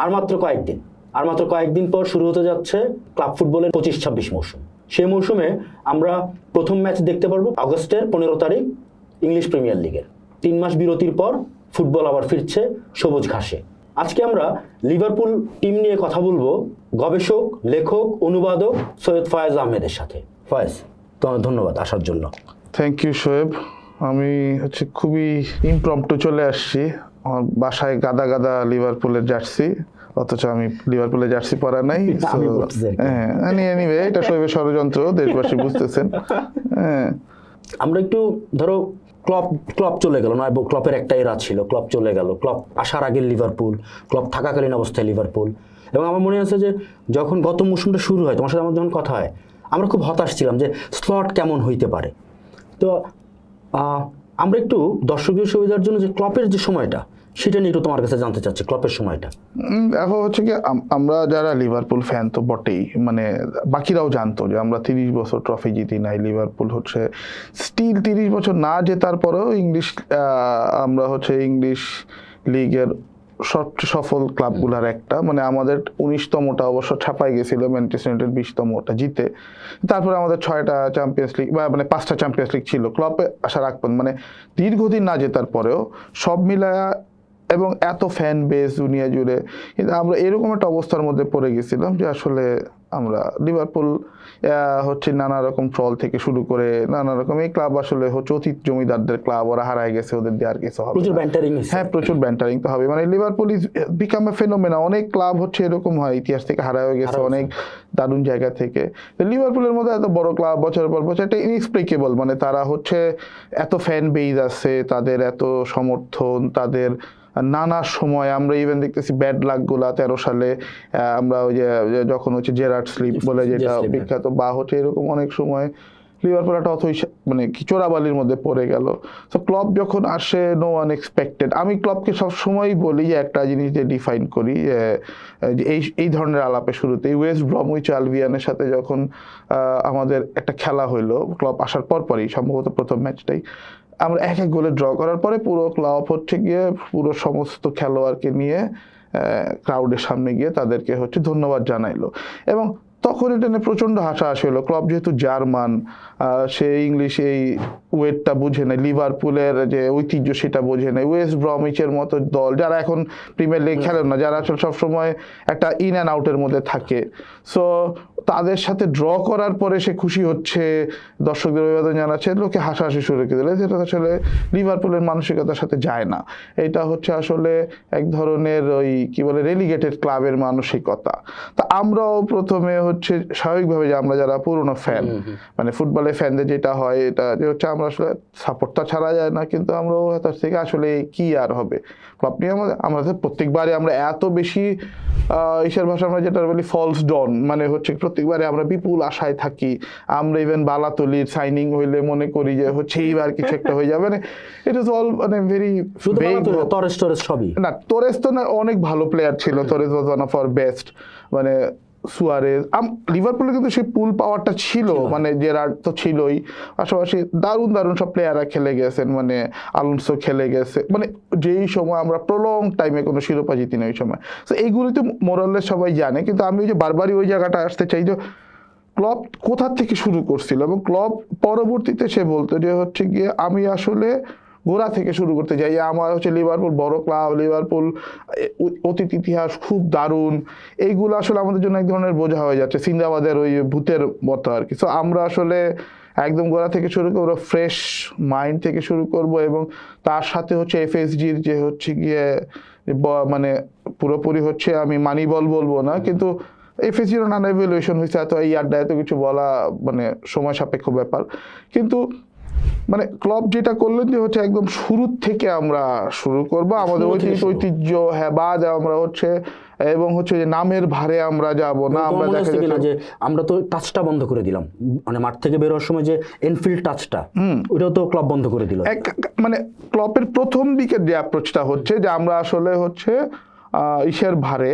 আর মাত্র কয়েকদিন পর শুরু হতে যাচ্ছে ক্লাব ফুটবলের 25-26 মৌসুম। সেই মৌসুমে আমরা প্রথম ম্যাচ দেখতে পারবো আগস্টের 15 তারিখ ইংলিশ প্রিমিয়ার লিগের। 3 মাস বিরতির পর ফুটবল আবার ফিরছে সবুজ ঘাসে। আজকে আমরা লিভারপুল টিম নিয়ে কথা বলবো গবেষক, লেখক, অনুবাদক সৈয়দ ফয়েজ আহমেদের সাথে। ফয়েজ, তোমার ধন্যবাদ আসার জন্য। Thank you Shoaib. আমি খুবই ইমপ্রম্পটু চলে আসছি। আমার বাসায় গাদা গাদা লিভারপুলের জার্সি, অথচ আমি লিভারপুলের জার্সি পরা নাই। হ্যাঁ, এনিওয়ে এটা শোয়েবের ষড়যন্ত্র, দেশবাসী বুঝতেছেন। হ্যাঁ, আমরা একটু ধরো ক্লপ চলে গেল না, ক্লপের একটা এরা ছিল, ক্লপ চলে গেল, ক্লপ আসার আগের লিভারপুল, ক্লপ থাকাকালীন অবস্থায় লিভারপুল। এবং আমার মনে আছে যে যখন গত মৌসুমটা শুরু হয়, তোমার সাথে আমার যখন কথা হয়, আমরা খুব হতাশ ছিলাম যে স্লট কেমন হইতে পারে। তো আমরা একটু দর্শকদের সুবিধার জন্য যে ক্লপের যে সময়টা, সেটা নিয়ে একটু তোমার কাছে জানতে চাচ্ছি, ক্লপের সময়টা। এখন কি আমরা যারা লিভারপুল ফ্যান তো বটেই, বাকিরাও জানতো যে আমরা 30 বছর ট্রফি জিতি নাই। লিভারপুল স্টিল 30 বছর না জেতার পরেও আমরা ইংলিশ লিগের সবচেয়ে সফল ক্লাবগুলোর একটা। আমাদের 19তমটা অবশ্য ছাপাই গেছিল, ম্যানচেস্টার ইউনাইটেড 20তমটা জিতে। তারপরে আমাদের 6টা চ্যাম্পিয়ন্স লিগ বা 5টা চ্যাম্পিয়ন্স লিগ ছিল ক্লাবে আসার আগ পর্যন্ত। দীর্ঘদিন না জেতার পরেও সব মিলায়া এবং এত ফ্যান বেস দুনিয়া জুড়ে, কিন্তু আমরা এরকম একটা অবস্থার মধ্যে পড়ে গেছিলাম যে আসলে আমরা লিভারপুল নানা রকম ট্রল থেকে শুরু করে নানা রকম, এই ক্লাব আসলে অতীত জমিদারদের ক্লাব, ওরা হারায় গেছে, ওদের দেওয়ার কিছু হবে। হ্যাঁ, প্রচুর ব্যান্টারিং তো হবে। Liverpool is become a phenomena. অনেক ক্লাব এরকম হয়, ইতিহাস থেকে হারায় গেছে অনেক দারুণ জায়গা থেকে। লিভারপুলের মধ্যে এত বড় ক্লাব বছর পর বছর, এটা ইনএক্সপ্লিকেবল। তারা এত ফ্যান বেজ আছে, তাদের এত সমর্থন, তাদের নানা সময় আমরা ইভেন দেখতেছি ব্যাড লাক গুলা 13 সালে আমরা ওই যে যখন জেরার্ড স্লিপ বলে যেটা বিখ্যাত, বা এরকম অনেক সময় লিভারপুল একটা চোরাবালির মধ্যে পড়ে গেল। তো ক্লব যখন আসে, নো ওয়ান এক্সপেক্টেড। আমি ক্লবকে সবসময় বলি যে একটা জিনিস যে ডিফাইন করি, এই ধরনের আলাপে শুরুতে ওয়েস্ট ব্রমউইচ আলবিয়নের সাথে যখন আমাদের একটা খেলা হইলো ক্লব আসার পরই, সম্ভবত প্রথম ম্যাচটাই আমরা 1-1 গোলে ড্র করার পরে পুরো ক্লাব গিয়ে পুরো সমস্ত খেলোয়াড়কে নিয়ে ক্রাউডের সামনে গিয়ে তাদেরকে ধন্যবাদ জানাইলো। এবং তখন এটা নিয়ে প্রচণ্ড হাসাহাসি হলো। ক্লব যেহেতু জার্মান, সে ইংলিশ এই ওয়েটটা বুঝে নেয়, লিভারপুলের যে ঐতিহ্য সেটা বোঝে নেয়। ওয়েস্ট ব্রমিচের মতো দল যারা এখন প্রিমিয়ার লিগ খেলেন না, যারা আসলে সবসময় একটা ইন অ্যান্ড আউটের মধ্যে থাকে, সো তাদের সাথে ড্র করার পরে সে খুশি হচ্ছে, দর্শকদের অভিবাদন জানাচ্ছে, লোকে হাসাহাসি শুরু করে দিলে, যেটা আসলে লিভারপুলের মানসিকতার সাথে যায় না। এটা আসলে এক ধরনের ওই কি বলে রেলিগেটেড ক্লাবের মানসিকতা। তা আমরাও প্রথমে স্বাভাবিকভাবে যে আমরা যারা পুরনো ফ্যান, ফুটবলের ফ্যানদের যেটা হয়, এটা যে আমরা আসলে সাপোর্টটা ছাড়া যায় না, কিন্তু আমরাও তার থেকে আসলে কি আর হবে ক্লাব নিয়ে আমাদের প্রত্যেকবারে আমরা এত বেশি ঈশ্বর ভাষা আমরা যেটা বলি ফলস ডন, প্রত্যেকবারে আমরা বিপুল আশায় থাকি। আমরা ইভেন বালাতলির সাইনিং হইলে মনে করি যে এইবার কিছু একটা হয়ে যাবে। ইট ইজ অল ভেরি না, তোরেস তো না, অনেক ভালো প্লেয়ার ছিল। Torres was one of our best. Suarez, লিভারপুলে কিন্তু সেই পুল পাওয়ারটা ছিল, জেরার্ড তো ছিলই, পাশাপাশি দারুণ দারুণ সব প্লেয়াররা খেলে গেছেন, আলোনসো খেলে গেছে। যেই সময় আমরা প্রলং টাইমে কোনো শিরোপা জিতি না ওই সময়। তো এইগুলি তো মোরাললেস সবাই জানে, কিন্তু আমি ওই যে বারবারই ওই জায়গাটা আসতে চাই যে ক্লব কোথা থেকে শুরু করছিল, এবং ক্লব পরবর্তীতে সে বলতো যে গিয়ে আমি আসলে গোড়া থেকে শুরু করতে চাই। আমার লিভারপুল বড় ক্লাব, লিভারপুল অতীত ইতিহাস খুব দারুণ, এইগুলো আসলে আমাদের জন্য এক ধরনের বোঝা হয়ে যাচ্ছে, সিন্দাবাদের ওই ভূতের মতো আর কি। সো আমরা আসলে একদম গোড়া থেকে শুরু করবো, ফ্রেশ মাইন্ড থেকে শুরু করব, এবং তার সাথে এফএসজির যে গিয়ে পুরোপুরি আমি মানি বলবো না, কিন্তু এফএসজিরও নানা ইভ্যালুয়েশন হয়েছে, এত এই আড্ডা এত কিছু বলা সময় সাপেক্ষ ব্যাপার। কিন্তু ক্লব যেটা করলেন যে একদম শুরু থেকে আমরা শুরু করবো আমাদের ঐতিহ্য, হ্যাঁ, বাদ আমরা এবং যে নামের ভারে আমরা যাব না। আমরা দেখা যাচ্ছে যে আমরা তো টাচটা বন্ধ করে দিলাম, মাঠ থেকে বের হওয়ার সময় যে এনফিল্ড টাচটা, ওটাও তো ক্লব বন্ধ করে দিল। ক্লবের প্রথম দিকের যে অ্যাপ্রোচটা যে আমরা আসলে ইসের ভারে,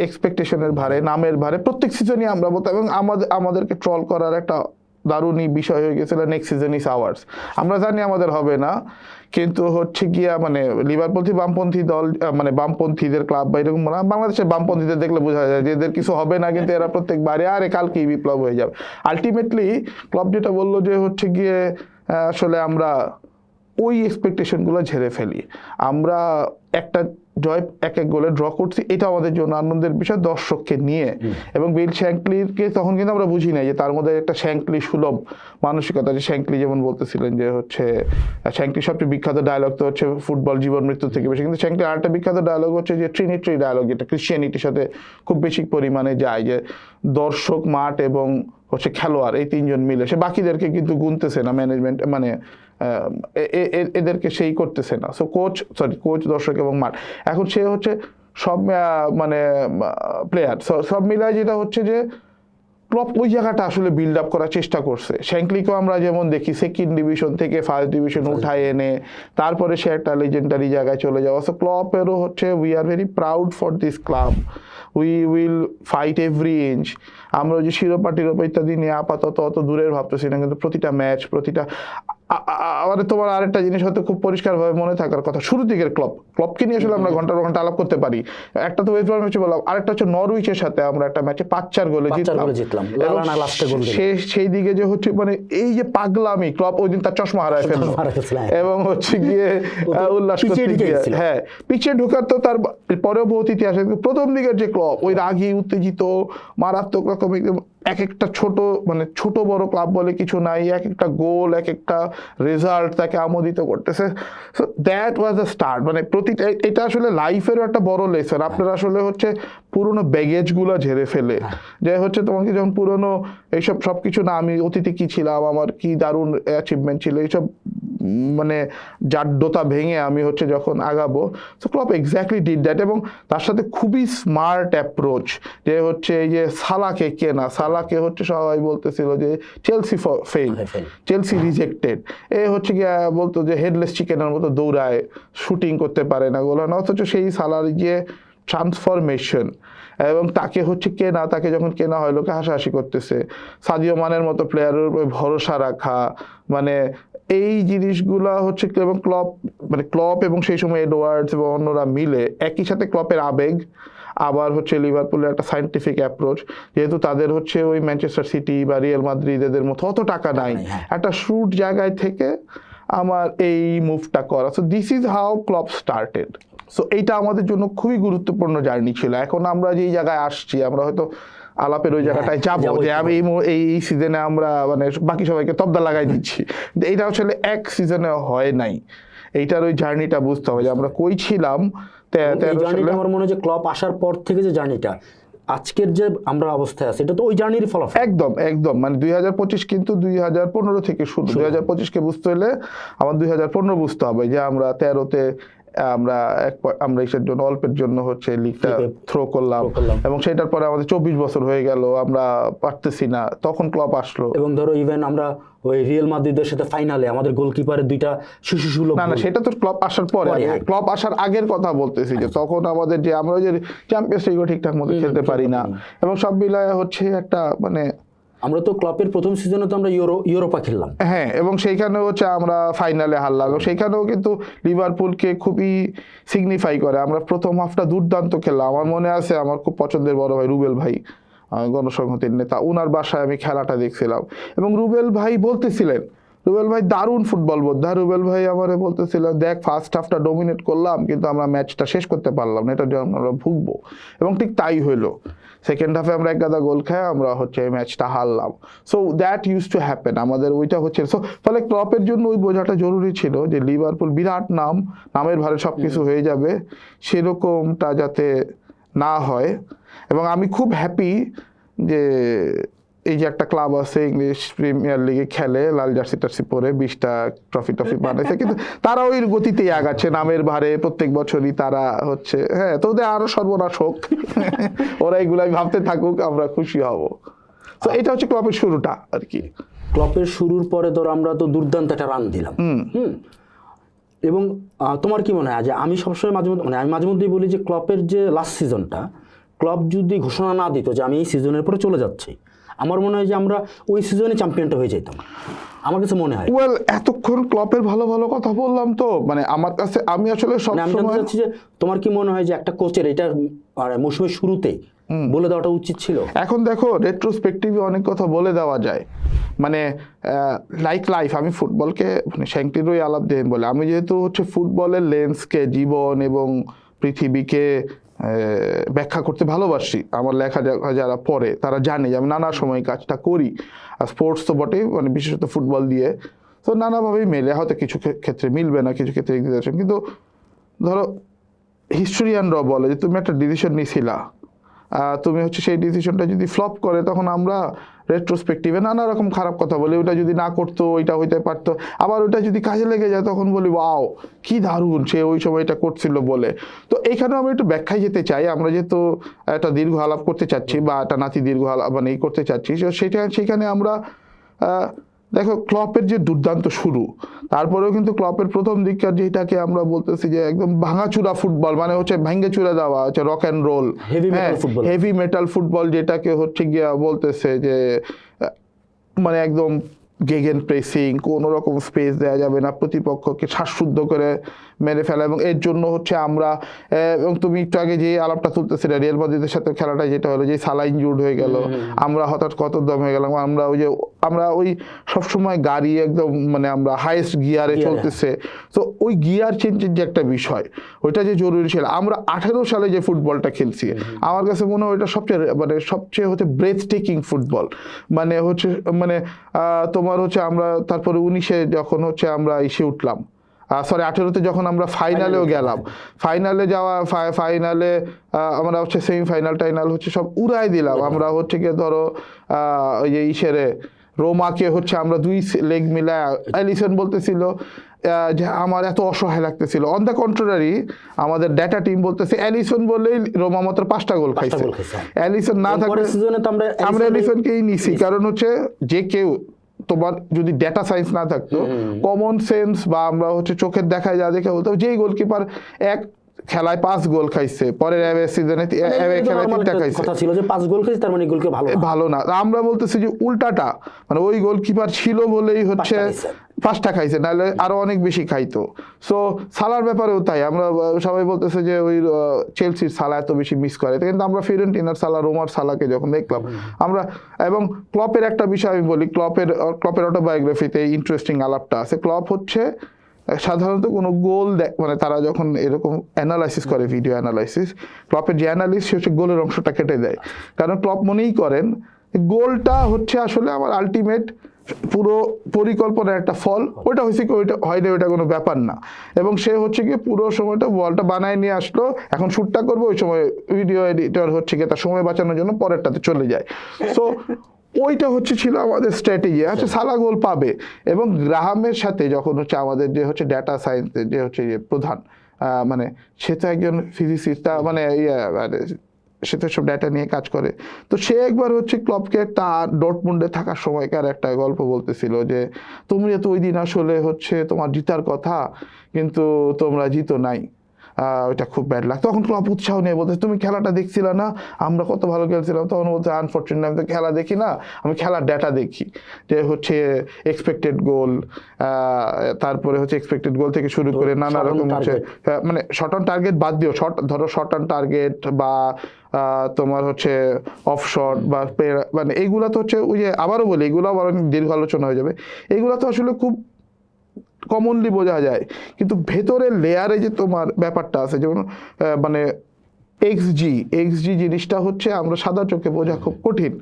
এক্সপেকটেশনের ভারে, নামের ভারে প্রত্যেক সিজনই আমরা বলতাম, এবং আমাদেরকে ট্রল করার একটা দারুণই বিষয় হয়ে গেছিল নেক্সট সিজন ইজ আওয়ার্স। আমরা জানি আমাদের হবে না, কিন্তু হচ্ছে গিয়া মানে লিভারপুল বামপন্থী দল, মানে বামপন্থীদের ক্লাব বা এরকম না, বাংলাদেশের বামপন্থীদের দেখলে বোঝা যায় যে এদের কিছু হবে না, কিন্তু এরা প্রত্যেকবারে আরে কালকেই বিপ্লব হয়ে যাবে। আলটিমেটলি ক্লাব যেটা বললো যে হচ্ছে গিয়ে আসলে আমরা ওই এক্সপেকটেশনগুলো ঝেড়ে ফেলি, আমরা একটা জয় এক গোলে ড্র করছি, এটা আমাদের জন্য আনন্দের বিষয় দর্শককে নিয়ে। এবং বিল শ্যাঙ্কলিকে তখন কিন্তু আমরা বুঝি নাই যে তার মধ্যে একটা শ্যাঙ্কলি সুলভ মানসিকতা, যে শ্যাঙ্কলি যেমন বলতেছিলেন যে হচ্ছে শ্যাঙ্কলি সবচেয়ে বিখ্যাত ডায়লগ তো হচ্ছে ফুটবল জীবন মৃত্যু থেকে বেশি, কিন্তু শ্যাঙ্কলি আরেকটা বিখ্যাত ডায়লগ হচ্ছে যে ট্রিনিটি ডায়লগ, যেটা ক্রিশ্চিয়ানিটির সাথে খুব বেশি পরিমাণে যায়, যে দর্শক, মাঠ এবং হচ্ছে খেলোয়াড়, এই তিনজন মিলে, সে বাকিদেরকে কিন্তু গুনতেছে না, ম্যানেজমেন্ট মানে এদেরকে সেই করতেছে না। সো কোচ, দর্শক এবং মাঠ, এখন সে হচ্ছে সব মানে প্লেয়ার সব মিলায়, যেটা হচ্ছে যে ক্লপ ওই জায়গাটা আসলে বিল্ড আপ করার চেষ্টা করছে। শ্যাঙ্কলিকেও আমরা যেমন দেখি সেকেন্ড ডিভিশন থেকে ফার্স্ট ডিভিশন উঠায় এনে তারপরে সে একটা লেজেন্ডারি জায়গায় চলে যাওয়া। সো ক্লপেরও হচ্ছে we are very proud for this club, we will fight every inch. আমরা ওই যে শিরোপা টিরোপা ইত্যাদি নিয়ে আপাতত অত দূরের ভাবতেছি না, কিন্তু প্রতিটা ম্যাচ, প্রতিটা আমাদের তোমার আরেকটা জিনিস হয়তো খুব পরিষ্কারভাবে মনে থাকার কথা, শুরু দিকের ক্লবকে নিয়ে আসলে আমরা ঘন্টার ঘন্টা আলাপ করতে পারি। একটা তো ওয়েস্ট ব্রম ম্যাচে বললাম, আরেকটা হচ্ছে নরউইচের সাথে আমরা একটা ম্যাচে 5-4 গোলে জিতলাম। সেই দিকে যে হচ্ছে মানে এই যে পাগলামি, ক্লব ওই দিন তার চশমা হারায় ফেললো এবং হচ্ছে গিয়ে উল্লাস করতে গিয়ে, হ্যাঁ পিছিয়ে ঢোকার তো তার পরেও বহুত ইতিহাস। প্রথম দিকের যে ক্লব ওই রাগী উত্তেজিত মারাত্মক রকম, এক একটা ছোট বড় ক্লাব বলে কিছু নাই, এক একটা গোল, এক একটা রেজাল্ট তাকে আমোদিত করতেছে। So that was the start. মানে প্রতিটা, এটা আসলে লাইফেরও একটা বড় লেসন। আপনারা আসলে হচ্ছে পুরোনো ব্যাগেজগুলো ঝেড়ে ফেলে, যে হচ্ছে তোমাকে যখন পুরোনো এইসব সব কিছু না, আমি অতীতে কি ছিলাম, আমার কি দারুণ অ্যাচিভমেন্ট ছিল, এইসব মানে জাড্যতা ভেঙে আমি হচ্ছে যখন আগাবো। So club exactly did that, এবং তার সাথে খুবই স্মার্ট অ্যাপ্রোচ, যে হচ্ছে এই যে সালাকে কেনা, সালাকে হচ্ছে সবাই বলতেছিল যে চেলসি ফেল, চেলসি রিজেক্টেড, এ হচ্ছে গিয়ে বলতো যে হেডলেস চিকেনের মতো দৌড়ায়, শুটিং করতে পারে না, গোলা না, অথচ সেই সালার যে ট্রান্সফরমেশন, এবং তাকে হচ্ছে কেনা, তাকে যখন কেনা হয় লোকে হাসাহাসি করতেছে, সাদিও মানের মতো প্লেয়ারের উপর ভরসা রাখা, মানে এই জিনিসগুলা হচ্ছে, এবং ক্লপ এবং সেই সময় এডওয়ার্ডস এবং অন্যরা মিলে একই সাথে ক্লপের আবেগ, আবার হচ্ছে লিভারপুলের একটা সায়েন্টিফিক অ্যাপ্রোচ, যেহেতু তাদের হচ্ছে ওই ম্যানচেস্টার সিটি বা রিয়াল মাদ্রিদ এদের মতো অত টাকা নাই, একটা শুট জায়গায় থেকে আমার এই মুভটা করা। So this is how club started. So এইটা আমাদের জন্য খুবই গুরুত্বপূর্ণ জার্নি ছিল। এখন আমরা যেই জায়গায় আসছি, আমরা হয়তো আলাপের ওই জায়গাটায় যাবো যে আমি এই সিজনে আমরা মানে বাকি সবাইকে তবদা লাগাই দিচ্ছি, এইটা আসলে এক সিজনে হয় নাই। এইটার ওই জার্নিটা বুঝতে হবে যে আমরা কই ছিলাম। আমার মনে হয় যে ক্লব আসার পর থেকে যে জার্নিটা, আজকের যে আমরা অবস্থায় আছি, এটা তো ওই জার্নির ফলাফল। একদম মানে 2025 কিন্তু 2015 থেকে শুরু। 2025কে বুঝতে হলে আমার 2015 বুঝতে হবে, যে আমরা 13তে আমরা এসের জন্য অল্পের জন্য হচ্ছে লিগটা থ্রো করলাম, এবং সেটার পরে আমাদের 24 বছর হয়ে গেল, আমরা পারতেছি না, তখন ক্লব আসলো। এবং ধরো ইভেন আমরা ওই রিয়াল মাদ্রিদের সাথে ফাইনালে আমাদের গোলকিপারের দুইটা শিশুসুলভ, না সেটা তো ক্লব আসার পরে, ক্লব আসার আগের কথা বলতেছি, যে তখন আমাদের যে আমরা যে চ্যাম্পিয়ন্স লিগও ঠিকঠাক মতো খেলতে পারি না, এবং সব মিলায় হচ্ছে একটা মানে আমরা তো ক্লাবের প্রথম সিজনে তো আমরা ইউরোপা খেললাম, হ্যাঁ, এবং সেইখানেও হচ্ছে আমরা ফাইনালে হারলাম, এবং সেইখানেও কিন্তু লিভারপুলকে খুবই সিগনিফাই করে। আমরা প্রথম হাফটা দুর্দান্ত খেললাম। আমার মনে আছে, আমার খুব পছন্দের বড় ভাই রুবেল ভাই, গণসংহতির নেতা, ওনার বাসায় আমি খেলাটা দেখছিলাম, এবং রুবেল ভাই বলতেছিলেন, রুবেল ভাই দারুণ ফুটবল বোদ্ধা, রুবেল ভাই আমারে বলতেছিলেন, দেখ ফার্স্ট হাফটা ডমিনেট করলাম, কিন্তু আমরা ম্যাচটা শেষ করতে পারলাম না, এটার জন্য আমরা ভুগবো। এবং ঠিক তাই হইলো, সেকেন্ড হাফে আমরা এক গাদা গোল খাই, আমরা হচ্ছে এই ম্যাচটা হারলাম। So that use to happen, আমাদের ওইটা হচ্ছে। সো ফলে ক্লপের জন্য ওই বোঝাটা জরুরি ছিল, যে লিভারপুল বিরাট নামের ভারে সব কিছু হয়ে যাবে, সেরকমটা যাতে না হয়। এবং আমি খুব হ্যাপি যে এই যে একটা ক্লাব আছে ইংলিশ প্রিমিয়ার লিগে খেলে, লাল জার্সি টার্সি পরে 20টা ট্রফি বানাইছে, কিন্তু তারা ওই গতিতেই আগাচ্ছে, নামের ভারে প্রত্যেক বছরই তারা হচ্ছে, হ্যাঁ, তো ওদের আরো সর্বনাশ হোক, ওরা এগুলাই ভাবতে থাকুক, আমরা খুশি হব। তো এটা হচ্ছে ক্লবের শুরুটা আর কি। ক্লবের শুরুর পরে ধরো আমরা তো দুর্দান্ত একটা রান দিলাম, এবং তোমার কি মনে হয় যে আমি সবসময় মাঝে মধ্যেই বলি যে ক্লবের যে লাস্ট সিজনটা, ক্লব যদি ঘোষণা না দিত যে আমি এই সিজনের পরে চলে যাচ্ছি, আমার মনে হয় যে আমরা ওই সিজনে চ্যাম্পিয়নটা হয়ে যেতাম, আমার কাছে মনে হয়। ওয়েল, এতক্ষণ ক্লপের ভালো ভালো কথা বললাম তো, মানে আমার কাছে আমি আসলে সব আমি জানতে সময় চাচ্ছি যে তোমার কি মনে হয় যে একটা কোচের এটা মৌসুমের শুরুতেই বলে দেওয়াটা উচিত ছিল? এখন দেখো রেট্রোস্পেক্টিভে অনেক কথা বলে দেওয়া যায়, মানে লাইফ, আমি ফুটবলকে মানে শ্যাংটিরই আলাপ দিয়ে বলে, আমি যেহেতু হচ্ছে ফুটবলের লেন্সকে, জীবন এবং পৃথিবীকে ব্যাখ্যা করতে ভালোবাসি, আমার লেখা যারা পড়ে তারা জানে যে আমি নানা সময় কাজটা করি, আর স্পোর্টস তো বটেই, মানে বিশেষত ফুটবল দিয়ে, তো নানাভাবেই মেলে, হয়তো কিছু ক্ষেত্রে মিলবে না, কিছু ক্ষেত্রে এক্সিবিশন, কিন্তু ধরো হিস্টোরিয়ানরাও বলে যে তুমি একটা ডিসিশন নিয়েছিলা, তুমি হচ্ছে সেই ডিসিশনটা যদি ফ্লপ করে, তখন আমরা রেট্রোস্পেক্টিভে নানা রকম খারাপ কথা বলি, ওটা যদি না করতো ওইটা হইতে পারতো, আবার ওইটা যদি কাজে লেগে যায় তখন বলি ওয়াও কি দারুণ সে ওই সময় এটা করছিল বলে। তো এইখানেও আমি একটু ব্যাখ্যায় যেতে চাই, আমরা যেহেতু একটা দীর্ঘ আলাপ করতে চাচ্ছি বা একটা নাতি দীর্ঘ আলাপ মানে এই করতে চাচ্ছি, সেখানে আমরা দেখো ক্লপের যে দুর্দান্ত শুরু, তারপরেও কিন্তু ক্লপের প্রথম দিককার যেটাকে আমরা বলতেছি যে একদম ভাঙাচুরা ফুটবল, মানে হচ্ছে ভেঙে চুরে দেওয়া, হচ্ছে rock and roll, heavy metal football, যেটাকে হচ্ছে গিয়া বলতেছে যে মানে একদম গেগেন প্রেসিং, কোনো রকম স্পেস দেওয়া যাবে না, প্রতিপক্ষকে শ্বাসরুদ্ধ করে মেরে ফেলা, এবং এর জন্য হচ্ছে আমরা, এবং তুমি একটু আগে যে আলাপটা তুলতেছিলে রিয়াল মাদ্রিদের সাথে খেলাটা যেটা হলো, যে সালা ইনজুর্ড হয়ে গেল, আমরা হঠাৎ কত দম হয়ে গেলাম, আমরা ওই সবসময় গাড়ি একদম মানে আমরা হাইয়েস্ট গিয়ারে চলতেছে, তো ওই গিয়ার চেঞ্জের যে একটা বিষয়, ওইটা যে জরুরি ছিল। আমরা 18 সালে যে ফুটবলটা খেলছি, আমার কাছে মনে হয় ওইটা সবচেয়ে হচ্ছে ব্রেথ টেকিং ফুটবল, মানে হচ্ছে মানে তোমার হচ্ছে আমরা তারপরে 19-এ যখন হচ্ছে আমরা এসে উঠলাম, সরি 18-তে যখন আমরা ফাইনালেও গেলাম, ফাইনালে যাওয়া ফাইনালে আমরা হচ্ছে সেমিফাইনাল টাইনাল হচ্ছে সব উড়াই দিলাম, আমরা হচ্ছে গিয়ে ধরো ওই যে ইসেরে রোমাকে হচ্ছে আমরা 2 লেগ মিলায়, অ্যালিসন বলতেছিল যে আমার এত অসহায় লাগতেছিল, অন দ্য কন্ট্রারি আমাদের ডেটা টিম বলতেছে অ্যালিসন বললেই রোমা মাত্র 5টা গোল খাইছে, অ্যালিসন না থাকলে আমরা অ্যালিসনকেই নিছি, কারণ হচ্ছে যে কেউ তোমার যদি ডেটা সায়েন্স না থাকতো, কমন সেন্স বা আমরা হচ্ছে চোখের দেখায় যা দেখে বলতো, যেই গোলকিপার এক খেলায় 5 গোল খাইছে, পরের সিজনে খেলায় 3টা খাইছে, কথা ছিল যে 5 গোল খাইছে তার মানে গোলকে ভালো না, আমরা বলতেছি যে উল্টাটা, মানে ওই গোলকিপার ছিল বলেই হচ্ছে 5টা খাইছে, নাহলে আরো অনেক বেশি খাইতো। সো সালার ব্যাপারেও তাই, আমরা সবাই বলতেছে যে ওই চেলসির সালা এত বেশি মিস করে, কিন্তু আমরা ফিরেন্টিনার সালা, রোমার সালাকে যখন দেখলাম আমরা, এবং ক্লপের একটা বিষয় আমি বলি, ক্লপের অটোবায়োগ্রাফিতে ইন্টারেস্টিং আলাপটা আছে, ক্লপ হচ্ছে সাধারণত কোনো গোল মানে তারা যখন এরকম অ্যানালাইসিস করে, ভিডিও অ্যানালাইসিস, ক্লপের যে অ্যানালিসিস হচ্ছে গোলের অংশটা কেটে দেয়, কারণ ক্লপ মনেই করেন গোলটা হচ্ছে আসলে আমার আলটিমেট পুরো পরিকল্পনার একটা ফল, ওইটা হয়েছে কি ওইটা হয় না, ওইটা কোনো ব্যাপার না, এবং সে হচ্ছে কি পুরো সময়টা বলটা বানায় নিয়ে আসলো, এখন শ্যুটটা করবো, ওই সময় ভিডিও এডিটর হচ্ছে কি তার সময় বাঁচানোর জন্য পরেরটাতে চলে যায়। সো ওইটা হচ্ছে ছিল আমাদের স্ট্র্যাটেজি, হচ্ছে সালা গোল পাবে, এবং গ্রাহামের সাথে যখন হচ্ছে আমাদের যে হচ্ছে ডেটা সায়েন্সের যে হচ্ছে প্রধান, মানে সে তো একজন ফিজিসিস্ট, মানে সে তো সব ডেটা নিয়ে কাজ করে, তো সে একবার হচ্ছে ক্লপকে তার ডটমুন্ডে থাকার সময়কার একটা গল্প বলতেছিল যে তুমি তো ওই দিন আসলে হচ্ছে তোমার জিতার কথা, কিন্তু তোমরা জিতো নাই, ওইটা খুব ব্যাড লাগতো। তখন ক্লপ উৎসাহ নিয়ে বলতে তুমি খেলাটা দেখছিলে না, আমরা কত ভালো খেলছিলাম, তখন বলতে আনফর্চুনেটলি আমি তো খেলা দেখি না, আমি খেলার ডেটা দেখি, যে হচ্ছে এক্সপেক্টেড গোল, তারপরে হচ্ছে এক্সপেক্টেড গোল থেকে শুরু করে নানা রকম হচ্ছে মানে শট অন টার্গেট বাদ দিও, ধরো শট অন টার্গেট বা তোমার হচ্ছে অফ শট বা মানে এইগুলা তো হচ্ছে ওই যে আবারও বলি, এগুলো আবার দীর্ঘ আলোচনা হয়ে যাবে, এইগুলা তো আসলে খুব কমনলি বোঝা যায়, কিন্তু ভেতরের লেয়ারে যে তোমার ব্যাপারটা আছে, যেমন মানে এক্সজি জিনিসটা হচ্ছে আমরা সাদা চোখে বোঝা খুব কঠিন,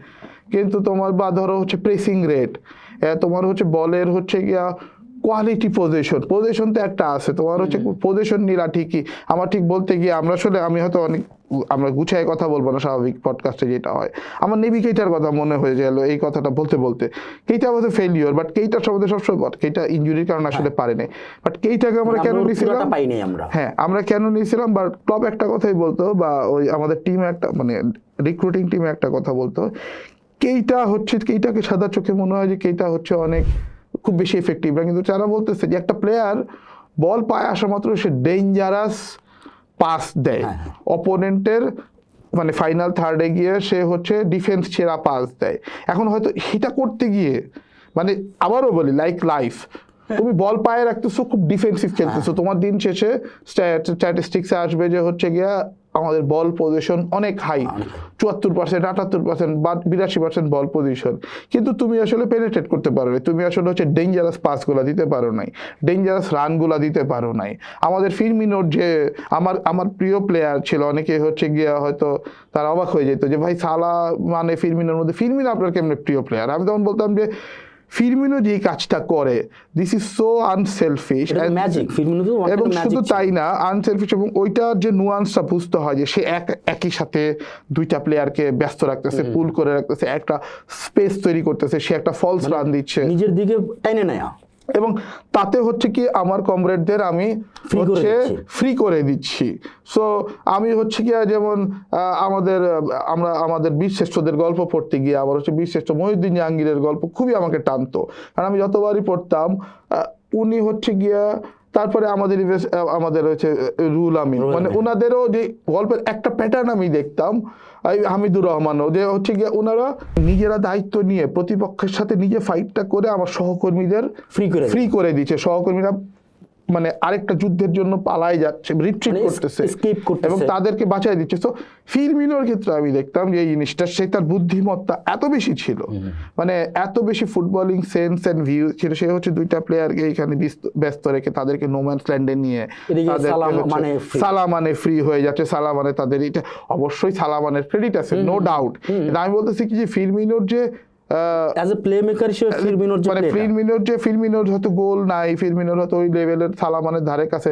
কিন্তু তোমার বা ধরো হচ্ছে প্রেসিং রেট, তোমার হচ্ছে বলের হচ্ছে গিয়া কোয়ালিটি, পজিশন তো একটা আছে, তোমার হচ্ছে পজিশন নিলা ঠিকই, আমার ঠিক বলতে গিয়ে আমরা আসলে আমি হয়তো অনেক আমরা গুছায় কথা বলবো না স্বাভাবিক পডকাস্টে যেটা হয়, আমার নেভি কেইটার কথা মনে হয়ে গেল এই কথাটা বলতে বলতে, কেইটা আমাদের ফেলিওর, বাট কেইটার সম্বন্ধে সবসময় কেইটা ইনজুরির কারণে আসলে পারে নাই, বাট কেইটাকে আমরা কেন নিয়েছিলাম, হ্যাঁ আমরা কেন নিয়েছিলাম, বা ক্লব একটা কথাই বলতো, বা ওই আমাদের টিমে একটা মানে রিক্রুটিং টিমে একটা কথা বলতো, কেইটাকে সাদা চোখে মনে হয় যে কেইটা হচ্ছে অনেক খুব বেশি এফেক্টিভ না, কিন্তু যারা বলতেছে যে একটা প্লেয়ার বল পায়ে আসা মাত্র সে ডেঞ্জারাস পাস দেয়, অপোনেন্টের মানে ফাইনাল থার্ডে গিয়ে সে হচ্ছে ডিফেন্স ছেড়া পাস দেয়। এখন হয়তো সেটা করতে গিয়ে মানে আবারও বলি লাইক লাইফ, তুমি বল পায়ে রাখতেছো, খুব ডিফেন্সিভ খেলতেছো, তোমার দিন শেষে স্ট্যাটিস্টিক্সে আসবে যে হচ্ছে গিয়া আমাদের বল পজিশন অনেক হাই, 74%, 78% বা 82% বল পজিশন, কিন্তু তুমি আসলে পেনিট্রেট করতে পারো নাই, তুমি আসলে হচ্ছে ডেঞ্জারাস পাসগুলা দিতে পারো নাই, ডেঞ্জারাস রানগুলা দিতে পারো নাই। আমাদের ফিরমিনোর যে আমার প্রিয় প্লেয়ার ছিল, অনেকে হচ্ছে গিয়া হয়তো তারা অবাক হয়ে যেত যে ভাই সালা মানে ফিরমিনোর মধ্যে, ফিরমিনো আপনার কেমন প্রিয় প্লেয়ার? আমি তখন বলতাম যে ফিরমিনো যে কাজটা করে, দিস ইজ সো আনসেলফিশ, এবং শুধু তাই না আনসেলফিশ, এবং ওইটার যে নুয়ান্সটা বুঝতে হয় যে সে একই সাথে দুইটা প্লেয়ারকে ব্যস্ত রাখতেছে, পুল করে রাখতেছে, একটা স্পেস তৈরি করতেছে, সে একটা ফলস রান দিচ্ছে নিজের দিকে টাইনে নেয়া, এবং তাতে হচ্ছে কি আমার কমরেডদের আমি হচ্ছে ফ্রি করে দিচ্ছি। সো আমি হচ্ছে কি যেমন আমাদের বীরশ্রেষ্ঠদের গল্প পড়তে গিয়ে আমার হচ্ছে বীরশ্রেষ্ঠ মহিউদ্দিন জাহাঙ্গীরের গল্প খুবই আমাকে টানতো, কারণ আমি যতবারই পড়তাম উনি হচ্ছে গিয়া, তারপরে আমাদের হচ্ছে রুল আমিন, মানে ওনাদেরও যে গল্পের একটা প্যাটার্ন আমি দেখতাম, হামিদুর রহমানও, যে হচ্ছে গিয়ে ওনারা নিজেরা দায়িত্ব নিয়ে প্রতিপক্ষের সাথে নিজে ফাইটটা করে আমার সহকর্মীদের ফ্রি করে দিচ্ছে, সহকর্মীরা মানে আরেকটা যুদ্ধের জন্য পালায় যাচ্ছে, রিট্রিট করতেছে এবং তাদেরকে বাঁচাই দিচ্ছে। তো ফিরমিনোর ক্ষেত্রে আমি দেখতাম যে এই জিনিসটা, সে তার বুদ্ধিমত্তা এত বেশি ছিল, মানে এত বেশি ফুটবলিং সেন্স এন্ড ভিউ ছিল, সে হচ্ছে দুইটা প্লেয়ারকে এখানে ব্যস্ত রেখে তাদেরকে নোম্যান্স ল্যান্ডে নিয়ে সালামানে ফ্রি হয়ে যাচ্ছে, সালামানে তাদের এটা অবশ্যই সালামানের ক্রেডিট আছে, নো ডাউট। আমি বলতেছি কি যে ফিরমিনোর যে অ্যাজ এ প্লেমেকার হিসেবে ফিরমিনোর হয়তো গোল নাই, ফিরমিনোর হয়তো ওই লেভেলের সালামানের ধারে কাছে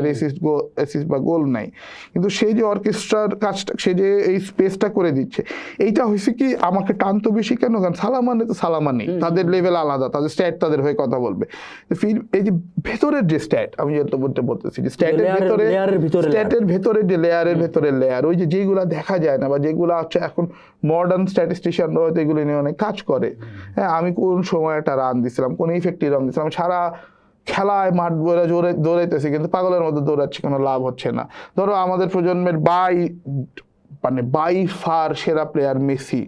অ্যাসিস্ট বা গোল নাই, কিন্তু সেই যে অর্কেস্ট্রার কাজটা, সে যে এই স্পেসটা করে দিচ্ছে, এইটা হয়েছে কি আমাকে টানতো বেশি কেন, কারণ সালামানে তো সালামানি, তাদের লেভেল আলাদা, তাদের স্ট্যাট তাদের হয়ে কথা বলবে। এই যে ভেতরের যে স্ট্যাট, আমি যেটা বলতেছি যে স্ট্যাটের ভেতরে যে লেয়ারের ভেতরে লেয়ার, ওই যে যেগুলা দেখা যায় না বা যেগুলো হচ্ছে এখন মডার্ন স্ট্যাটিস্টিশিয়ানরা হয়তো এগুলো নিয়ে অনেক কাজ করে। হ্যাঁ, আমি কোন সময় একটা রান দিছিলাম, কোন ইফেক্টিভ রান দিছিলাম, সারা খেলায় মাঠ বইরা দৌড়াইতেছি কিন্তু পাগলের মধ্যে দৌড়াচ্ছি, কোনো লাভ হচ্ছে না। ধরো আমাদের প্রজন্মের বাই ফার সেরা প্লেয়ার মেসি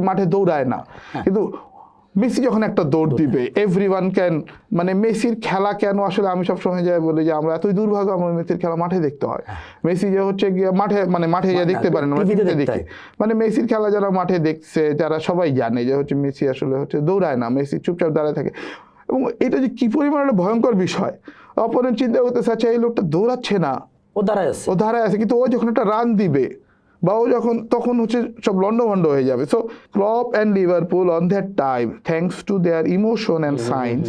মাঠে দৌড়ায় না, কিন্তু মেসি যখন একটা দৌড় দিবে এভরিওয়ান ক্যান, মানে মেসির খেলা কেন আসলে আমি সবসময় যাই বলি যে আমরা এতই দুর্ভাগ্য, আমার মেসির খেলা মাঠে দেখতে হয়। মেসি যে হচ্ছে গিয়ে মাঠে গিয়ে দেখতে পারে না, দেখি মানে মেসির খেলা যারা মাঠে দেখছে, যারা সবাই জানে যে হচ্ছে মেসি আসলে হচ্ছে দৌড়ায় না, মেসি চুপচাপ দাঁড়ায় থাকে। এবং এটা যে কি পরিমাণ একটা ভয়ঙ্কর বিষয়, অপোনেন্ট চিন্তা করতে চাচ্ছে এই লোকটা দৌড়াচ্ছে না, ও দাঁড়ায় আছে, কিন্তু ও যখন একটা রান দিবে বা ও তখন হচ্ছে সব লন্ডভন্ড হয়ে যাবে। So Klopp and Liverpool on that time, thanks to their emotion and science,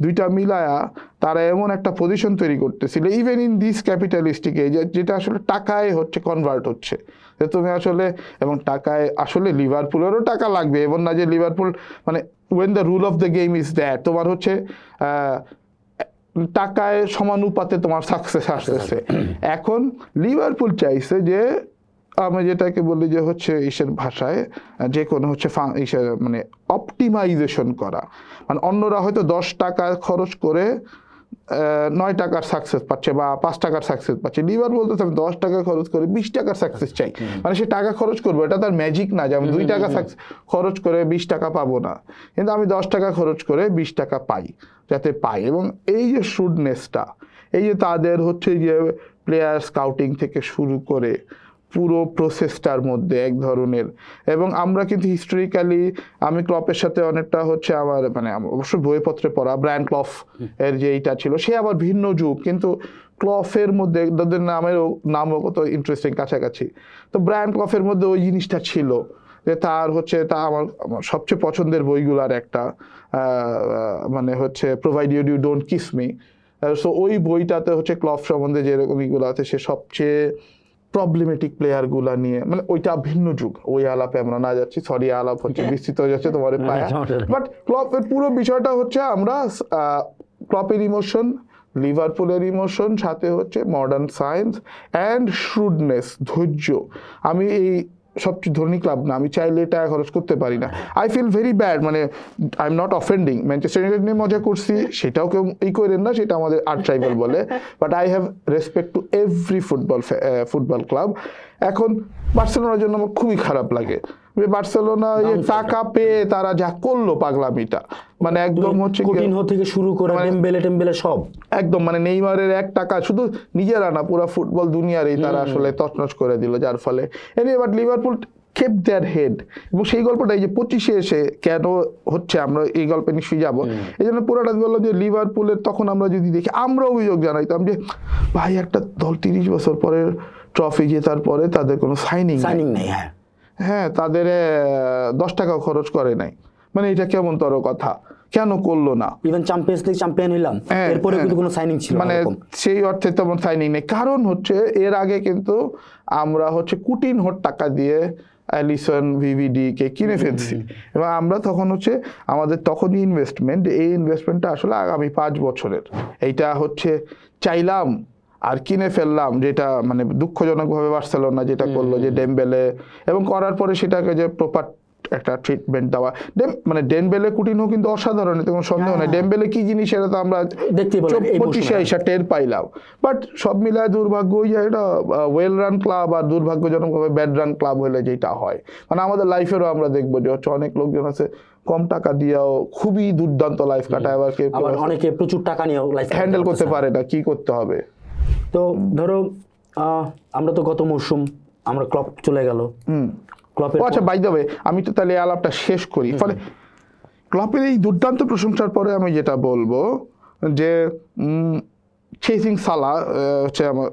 দুইটা মিলায়া তারা এমন একটা পজিশন তৈরি করতেছিল even in this capitalistic age, যেটা আসলে টাকায় হচ্ছে কনভার্ট হচ্ছে, যে তুমি আসলে, এবং টাকায় আসলে লিভারপুলেরও টাকা লাগবে, এমন না যে লিভারপুল মানে when the rule of the game is that তোমার হচ্ছে টাকায় সমানুপাতে তোমার সাকসেস আসতেছে। এখন লিভারপুল চাইছে যে আমি যেটাকে বলি যে হচ্ছে ইসের ভাষায় যে কোনো হচ্ছে মানে অপটিমাইজেশন করা, মানে অন্যরা হয়তো 10 টাকা খরচ করে 9 টাকার সাকসেস পাচ্ছে বা 5 টাকার সাকসেস পাচ্ছে, লিভার বলতেছে আমি 10 টাকা খরচ করে 20 টাকার সাকসেস চাই, মানে সে টাকা খরচ করবো, এটা তার ম্যাজিক না যে আমি 2 টাকা খরচ করে 20 টাকা পাবো না, কিন্তু আমি 10 টাকা খরচ করে 20 টাকা পাই। এবং এই যে শুডনেসটা, এই যে তাদের হচ্ছে যে প্লেয়ার স্কাউটিং থেকে শুরু করে পুরো প্রসেসটার মধ্যে এক ধরনের, এবং আমরা কিন্তু হিস্টোরিক্যালি আমি ক্লপের সাথে অনেকটা হচ্ছে আমার মানে অবশ্যই বইপত্রে পড়া ব্রায়ান ক্লফ এর যে এইটা ছিল, সে আবার ভিন্ন যুগ, কিন্তু ক্লফের মধ্যে তাদের নামও কত ইন্টারেস্টিং কাছাকাছি। তো ব্রায়ান ক্লফের মধ্যে ওই জিনিসটা ছিল যে তার হচ্ছে আমার সবচেয়ে পছন্দের বইগুলার একটা মানে হচ্ছে provide you don't kiss me. So ওই বইটাতে হচ্ছে ক্লফ সম্বন্ধে যেরকম এগুলো আছে, সে সবচেয়ে প্রবলেমেটিক প্লেয়ারগুলা নিয়ে, মানে ওইটা ভিন্ন যুগ, ওই আলাপে আমরা না যাচ্ছি, সরি আলাপ হচ্ছে বিস্তৃত হয়ে যাচ্ছে তোমার পায়া, বাট ক্লপের পুরো বিষয়টা হচ্ছে আমরা ক্লপের ইমোশন, লিভারপুলের ইমোশন, সাথে হচ্ছে মডার্ন সায়েন্স অ্যান্ড শ্রুডনেস, ধৈর্য। আমি এই সবচেয়ে ধনী ক্লাব না, আমি চাইলে টাকা খরচ করতে পারি না। আই ফিল ভেরি ব্যাড, মানে I am not offending, Manchester United নিয়ে মজা করছি, সেটাও কেউ করেন না, সেটা আমাদের আর্চ রাইভাল বলে, but I have respect to every football club. এখন বার্সেলোনার জন্য আমার খুবই খারাপ লাগে যে বার্সেলোনা টাকা পেয়ে তারা যা করলো পাগলামিটা, মানে একদম হচ্ছে কুটিনহো থেকে শুরু করে টেম্বেলে সব একদম, মানে নেইমারের 1 টাকা শুধু নিজেরা না, পুরো ফুটবল দুনিয়ারই তারা আসলে তছনছ করে দিল, যার ফলে but Liverpool kept their head, এবং সেই গল্পটা এই যে 25-এ এসে কেন হচ্ছে, আমরা এই গল্পে নিশ্চয়ই যাবো। এই জন্য পুরোটা বললাম যে লিভারপুলের তখন আমরা যদি দেখি, আমরা অভিযোগ জানাইতাম যে ভাই একটা দল 30 বছর পরে ট্রফি জেতার পরে তাদের কোনো সাইনিং নেই, হ্যাঁ তাদের 10 টাকাও খরচ করে নাই, মানে এটা কেমন তর কথা, কেন করলো না? ইভেন চ্যাম্পিয়ন্স লিগ চ্যাম্পিয়ন হইলাম, এরপরে কিন্তু কোনো সাইনিং ছিল না, মানে সেই অর্থে তেমন সাইনিং নেই। কারণ হচ্ছে এর আগে কিন্তু আমরা হচ্ছে কুটিনহোর টাকা দিয়ে অ্যালিসন ভিভিডি কে কিনে ফেলছি, এবং আমরা তখন হচ্ছে আমাদের তখনই ইনভেস্টমেন্ট, এই ইনভেস্টমেন্টটা আসলে আগামী 5 বছরের, এইটা হচ্ছে চাইলাম আর কিনে ফেললাম, যেটা মানে দুঃখজনকভাবে বার্সেলোনা যেটা করলো যে ডেমবেলে, এবং করার পরে সেটাকে যে প্রপার একটা ট্রিটমেন্ট দেওয়া, মানে ডেমবেলে কুটিনহো কিন্তু অসাধারণ, কোনো সন্দেহ নেই। ডেমবেলে কি জিনিস সেটা তো আমরা 25-এ আইসা টের পাইলাম, বাট সব মিলায় দুর্ভাগ্য ওই যে এটা ওয়েল রান ক্লাব আর দুর্ভাগ্যজনকভাবে ব্যাড রান ক্লাব হলে যেটা হয়, মানে আমাদের লাইফেরও আমরা দেখবো যে হচ্ছে অনেক লোকজন আছে কম টাকা দিয়েও খুবই দুর্দান্ত লাইফ কাটায়, আবার অনেকে প্রচুর টাকা নিয়ে লাইফ হ্যান্ডেল করতে পারে না, কি করতে হবে। তো ধরো আমরা তো গত মৌসুম আমরা ক্লাব চলে গেল, আচ্ছা বাই দ্য ওয়ে আমি তো তাহলে আলাপটা শেষ করি। ফলে ক্লপের এই দুর্দান্ত প্রশংসার পরে আমি যেটা বলবো যে চেজিং সালা হচ্ছে আমার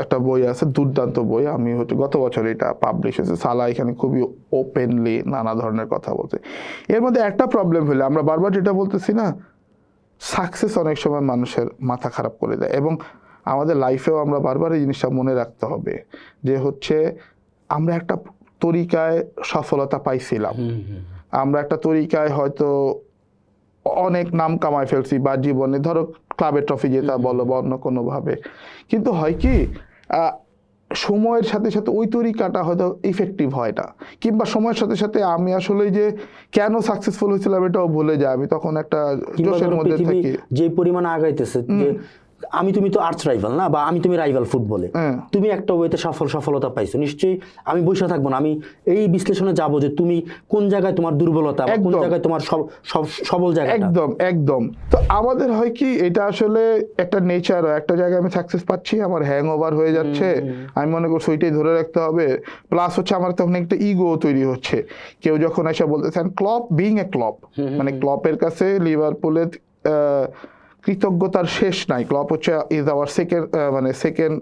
একটা বই আছে, দুর্দান্ত বই, আমি হচ্ছে গত বছর এটা পাবলিশ হয়েছে। সালা এখানে খুবই ওপেনলি নানা ধরনের কথা বলছে। এর মধ্যে একটা প্রবলেম হলে আমরা বারবার যেটা বলতেছি না, সাকসেস অনেক সময় মানুষের মাথা খারাপ করে দেয়, এবং আমাদের লাইফেও আমরা বারবার এই জিনিসটা মনে রাখতে হবে যে হচ্ছে আমরা একটা তরিকায় সফলতা পাইছিলাম, আমরা একটা তরিকায় হয়তো অনেক নাম কামাই ফেলছি, বা জীবনে ধরো ক্লাবের ট্রফি জেতা বলো বা অন্য কোনোভাবে, কিন্তু হয় কি সময়ের সাথে সাথে ওই তরিকাটা হয়তো ইফেক্টিভ হয় না, কিংবা সময়ের সাথে সাথে আমি আসলে যে কেন সাকসেসফুল হয়েছিলাম এটাও ভুলে যাই, আমি তখন একটা জোশের মধ্যে থাকি। যে পরিমাণে আগাইতেছে যে তুমি তো আর্চ রাইভাল না, বা তুমি রাইভাল ফুটবলে, তুমি একটা ওয়েতে সফলতা পাইছো, নিশ্চয়ই আমি বসে থাকবো না, আমি এই বিশ্লেষণে যাব যে তুমি কোন জায়গায় তোমার দুর্বলতা, কোন জায়গায় তোমার সবল জায়গা। একদম। তো আমাদের হয় কি এটা আসলে একটা নেচার, একটা জায়গায় আমি সাকসেস পাচ্ছি, আমার হ্যাং ওভার হয়ে যাচ্ছে, আমি মনে করছি ওইটাই ধরে রাখতে হবে, প্লাস হচ্ছে আমার তখন একটা ইগো তৈরি হচ্ছে। কেউ যখন এসে বলতেছেন ক্লপ বিং এ ক্লপ, মানে ক্লপের কাছে লিভারপুলের কৃতজ্ঞতার শেষ নাই, ক্লপ হচ্ছে ইজ আওয়ার সেকেন্ড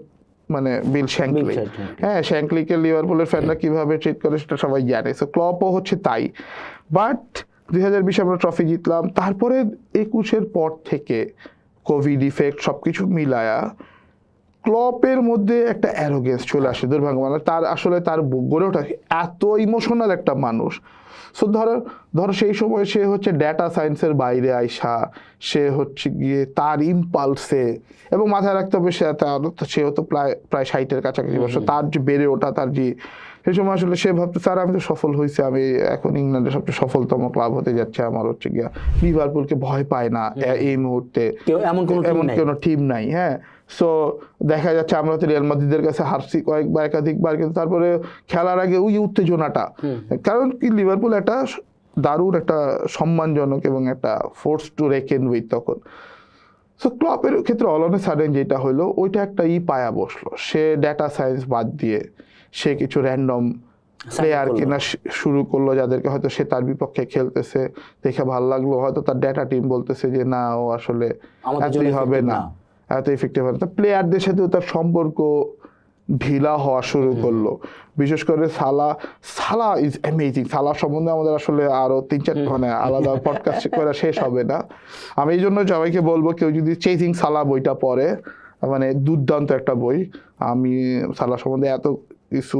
মানে বিল শ্যাঙ্কলি, হ্যাঁ শ্যাঙ্কলিকে লিভারপুলের ফ্যানরা কিভাবে ট্রিট করে সেটা সবাই জানে, সো ক্লপও হচ্ছে তাই। বাট 2020 আমরা ট্রফি জিতলাম, তারপরে 21-এর পর থেকে কোভিড ইফেক্ট সবকিছু মিলায়া ক্লপের মধ্যে একটা অ্যারোগেন্স চলে আসে, দুর্ভাগ্য মানে তার আসলে তার গড়ে ওঠা এত ইমোশনাল একটা মানুষ। সো ধরো সেই সময় সে হচ্ছে ডেটা সায়েন্সের বাইরে আইসা, সে হচ্ছে গিয়ে তার ইম্পালসে, এবং মাথায় রাখতে হবে সেও তো প্রায় 60-এর কাছাকাছি বছর, তার যে বেড়ে ওঠা, তার যে সেই সময় আসলে সে ভাবতে স্যার আমি তো সফল হয়েছি, আমি এখন ইংল্যান্ডের সবচেয়ে সফলতম ক্লাব হতে যাচ্ছে, আমার হচ্ছে গিয়া লিভারপুলকে ভয় পায় না এই মুহূর্তে, এমন কোনো টিম নাই। হ্যাঁ, সো দেখা যাচ্ছে আমরা তো রিয়াল মাদ্রিদের কাছে হারছি কয়েকবার, একাধিকবার, কিন্তু তারপরে খেলার আগে ওই উত্তেজনাটা, কারণ কি লিভারপুল একটা দারুণ একটা সম্মানজনক এবং একটা ফোর্স টু রেকেন উইথ তখন। সো ক্লপের ক্ষেত্রে অল অন এ সাডেন যেটা হলো ওইটা একটা পায়া বসলো, সে ডেটা সায়েন্স বাদ দিয়ে সে কিছু র্যান্ডম প্লেয়ার কেনা শুরু করলো, যাদেরকে হয়তো সে তার বিপক্ষে খেলতেছে দেখে ভালো লাগলো, হয়তো তার ডেটা টিম বলতেছে যে না ও আসলে এতই হবে না, এত ইফেক্টিভ হবে না, প্লেয়ারদের সাথেও তার সম্পর্ক ঢিলা হওয়া শুরু করলো। বিশেষ করে সালা ইজ অ্যামেজিং, সালা সম্বন্ধে আমাদের আসলে আরো 3-4 মানে আলাদা পডকাস্ট করে শেষ হবে না। আমি এই জন্য সবাইকে বলবো কেউ যদি চেজিং সালা বইটা পড়ে, মানে দুর্দান্ত একটা বই, আমি সালা সম্বন্ধে এত কিছু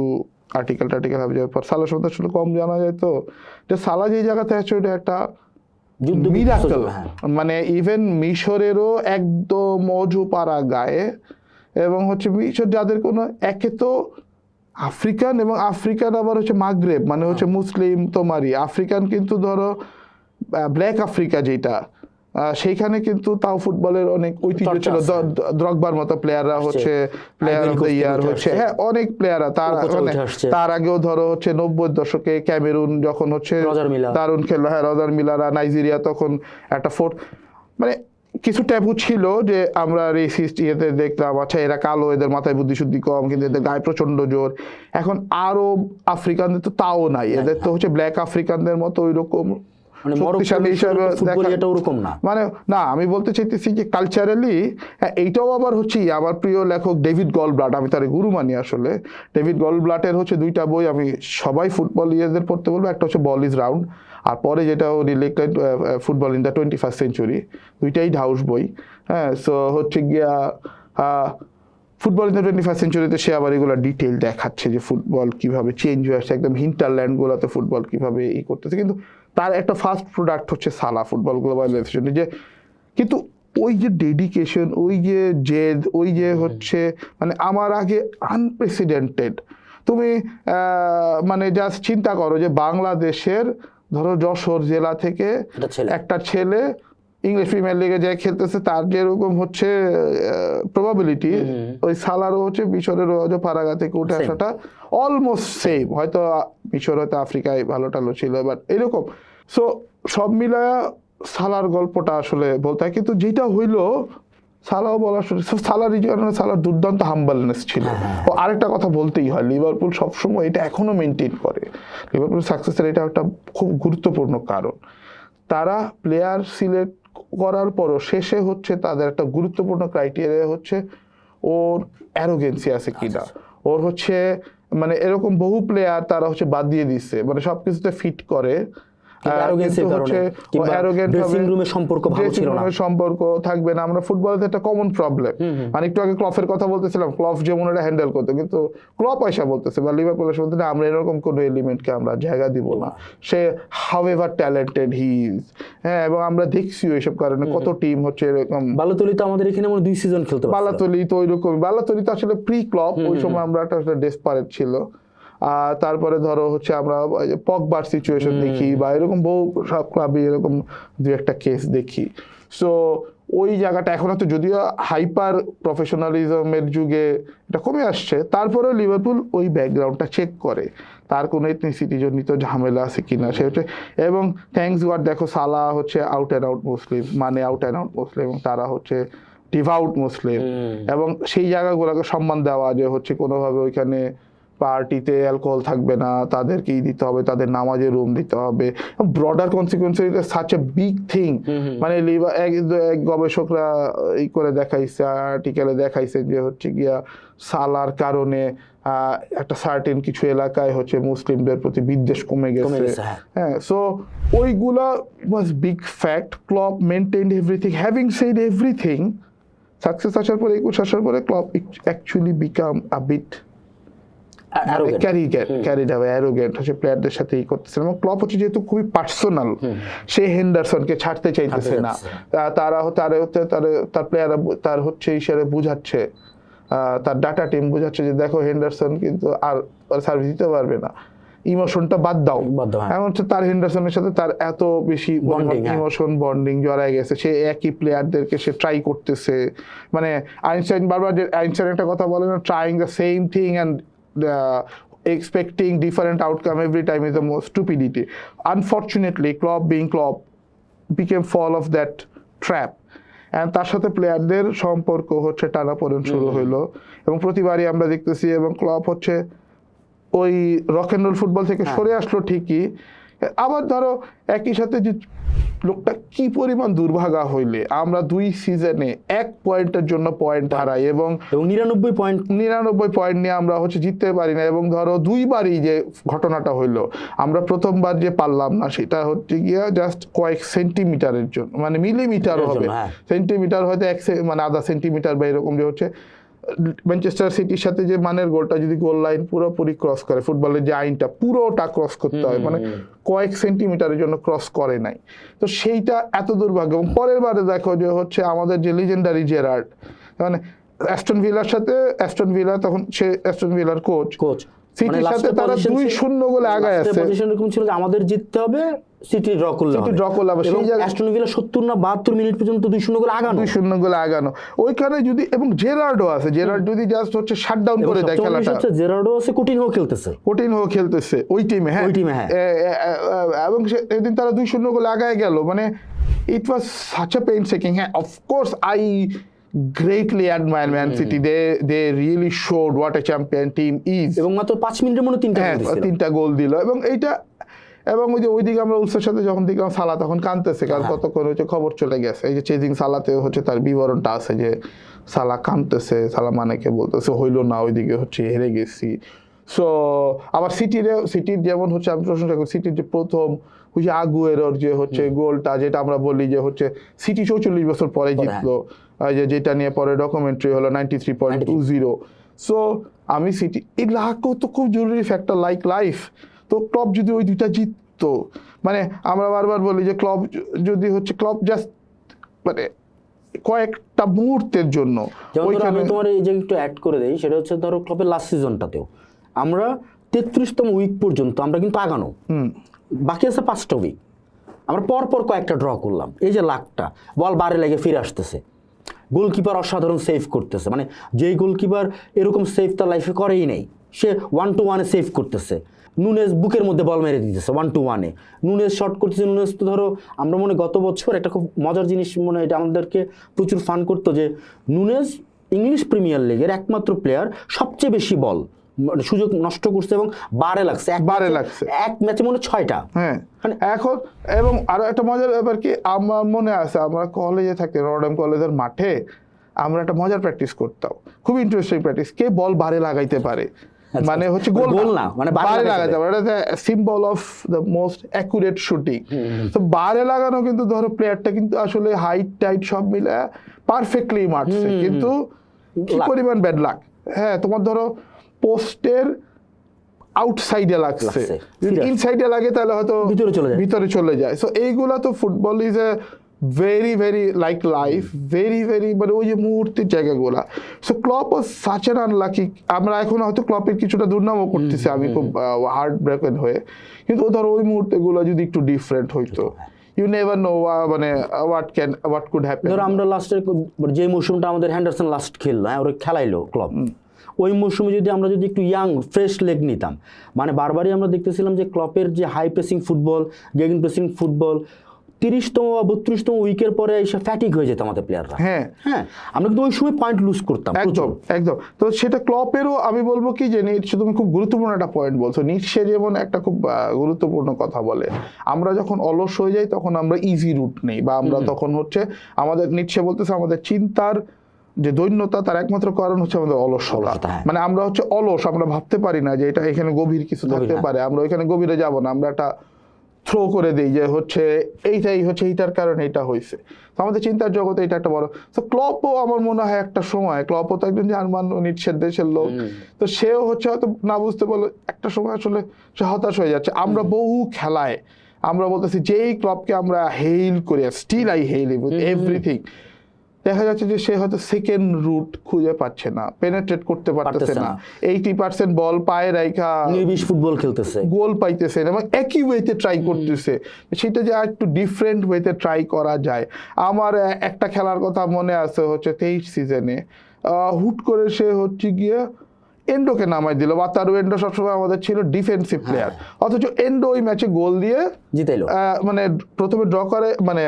আর্টিকেল হবে যাওয়ার পর সালা সম্বন্ধে আসলে কম জানা যায়, তো যে সালা যে জায়গাতে আছে ওটা একটা মিরাকল, মানে ইভেন মিশরেরও একদম মজু পাড়া গায়ে, এবং হচ্ছে মিশর যাদের কোনো একে তো আফ্রিকান এবং আফ্রিকান আবার হচ্ছে মাগরেব মানে হচ্ছে মুসলিম তোমারই আফ্রিকান, কিন্তু ধরো ব্ল্যাক আফ্রিকা যেটা সেইখানে কিন্তু তাও ফুটবলের অনেক ঐতিহ্য চর্চা ছিল। আছে। দ্রগবার মতো প্লেয়াররা হচ্ছে প্লেয়ার অফ দ্য ইয়ার হচ্ছে, হ্যাঁ অনেক প্লেয়াররা তার আগেও ধরো হচ্ছে 90 দশকে ক্যামেরুন যখন হচ্ছে দারুণ খেললো, হ্যাঁ রজার মিলাররা, নাইজেরিয়া তখন একটা মানে কিছু ট্যাবু ছিল যে আমরা রেসিস্ট ইয়েতে দেখলাম, আচ্ছা এরা কালো, এদের মাথায় বুদ্ধি শুদ্ধি কম, কিন্তু এদের গায়ে প্রচন্ড জোর। এখন আরব আফ্রিকানদের তো তাও নাই, এদের তো হচ্ছে ব্ল্যাক আফ্রিকানদের মতো ওই রকম শক্তিশালী হিসাবে মানে না। আমি বলতে চাইতেছি যে কালচারালি এইটাও আবার হচ্ছে আমার প্রিয় লেখক ডেভিড গলব্লাট, আমি তার গুরু মানি আসলে। ডেভিড গলব্লাটের হচ্ছে 2টা বই আমি সবাই ফুটবল ইয়েদের পড়তে বলবো, একটা হচ্ছে বল ইজ রাউন্ড, আর পরে যেটা উনি লিখলেন football in the 21st century, দুইটাই ঢাউস বই। হ্যাঁ, সো হচ্ছে গিয়া ফুটবল ইন দ্য 21st সেঞ্চুরিতে সে আবার এগুলো ডিটেল দেখাচ্ছে যে ফুটবল কিভাবে চেঞ্জ হয়ে আসছে, একদম হিন্টারল্যান্ডগুলোতে ফুটবল কিভাবে করতেছে। কিন্তু তার একটা ফার্স্ট প্রোডাক্ট হচ্ছে সালা, ফুটবল গ্লোবালাইজেশন। যে কিন্তু ওই যে ডেডিকেশন, ওই যে জেদ, ওই যে হচ্ছে মানে আমার আগে আনপ্রেসিডেন্টেড। তুমি মানে জাস্ট চিন্তা করো যে বাংলাদেশের ধরো যশোর জেলা থেকে একটা ছেলে ইংলিশ প্রিমিয়ার লিগে যায় খেলতেছে, তার যেরকম হচ্ছে প্রবাবিলিটি, ওই সালারও হচ্ছে মিশরের পারাগা থেকে উঠে আসাটা অলমোস্ট সেম। হয়তো মিশর হয়তো আফ্রিকায় ভালো টালো ছিল, বাট এরকম। সো সব মিলায়া সালার গল্পটা আসলে বলতে হয়। কিন্তু যেটা হইলো সালাও বলার সালার দুর্দান্ত হাম্বলনেস ছিল। ও আরেকটা কথা বলতেই হয়, লিভারপুল সবসময় এটা এখনো মেনটেন করে। লিভারপুল সাকসেসের এটা একটা খুব গুরুত্বপূর্ণ কারণ, তারা প্লেয়ার সিলেক্ট করার পরও শেষে হচ্ছে তাদের একটা গুরুত্বপূর্ণ ক্রাইটেরিয়া হচ্ছে ওর অ্যারোগেন্সি আছে কিনা। ওর হচ্ছে মানে এরকম বহু প্লেয়ার তারা হচ্ছে বাদ দিয়ে দিচ্ছে, মানে সবকিছুতে ফিট করে, সম্পর্ক থাকবে না। আমরা ফুটবলের একটা কমন প্রবলেম, মানে একটু আগে ক্লফের কথা বলতেছিলাম, ক্লফ যেমন এটা হ্যান্ডেল করতো, কিন্তু ক্লপ পয়সা বলতেছে বা লিভারপুল এসে বলতে আমরা এরকম কোনো এলিমেন্টকে আমরা জায়গা দিব না, সে হাউএভার ট্যালেন্টেড হি ইজ। হ্যাঁ, এবং আমরা দেখছি এইসব কারণে কত টিম হচ্ছে এরকম। বালাতলি তো আমাদের এখানে 2 সিজন খেলতে পারছে। বালাতলি তো ওইরকম, বালাতলি তো আসলে প্রি ক্লপ, ওই সময় আমরা একটা ডেসপারেট ছিল। তারপরে ধরো হচ্ছে আমরা পগবার সিচুয়েশন দেখি, বা এরকম বহু সব ক্লাবে এরকম 2-1টা কেস দেখি। সো ওই জায়গাটা এখন তো যদিও হাইপার প্রফেশনালিজমের যুগে এটা কমে আসছে, তারপরেও লিভারপুল ওই ব্যাকগ্রাউন্ডটা চেক করে তার কোনো এথনিসিটি জনিত ঝামেলা আছে কিনা সে হচ্ছে। এবং থ্যাঙ্কস গড দেখো সালা হচ্ছে আউট অ্যান্ড আউট মুসলিম, মানে আউট অ্যান্ড আউট মুসলিম, এবং তারা হচ্ছে ডিভাউট মুসলিম। এবং সেই জায়গাগুলোকে সম্মান দেওয়া যে হচ্ছে কোনোভাবে ওইখানে পার্টিতে অ্যালকোহল থাকবে না, তাদেরকেই দিতে হবে, তাদের নামাজের রুম দিতে হবে। Broader consequence such a big thing. মানে এক গবেষকরা এই করে দেখাইছে, আর্টিকেলে দেখাইছে যে হচ্ছে গিয়া সালার কারণে একটা সার্টেন কিছু এলাকায় হচ্ছে মুসলিমদের প্রতি বিদ্বেষ কমে গেছে। হ্যাঁ, সো ওইগুলা was big fact. Club maintained everything. Having said everything, success আসার পরে 21 আসার পরে club actually become a bit arrogant হচ্ছে প্লেয়ারদের সাথে করতেছে। এবং ক্লব হচ্ছে যেহেতু খুবই পার্সোনাল, সে হেন্ডারসনকে ছাড়তে চাইতেছে না। তারা তার প্লেয়াররা তার হচ্ছে ইশারে বুঝাচ্ছে, তার ডাটা টিম বুঝাচ্ছে যে দেখো হেন্ডারসন কিন্তু আর সার্ভিস দিতে পারবে না, ইমোশনটা বাদ দাও। এখন হচ্ছে তার হেন্ডারসনের সাথে তার এত বেশি ইমোশন বন্ডিং জড়ায় গেছে, সে একই প্লেয়ারদেরকে সে ট্রাই করতেছে। মানে আইনস্টাইন বারবার যে আইনস্টাইন একটা কথা বলে না, trying the same thing and expecting different outcome every time is the most stupidity. Unfortunately, Klopp being Klopp became fall of that trap. And তার সাথে প্লেয়ারদের সম্পর্ক হচ্ছে টানাপোড়েন শুরু হইলো, এবং প্রতিবারই আমরা দেখতেছি। এবং ক্লব হচ্ছে ওই রক অ্যান্ড রোল ফুটবল থেকে সরে আসলো ঠিকই, আবার ধরো একই সাথে যে লোকটা কি পরিমাণ দুর্ভাগা হইলে আমরা 2 সিজনে 1 পয়েন্টের জন্য পয়েন্ট হারাই, এবং 99 পয়েন্ট নিয়ে আমরা হচ্ছে জিততে পারি না। এবং ধরো 2বারই যে ঘটনাটা হইলো, আমরা প্রথমবার যে পারলাম না সেটা হচ্ছে গিয়া জাস্ট কয়েক সেন্টিমিটারের জন্য, মানে মিলিমিটার হবে, সেন্টিমিটার হয়তো মানে আধা সেন্টিমিটার বা এরকম, যে হচ্ছে ম্যানচেস্টার সিটির সাথে যে মানের গোলটা যদি গোল লাইন পুরোপুরি ক্রস করে, ফুটবলের যে আইনটা পুরোটা ক্রস করতে হয়, মানে কয়েক সেন্টিমিটারের জন্য ক্রস করে নাই। তো সেইটা এত দুর্ভাগ্য। এবং পরের বারে দেখো যে হচ্ছে আমাদের যে লিজেন্ডারি জেরার্ড, মানে অ্যাস্টন ভিলার সাথে, অ্যাস্টন ভিলা তখন সে অ্যাস্টন ভিলার কোচ, সিটির সাথে তারা 2-0 গোলে আগায় আছে। পজিশন এরকম ছিল যে আমাদের জিততে হবে, সিটি ড্র করলে হবে। সেই জায়গায় অ্যাস্টন ভিলা 70 না 72 মিনিট পর্যন্ত 2-0 গোলে আগানো। 2-0 গোলে আগানো। ওইখানে যদি এবং জেরার্ডও আছে, জেরার্ড যদি জাস্ট হচ্ছে শাটডাউন করে দেয় খেলাটা। জেরার্ডও আছে, কুটিনহো খেলতেছে ওই টিমে। হ্যাঁ, এবং সেদিন তারা 2-0 গোলে আগায় গেল। মানে ইট ওয়াজ সাচ আ পেইনসটেকিং। হ্যাঁ, of course I greatly admire Man City. They really showed what a champion team is. এবং মাত্র 5 মিনিটের মধ্যে 3টা গোল দিল। এবং ওইদিকে আমরা উলসের সাথে যখন দেখলাম সালা তখন কাঁদতেছে, কারণ কতক্ষণ হচ্ছে খবর চলে গেছে। এই যে চেজিং সালাতে হচ্ছে তার বিবরণটা আছে যে সালা কাঁদতেছে, সালা মানেকে বলতেছে হইলো না, ওইদিকে হচ্ছে হেরে গেছি। সো আবার সিটির যেমন হচ্ছে আমি প্রশংসা করি, সিটির যে প্রথম ওই যে আগুয়েরোর যে হচ্ছে গোলটা, যেটা আমরা বলি যে হচ্ছে সিটি 44 বছর পরে জিতলো, যেটা নিয়ে পরে ডকুমেন্টারি হলো 93.20। সো আমি সিটি এই লাখও তো খুব জরুরি ফ্যাক্টর লাইক লাইফ। তো ক্লাব যদি ওই দুইটা জিততো, মানে আমরা বারবার বলি যে ক্লাব জাস্ট মানে কয়েকটা মুহূর্তের জন্য। আমি তোমার এই যে একটু অ্যাড করে দেই, সেটা হচ্ছে ধরো ক্লাবের লাস্ট সিজনটাতেও আমরা 33তম উইক পর্যন্ত আমরা কিন্তু আগানো, বাকি আছে 5টা উইক, আমরা পরপর কয়েকটা ড্র করলাম। এই যে লাখটা বল বারে লেগে ফিরে আসতেছে, গোলকিপার অসাধারণ সেভ করতেছে, মানে যেই গোলকিপার এরকম সেভ তার লাইফে করেই নেই, সে 1-1-এ সেভ করতেছে। নুনেজ বুকের মধ্যে বল মেরে দিতেছে 1-1-এ, নুনেজ শট করতেছে। নুনেজ তো ধরো আমরা মনে গত বছর একটা খুব মজার জিনিস মনে এটা আমাদেরকে প্রচুর ফান করতো যে নুনেজ ইংলিশ প্রিমিয়ার লিগের একমাত্র প্লেয়ার সবচেয়ে বেশি বল সুযোগ নষ্ট করছে এবং বারে লাগছে এক ম্যাচে মনে 6টা। হ্যাঁ, এখন এবং আরো একটা মজার ব্যাপার কি, আমার মনে আছে আমরা কলেজে থাকতে রডাম কলেজের মাঠে আমরা একটা মজার প্র্যাকটিস করতাম, খুব ইন্টারেস্টিং প্র্যাকটিস, কে বল বারে লাগাইতে পারে, মানে হচ্ছে গোল না, মানে বারে লাগাইতে পারে, এটা symbol of the most accurate shooting. তো বারে লাগানো কিন্তু ধরো প্লেয়ারটা কিন্তু আসলে হাইট টাইট সব মিলে পারফেক্টলি মারছে, কিন্তু কি পরিমাণ ব্যাড লাক। হ্যাঁ, তোমার ধরো পোস্টের আউটসাইডে লাগছে, যদি ইনসাইডে লাগে তাহলে হয়তো ভিতরে চলে যায়। সো এইগুলা তো football is a very very like life, very very মানে ওই যে মুহূর্তের জায়গাগুলা। So Klopp was such an unlucky. আমরা এখন হয়তো ক্লপের কিছুটা দুর্নামও করতেছি আমি খুব হার্ট ব্রেকেন হয়ে, কিন্তু ধরো ওই মুহূর্তগুলো যদি একটু ডিফারেন্ট হইতো, ইউ নেভার নো মানে হোয়াট কুড হ্যাপেন। ধরো আমরা লাস্টের যে মৌসুমটা আমাদের হ্যান্ডারসন লাস্ট খেললো, ওরা খেলাইলো ক্লব, ওই মৌসুমে যদি আমরা যদি একটু ইয়াং ফ্রেশ লেগ নিতাম, মানে বারবারই আমরা দেখতেছিলাম যে ক্লপের যে হাই প্রেসিং ফুটবল, গেগিং প্রেসিং ফুটবল 30তম বা 32তম উইকের পরে এসে ফ্যাটিক হয়ে যেত আমাদের প্লেয়াররা। হ্যাঁ, আমরা কিন্তু ওই সময় পয়েন্ট লুজ করতাম একদম। তো সেটা ক্লপেরও আমি বলবো কি যে তুমি খুব গুরুত্বপূর্ণ একটা পয়েন্ট বলছো। নিশ্চে যেমন একটা খুব গুরুত্বপূর্ণ কথা বলে, আমরা যখন অলস হয়ে যাই তখন আমরা ইজি রুট নেই, বা আমরা তখন হচ্ছে আমাদের নিশ্চে বলতেছে আমাদের চিন্তার যে দৈন্যতা, তার একমাত্র কারণ হচ্ছে আমাদের অলসতা। মানে আমরা হচ্ছে অলস, আমরা ভাবতে পারি না যে এটা এখানে গভীর কিছু থাকতে পারে, আমরা ওইখানে গভীরে যাব না, আমরা একটা থ্রো করে দিই যে হচ্ছে এইটাই হচ্ছে এইটার কারণে এটা হয়েছে। তো আমাদের চিন্তার জগতে এটা একটা বড়। তো ক্লপও আমার মনে হয় একটা সময়, ক্লপও তো একজন জার্মান নিশ্চের দেশের লোক, তো সেও হচ্ছে হয়তো না বুঝতে পারলো একটা সময় আসলে সে হতাশ হয়ে যাচ্ছে। আমরা বহু খেলায় আমরা বলতেছি যেই ক্লবকে আমরা হেইল করি, still I hail with everything, দেখা যাচ্ছে যে সে হয়তো সেকেন্ড রুট খুঁজে পাচ্ছে না, পেনেট্রেট করতে পারতেছে না, 80% বল পায়ে রাইখা নির্বিষ ফুটবল খেলতেছে, গোল পাইতেছে না, এবং একই ওয়েতে ট্রাই করতেছে। সেটা যে একটু ডিফারেন্ট ওয়েতে ট্রাই করা যায়। আমার একটা খেলার কথা মনে আছে হচ্ছে 23 সিজনে, হুট করে সে হচ্ছে গিয়ে এন্ডোকে নামাই দিল। বাতারু এন্ডো সবসময় আমাদের ছিল ডিফেন্সিভ প্লেয়ার, অথচ এন্ডো ওই ম্যাচে গোল দিয়ে জিতাইলো। মানে প্রথমে ড্র করে, মানে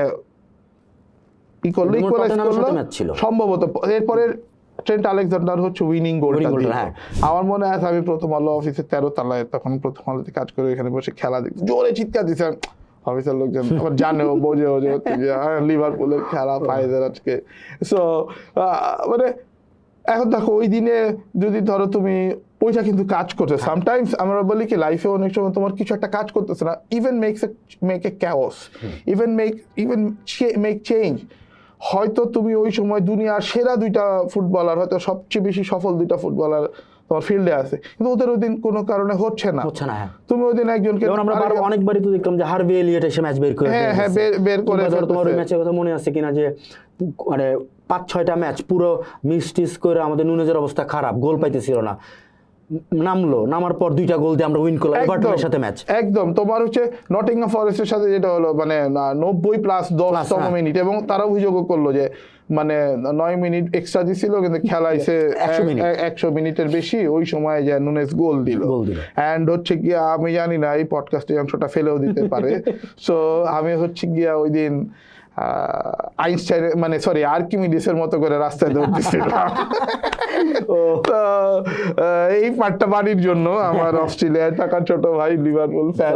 সম্ভবত এরপরে ট্রেন্ট আলেকজান্ডার হচ্ছে উইনিং গোলটা দিল। আমার মনে আছে আমি প্রথম আলো অফিসের 13 তলায়, তখন প্রথম আলোতে কাজ করে, এখানে বসে খেলা দেখছি, জোরে চিৎকার দিচ্ছে অফিসের লোকজন, আবার জানেও বোঝেও যে লিভারপুলের খেলা ফাইজার আজকে। সো মানে এখন দেখো ওই দিনে যদি ধরো তুমি ওইটা কিন্তু কাজ করছে। সামটাইমস আমরা বলি কি লাইফে অনেক সময় তোমার কিছু একটা কাজ করতেছে না, even make a chaos, even make change. হয়তো তুমি ওই সময় দুনিয়ার সেরা 2টা ফুটবলার, হয়তো সবচেয়ে বেশি সফল 2টা ফুটবলার তোমার ফিল্ডে আছে, কিন্তু ওদের ওই দিন কোনো কারণে হচ্ছে না। তুমি ওই দিন একজনকে, আমরা অনেকবারই তো দেখলাম যে হার্ভি এলিয়ট এসে ম্যাচ বের করে, বের করে। তোমার ওই ম্যাচের কথা মনে আছে কিনা যে মানে 5-6টা ম্যাচ পুরো মিসটিস করে আমাদের নুনেজের অবস্থা খারাপ, গোল পাইতেছিল না, নামার পর 2টা গোল দিয়ে আমরা উইন করলাম এভারটনের সাথে ম্যাচ। একদম তোমার হচ্ছে নটিংহাম ফরেস্টের সাথে যেটা হলো মানে 90+10তম মিনিট, এবং তারা অভিযোগ করলো যে মানে 9 মিনিট এক্সট্রা দিছিল কিন্তু খেলাইছে 100 মিনিটের বেশি, ওই সময় যে নুনেস গোল দিল। অ্যান্ড হচ্ছে গিয়া আমি জানি না এই পডকাস্টে অংশটা ফেলেও দিতে পারে। সো আমি হচ্ছে গিয়া ওই দিন আইনস্টাইন মানে সরি আর্কিমিডিসের মতো করে রাস্তায় দৌড়তেছিলাম। তো এই পার্টটা বাড়ির জন্য আমার অস্ট্রেলিয়ায় থাকা ছোট ভাই লিভারপুল ফ্যান।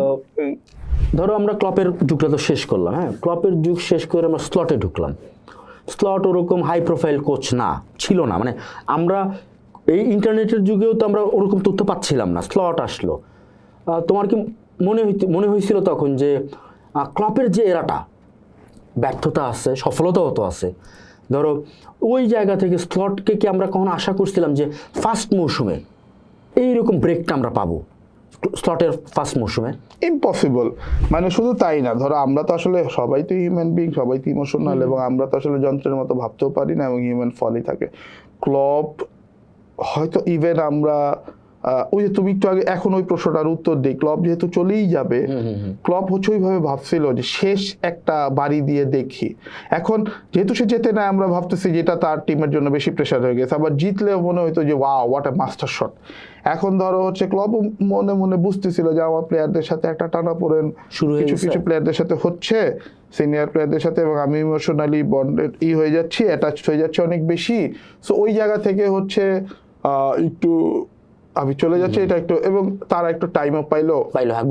ধরো আমরা ক্লপের যুগটা তো শেষ করলাম, হ্যাঁ ক্লপের যুগ শেষ করে আমরা স্লটে ঢুকলাম। স্লট ওরকম হাই প্রোফাইল কোচ ছিল না, মানে আমরা এই ইন্টারনেটের যুগেও তো আমরা ওরকম তথ্য পাচ্ছিলাম না। স্লট আসলো, তোমার কি মনে হয়েছিল তখন যে ক্লপের যে এরাটা ব্যর্থতা আছে সফলতাও তো আছে, ধরো ওই জায়গা থেকে স্লটকে কি আমরা কখনো আশা করছিলাম যে ফার্স্ট মৌসুমে এইরকম ব্রেকটা আমরা পাবো স্লটের ফার্স্ট মৌসুমে? ইম্পসিবল। মানে শুধু তাই না, ধরো আমরা তো আসলে সবাই তো হিউম্যান বিং, সবাই তো ইমোশনাল, এবং আমরা তো আসলে যন্ত্রের মতো ভাবতেও পারি না, এবং হিউম্যান ফলই থাকে। ক্লব হয়তো ইভেন আমরা ওই যে তুমি একটু আগে এখন ওই প্রশ্নটার উত্তর দিই, ক্লব যেহেতু চলেই যাবে, ক্লব হচ্ছে ওইভাবে ভাবছিল যে শেষ একটা বাড়ি দিয়ে দেখি। এখন যেহেতু সে যেতে না, আমরা ভাবতেছি যেটা তার টিমের জন্য বেশি প্রেশার হয়ে গেছে, আবার জিতলেও মনে হইতো যে wow what a master shot. এখন ধরো হচ্ছে ক্লব মনে মনে বুঝতেছিল যে আমার প্লেয়ারদের সাথে একটা টানাপোড়েন কিছু প্লেয়ারদের সাথে হচ্ছে, সিনিয়র প্লেয়ারদের সাথে, এবং আমি ইমোশনালি বন্ডেড হয়ে যাচ্ছি, অ্যাটাচড হয়ে যাচ্ছি অনেক বেশি। সো ওই জায়গা থেকে হচ্ছে একটু আমি চলে যাচ্ছি এটা একটু, এবং তারা একটু টাইমও পাইলো হ্যাঁ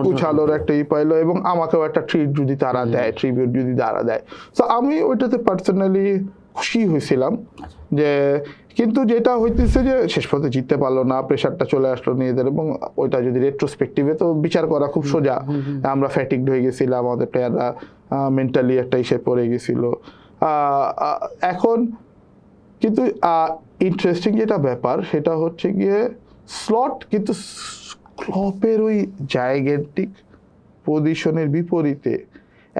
গুছানোর একটা পাইলো, এবং আমাকেও একটা ট্রিট যদি তারা দেয়, ট্রিবিউট যদি তারা দেয়, তো আমি ওইটাতে পার্সোনালি খুশি হয়েছিলাম। যে কিন্তু যেটা হইতেছে যে শেষ পর্যন্ত জিততে পারলো না, প্রেশারটা চলে আসলো নিজেদের, এবং ওইটা যদি রেট্রোস্পেক্টিভে তো বিচার করা খুব সোজা। আমরা ফ্যাটিকড হয়ে গেছিলাম, আমাদের প্লেয়াররা মেন্টালি একটা ইসে পড়ে গেছিল। এখন কিন্তু ইন্টারেস্টিং যেটা ব্যাপার সেটা হচ্ছে গিয়ে স্লট কিন্তু ক্লপের ওই জায়গাটিক পজিশনের বিপরীতে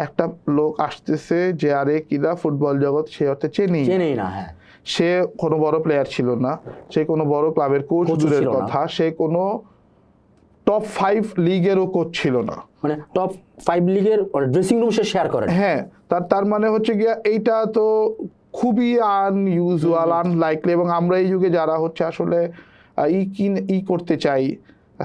একটা লোক আসতেছে যে আরে কিনা ফুটবল জগৎ সে অর্থে চেনেই না। হ্যাঁ, সে কোনো বড় প্লেয়ার ছিল না, সে কোনো বড় ক্লাবের কোচ দূরের কথা, সে কোনো টপ 5 লিগেরও কোচ ছিল না, মানে টপ 5 লিগের ড্রেসিং রুম সে শেয়ার করে। হ্যাঁ, তার মানে হচ্ছে গিয়া এইটা তো খুবই আনইউজুয়াল, আনলাইকলি, এবং আমরা এই যুগে যারা হচ্ছে আসলে করতে চাই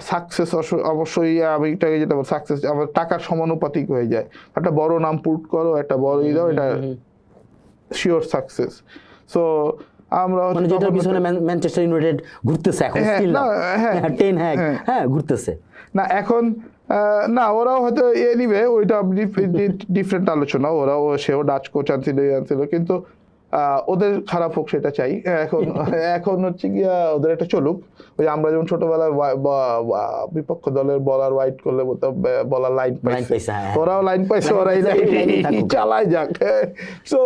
সাকসেস, অবশ্যই আমি এটাকে যেটা সাকসেস আমার টাকার সমানুপাতিক হয়ে যায়। একটা বড় নাম পুট করো, একটা বড় দাও, এটা শিওর সাকসেস। সো আমরা মানে যেটার পিছনে ম্যানচেস্টার ইউনাইটেড ঘুরতেছে এখন, স্টিল না টেন হ্যাঁ ঘুরতেছে না এখন। না ওরাও হয়তো নিবে, ওইটা ডিফারেন্ট আলোচনা। সেও ডাচ কোচ আনছিল, কিন্তু ওদের খারাপ হোক সেটা চাই। এখন হচ্ছে গিয়া ওদের একটা চলুক, ওই আমরা যেমন ছোটবেলায় বিপক্ষ দলের বলার ওয়াইড করলে বলার লাইন পাইছে, ওরাও লাইন পাইছে, ওরাই চালায় যাক। সো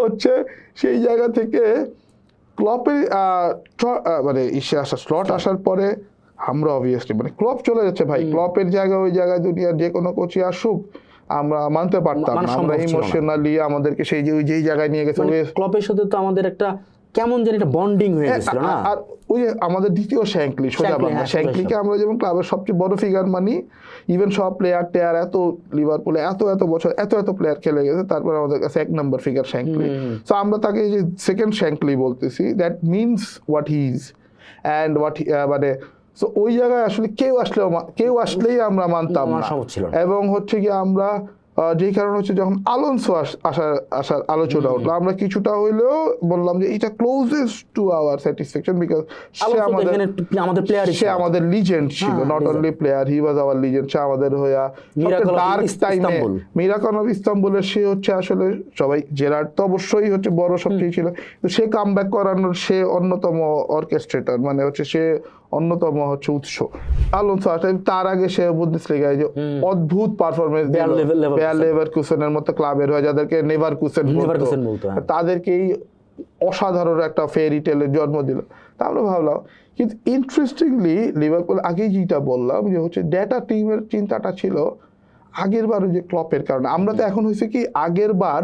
হচ্ছে সেই জায়গা থেকে ক্লপের মানে স্লট আসার পরে আমরা অবভিয়াসলি মানে ক্লব চলে যাচ্ছে ভাই, ক্লপের জায়গায় ওই জায়গায় দুনিয়ার যে কোনো কোচই আসুক আমরা মানতে পারতাম না, আমরা ইমোশনালি আমাদেরকে সেই যে যেই জায়গায় নিয়ে গেছে। ক্লবের সাথে তো আমাদের একটা কেমন জানি একটা বন্ডিং হয়ে গেছিল না। আর ওই যে আমাদের দ্বিতীয় শ্যাঙ্কলি, সোজা বাংলা শ্যাঙ্কলিকে আমরা যেমন ক্লাবের সবচেয়ে বড় ফিগার মানি, ইভেন সব প্লেয়ার এত লিভারপুলে এত বছর এত প্লেয়ার খেলে গেছে, তারপর আমাদের কাছে 1 নম্বর ফিগার শ্যাঙ্কলি। সো আমরা তাকে যে সেকেন্ড শ্যাঙ্কলি বলতেছি, that means what he is and what মানে সো ওই জায়গায় আসলে কেউ আসলেই আমরা মানতাম না। এবং হচ্ছে কি আমরা যেই কারণ হচ্ছে যখন আলোনসো আসার আলোচনা উঠলো, আমরা কিছুটা হইলেও বললাম যে এটা closest to our satisfaction, because সে আমাদের লিজেন্ড ছিল, not only player, he was our legend. সে আমাদের হইয়া ডার্ক টাইমে মিরাকল অফ ইস্তাম্বুলের সে হচ্ছে আসলে সবাই, জেরার্ড তো অবশ্যই হচ্ছে বড় সবচেয়ে ছিল, তো সে কামব্যাক করানোর সে অন্যতম অর্কেস্ট্রেটর, মানে হচ্ছে সে অন্যতম হচ্ছে উৎস। আলোনসো তার আগে সে বুন্দেসলিগায় যে অদ্ভুত পারফরমেন্স দিল, বায়ার লেভারকুসেনের মতো ক্লাবের হয়ে যাদেরকে নেভারকুসেন বলতো, তাদেরকেই অসাধারণ একটা ফেয়ারি টেলের জন্ম দিল। তা আমরা ভাবলাম, কিন্তু ইন্টারেস্টিংলি লিভারপুল আগেই যেটা বললাম যে হচ্ছে ডেটা টিমের চিন্তাটা ছিল আগের বার যে ক্লপের কারণে। আমরা তো এখন হয়েছে কি আগের বার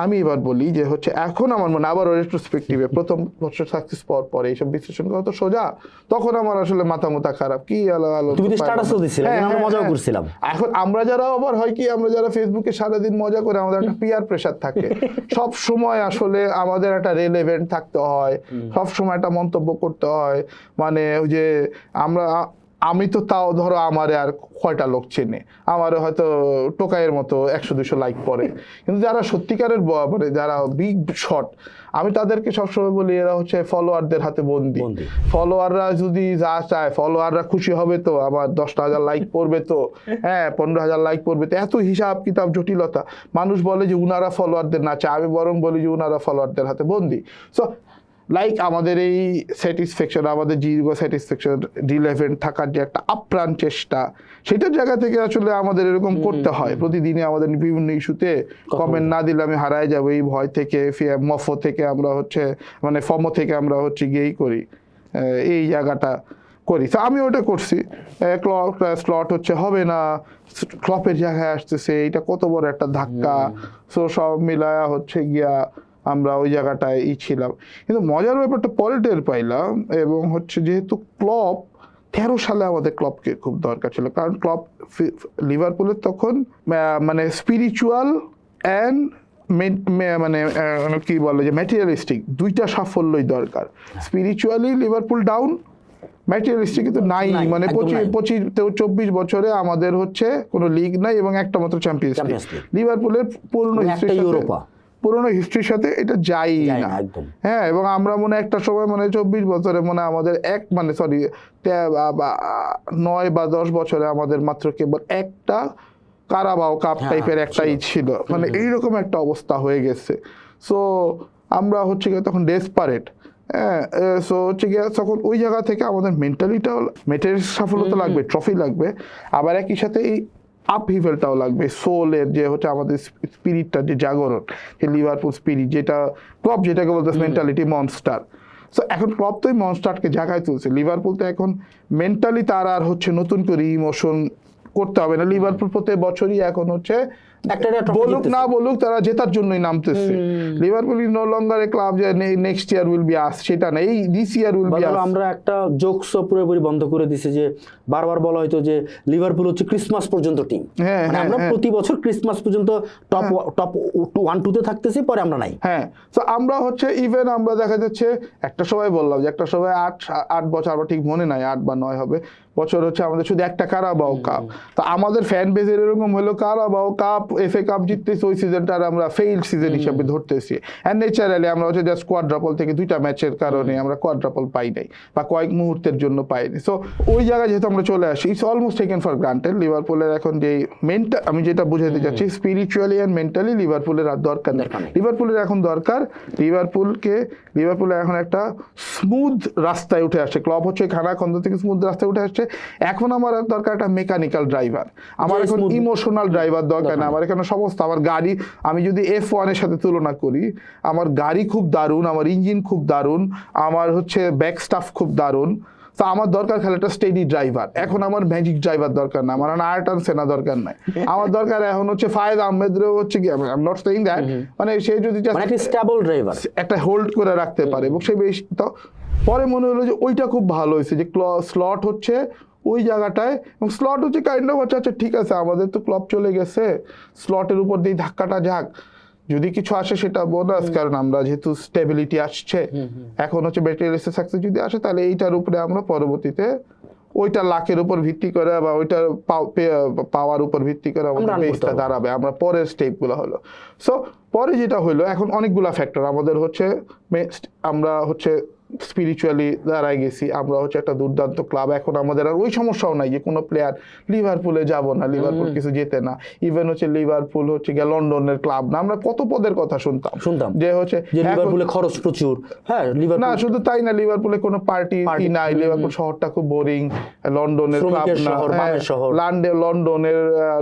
আমি এবার বলি যে হচ্ছে এখন আমার মনে আবার রেট্রোস্পেক্টিভে প্রথম বছর সাকসেস পাওয়ার পরে এইসব বিশ্লেষণ করা তো সোজা, তখন আমার আসলে মাথা মুথা খারাপ কি আলো আলো তুমি তো স্ট্যাটাসও দিছিলে, আমরা মজাও করছিলাম। এখন আমরা যারা আবার হয় কি আমরা যারা ফেসবুকে সারাদিন মজা করে আমাদের একটা পিয়ার প্রেসার থাকে, সব সময় আসলে আমাদের একটা রেলেভেন্ট থাকতে হয়, সব সময় একটা মন্তব্য করতে হয়, মানে ওই যে আমি তো তাও ধরো আমারে আর কয়টা লোক চেনে, আমারে হয়তো টোকাইয়ের মতো 100-200 লাইক পড়ে, কিন্তু যারা সত্যিকারের মানে যারা বিগ শট আমি তাদেরকে সবসময় বলি এরা হচ্ছে ফলোয়ারদের হাতে বন্দি। ফলোয়াররা যদি যা চায়, ফলোয়াররা খুশি হবে তো আমার 10,000 লাইক পড়বে তো, হ্যাঁ 15,000 লাইক পড়বে তো, এত হিসাব কিতাব জটিলতা। মানুষ বলে যে উনারা ফলোয়ারদের না চায়, আমি বরং বলি যে উনারা ফলোয়ারদের হাতে বন্দি। সো লাইক আমাদের এই স্যাটিসফ্যাকশন, আমাদের দীর্ঘ স্যাটিসফ্যাকশন, রিলেভেন্ট থাকার যে একটা আপ্রাণ চেষ্টা, সেটার জায়গা থেকে আসলে আমাদের এরকম করতে হয়। প্রতিদিনই আমাদের বিভিন্ন ইস্যুতে কমেন্ট না দিলে আমি হারাই যাবো এই ভয় থেকে, মফো থেকে আমরা হচ্ছে মানে ফমো থেকে আমরা হচ্ছে গিয়েই করি এই জায়গাটা করি। তো আমি ওটা করছি, স্লট হচ্ছে হবে না, ক্লপের জায়গায় আসতেছে, এটা কত বড় একটা ধাক্কা। সো সব মিলায়া হচ্ছে গিয়া আমরা ওই জায়গাটায় ছিলাম। কিন্তু মজার ব্যাপারটা পরে টের পাইলাম, এবং হচ্ছে যেহেতু ক্লপ 13 সালে আমাদের ক্লপকে খুব দরকার ছিল, কারণ ক্লপ লিভারপুলের তখন মানে স্পিরিচুয়াল অ্যান্ড মানে কি বলে যে ম্যাটেরিয়ালিস্টিক দুইটা সাফল্যই দরকার। স্পিরিচুয়ালি লিভারপুল ডাউন, ম্যাটেরিয়ালিস্টিক কিন্তু নাই, মানে 25-24 বছরে আমাদের হচ্ছে কোনো লিগ নাই এবং একটা মাত্র চ্যাম্পিয়ন্স লিগ। লিভারপুলের পুরনো হিস্ট্রির সাথে এটা যাই না। হ্যাঁ, এবং আমরা মনে একটা সময় মানে 24 বছরে মনে আমাদের 9 বা 10 বছরে আমাদের মাত্র কেবল একটা কারাবাও কাপ টাইপের একটাই ছিল, মানে এইরকম একটা অবস্থা হয়ে গেছে। সো আমরা হচ্ছে গিয়ে তখন ডেসপারেট। হ্যাঁ, সো হচ্ছে গিয়ে তখন ওই জায়গা থেকে আমাদের মেন্টালিটাও, মেটেরিয়াল সাফল্যতা লাগবে, ট্রফি লাগবে, আবার একই সাথে এই আপহিভেলটাও লাগবে, সোলের যে হচ্ছে আমাদের স্পিরিটটা, যে জাগরণ, যে লিভারপুল স্পিরিট, যেটা ক্লব যেটাকে বলতেছে মেন্টালিটি মনস্টার। সো এখন ক্লব তো এই মনস্টারকে জাগায় তুলছে, লিভারপুল তো এখন মেন্টালি তার আর হচ্ছে নতুন করে ইমোশন করতে হবে না। লিভারপুল প্রতি বছরই এখন হচ্ছে বলুক না বলুক তারা জেতার জন্যই নামতেছে। Liverpool is no longer a club যে next year will be us, সেটা না, এই this year will be us. আমরা একটা জোকস পুরোপুরি বন্ধ করে দিছি যে বারবার বলা হয়তো যে লিভারপুল হচ্ছে ক্রিসমাস পর্যন্ত টিম, আমরা প্রতি বছর ক্রিসমাস পর্যন্ত টপ 1-2 তে থাকতেছি, পরে আমরা নাই। হ্যাঁ, তো আমরা হচ্ছে ইভেন আমরা দেখা যাচ্ছে একটা সময় বললাম যে একটা সময় 8 বছর, আমার ঠিক মনে নাই 8 বা 9 হবে বছর হচ্ছে আমাদের শুধু একটা কারাবাও কাপ। তো আমাদের ফ্যান বেজের এরকম হলো কারাবাও কাপ, এফএ কাপ জিততেছি, ওই সিজনটা আমরা ফেইল্ড সিজন হিসেবে ধরতেছি। অ্যান্ড ন্যাচারালি আমরা হচ্ছে জাস্ট কোয়াড্রাপল থেকে 2টা ম্যাচের কারণে আমরা কোয়াড্রাপল পাই নাই, বা কয়েক মুহূর্তের জন্য পাইনি। সো ওই জায়গায় যেহেতু আমরা চলে আসি, it's almost taken for granted. লিভারপুলের এখন যে মেন্টাল, আমি যেটা বুঝাতে চাচ্ছি, স্পিরিচুয়ালি অ্যান্ড মেন্টালি লিভারপুলের আর দরকার নেই। লিভারপুলের এখন দরকার, লিভারপুলের এখন একটা স্মুথ রাস্তায় উঠে আসছে। ক্লব হচ্ছে খানাখন্দ থেকে স্মুথ রাস্তায় উঠে আসছে। এখন আমার দরকার একটা মেকানিক্যাল ড্রাইভার, আমার এখন ইমোশনাল ড্রাইভার দরকার না। আমার এখানে সমস্ত, আমার গাড়ি আমি যদি F1 এর সাথে তুলনা করি, আমার গাড়ি খুব দারুণ, আমার ইঞ্জিন খুব দারুণ, আমার হচ্ছে ব্যাক স্টাফ খুব দারুণ। তো আমার দরকার খালি একটা স্টেডি ড্রাইভার। এখন আমার ম্যাজিক ড্রাইভার দরকার না, আমার আয়রটন সেনা দরকার নাই, আমার দরকার এখন হচ্ছে ফায়েজ আহমেদও হচ্ছে কি, I am not saying that, মানে সে যদি একটা স্টেবল ড্রাইভার, একটা হোল্ড করে রাখতে পারে, এবং সে বেশ। তো পরে মনে হলো যে ওইটা খুব ভালো হয়েছে যে স্লট হচ্ছে ওই জায়গাটায়, এবং স্লট হচ্ছে কাইন্ড অফ আচ্ছা ঠিক আছে আমাদের তো ক্লব চলে গেছে, স্লটের উপর দিয়ে ধাক্কাটা যাক, যদি কিছু আসে সেটা বোনাস, কারণ আমরা যেহেতু স্টেবিলিটি আসছে, এখন হচ্ছে ম্যাটেরিয়ালিস্টিক সাকসেস যদি আসে তাহলে এইটার উপরে আমরা পরবর্তীতে ওইটা লাখের উপর ভিত্তি করে বা ওইটার পাওয়ার উপর ভিত্তি করে আমাদের বেসটা দাঁড়াবে, আমরা পরের স্টেপগুলো হলো। সো পরে যেটা হলো, এখন অনেকগুলা ফ্যাক্টর আমাদের হচ্ছে, আমরা হচ্ছে স্পিরিচুয়ালি দাঁড়ায় গেছি, আমরা হচ্ছে একটা দুর্দান্ত ক্লাব। এখন আমাদের আর ওই সমস্যাও নাই যে কোনো প্লেয়ার লিভারপুলে যাব না, লিভারপুল কিছু জেতে না। ইভেন হচ্ছে লিভারপুল হচ্ছে গিয়ে লন্ডনের ক্লাব না, আমরা কত পদের কথা শুনতাম যে হচ্ছে লিভারপুলে খরচ প্রচুর। হ্যাঁ, না শুধু তাই না, লিভারপুলে কোনো পার্টি নাই, লিভারপুল শহরটা খুব বোরিং, লন্ডনের ক্লাব না, লন্ডনের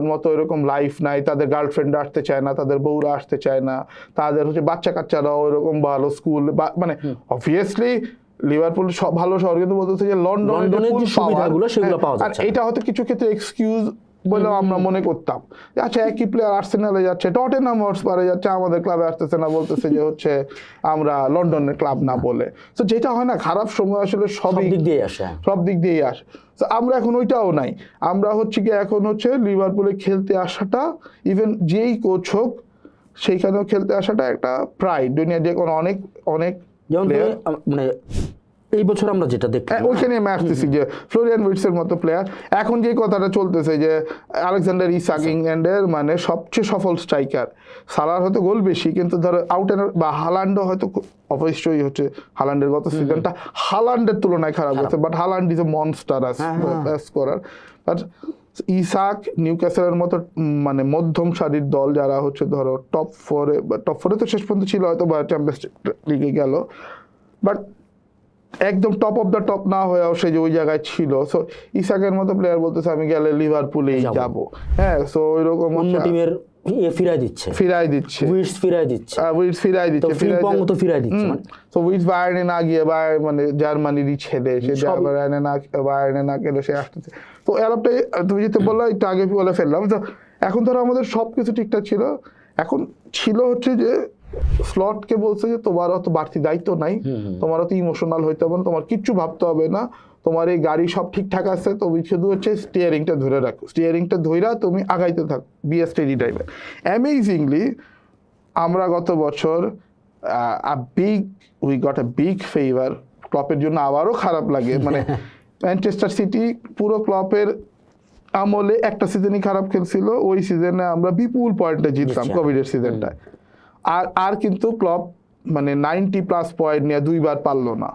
মতো এরকম লাইফ নাই, তাদের গার্লফ্রেন্ড আসতে চায় না, তাদের বউরা আসতে চায় না, তাদের হচ্ছে বাচ্চা কাচ্চারাও এরকম ভালো স্কুল, মানে অবভিয়াসলি লিভারপুল ভালো শহর, কিন্তু বলতে যে লন্ডনের সুবিধাগুলো সেগুলো পাওয়া যাচ্ছে। আর এটা হয়তো কিছু ক্ষেত্রে এক্সকিউজ বলেও আমরা মনে করতাম আচ্ছা একই প্লেয়ার আর্সেনালে যাচ্ছে, টটেনহাম হটস্পারে যাচ্ছে, আমাদের ক্লাবে আসতেছে না, বলতেছে যে হচ্ছে আমরা লন্ডনের ক্লাব না বলে। তো যেটা হয় না, খারাপ সময় আসলে সব দিক দিয়ে আসে। সব দিক দিয়েই আসে। তো আমরা এখন ওইটাও নাই, আমরা হচ্ছে কি এখন হচ্ছে লিভারপুলে খেলতে আসাটা, ইভেন যেই কোচ হোক সেইখানেও খেলতে আসাটা একটা প্রাইড। দুনিয়া যে কোনো অনেক অনেক যেমন মানে এই বছর আমরা যেটা দেখলাম ওইখানে আমি আসতেছি যে ফ্লোরিয়ান উইটসের মতো প্লেয়ার, এখন যে কথাটা চলতেছে যে আলেকজান্ডার ইসাক ইংল্যান্ডের মানে সবচেয়ে সফল স্ট্রাইকার, সালার হয়তো গোল বেশি কিন্তু ধরো আউটের বা হালান্ডও হয়তো অবশ্যই হচ্ছে হালান্ডের গত সিজনটা হালান্ডের তুলনায় খারাপ হচ্ছে, but Haaland is a monster pass করার। বাট ইসাক নিউক্যাসলের মতো মানে মধ্যম সারির দল যারা হচ্ছে ধরো টপ ফোরে তো শেষ পর্যন্ত ছিল হয়তো বা চ্যাম্পিয়ন্স লিগে গেল, বাট একদম টপ অফ দ্য টপ না হয়েও সে যে ওই জায়গায় ছিল। সো ইসাকের মতো প্লেয়ার বলতেছে আমি গেলে লিভারপুলেই যাব। হ্যাঁ, সো ওইরকম অন্য টিমের ফিরাই দিচ্ছে উইটস ফিরাই দিচ্ছে তো উইটস বায়ার্নে না গিয়ে মানে জার্মানিরই ছেলে, সে বায়ার্নে না গেলে সে আসতেছে। তো এরপটাই তুমি যেতে বললো একটু আগে বলে ফেললাম। তো এখন ধরো আমাদের সবকিছু ঠিকঠাক ছিল, এখন ছিল হচ্ছে যে স্লটকে বলছে যে তোমার অত বাড়তি দায়িত্ব নাই, তোমার অত ইমোশনাল হইতে হবে না, তোমার কিচ্ছু ভাবতে হবে না, তোমার এই গাড়ি সব ঠিকঠাক আছে, তুমি শুধু হচ্ছে স্টিয়ারিংটা ধরে রাখো, স্টিয়ারিংটা ধইরা তুমি আগাইতে থাকো, be a steady driver. Amazingly আমরা গত বছর we got a big favour. ক্লপের জন্য আবারও খারাপ লাগে, মানে ম্যানচেস্টার সিটি পুরো ক্লপের আমলে একটা সিজনই খারাপ খেলছিল, ওই সিজনে আমরা বিপুল পয়েন্টে জিততাম কোভিডের সিজনটায়। আর কিন্তু ক্লব মানে 90+ পয়েন্ট নিয়ে দুইবার পারলো না,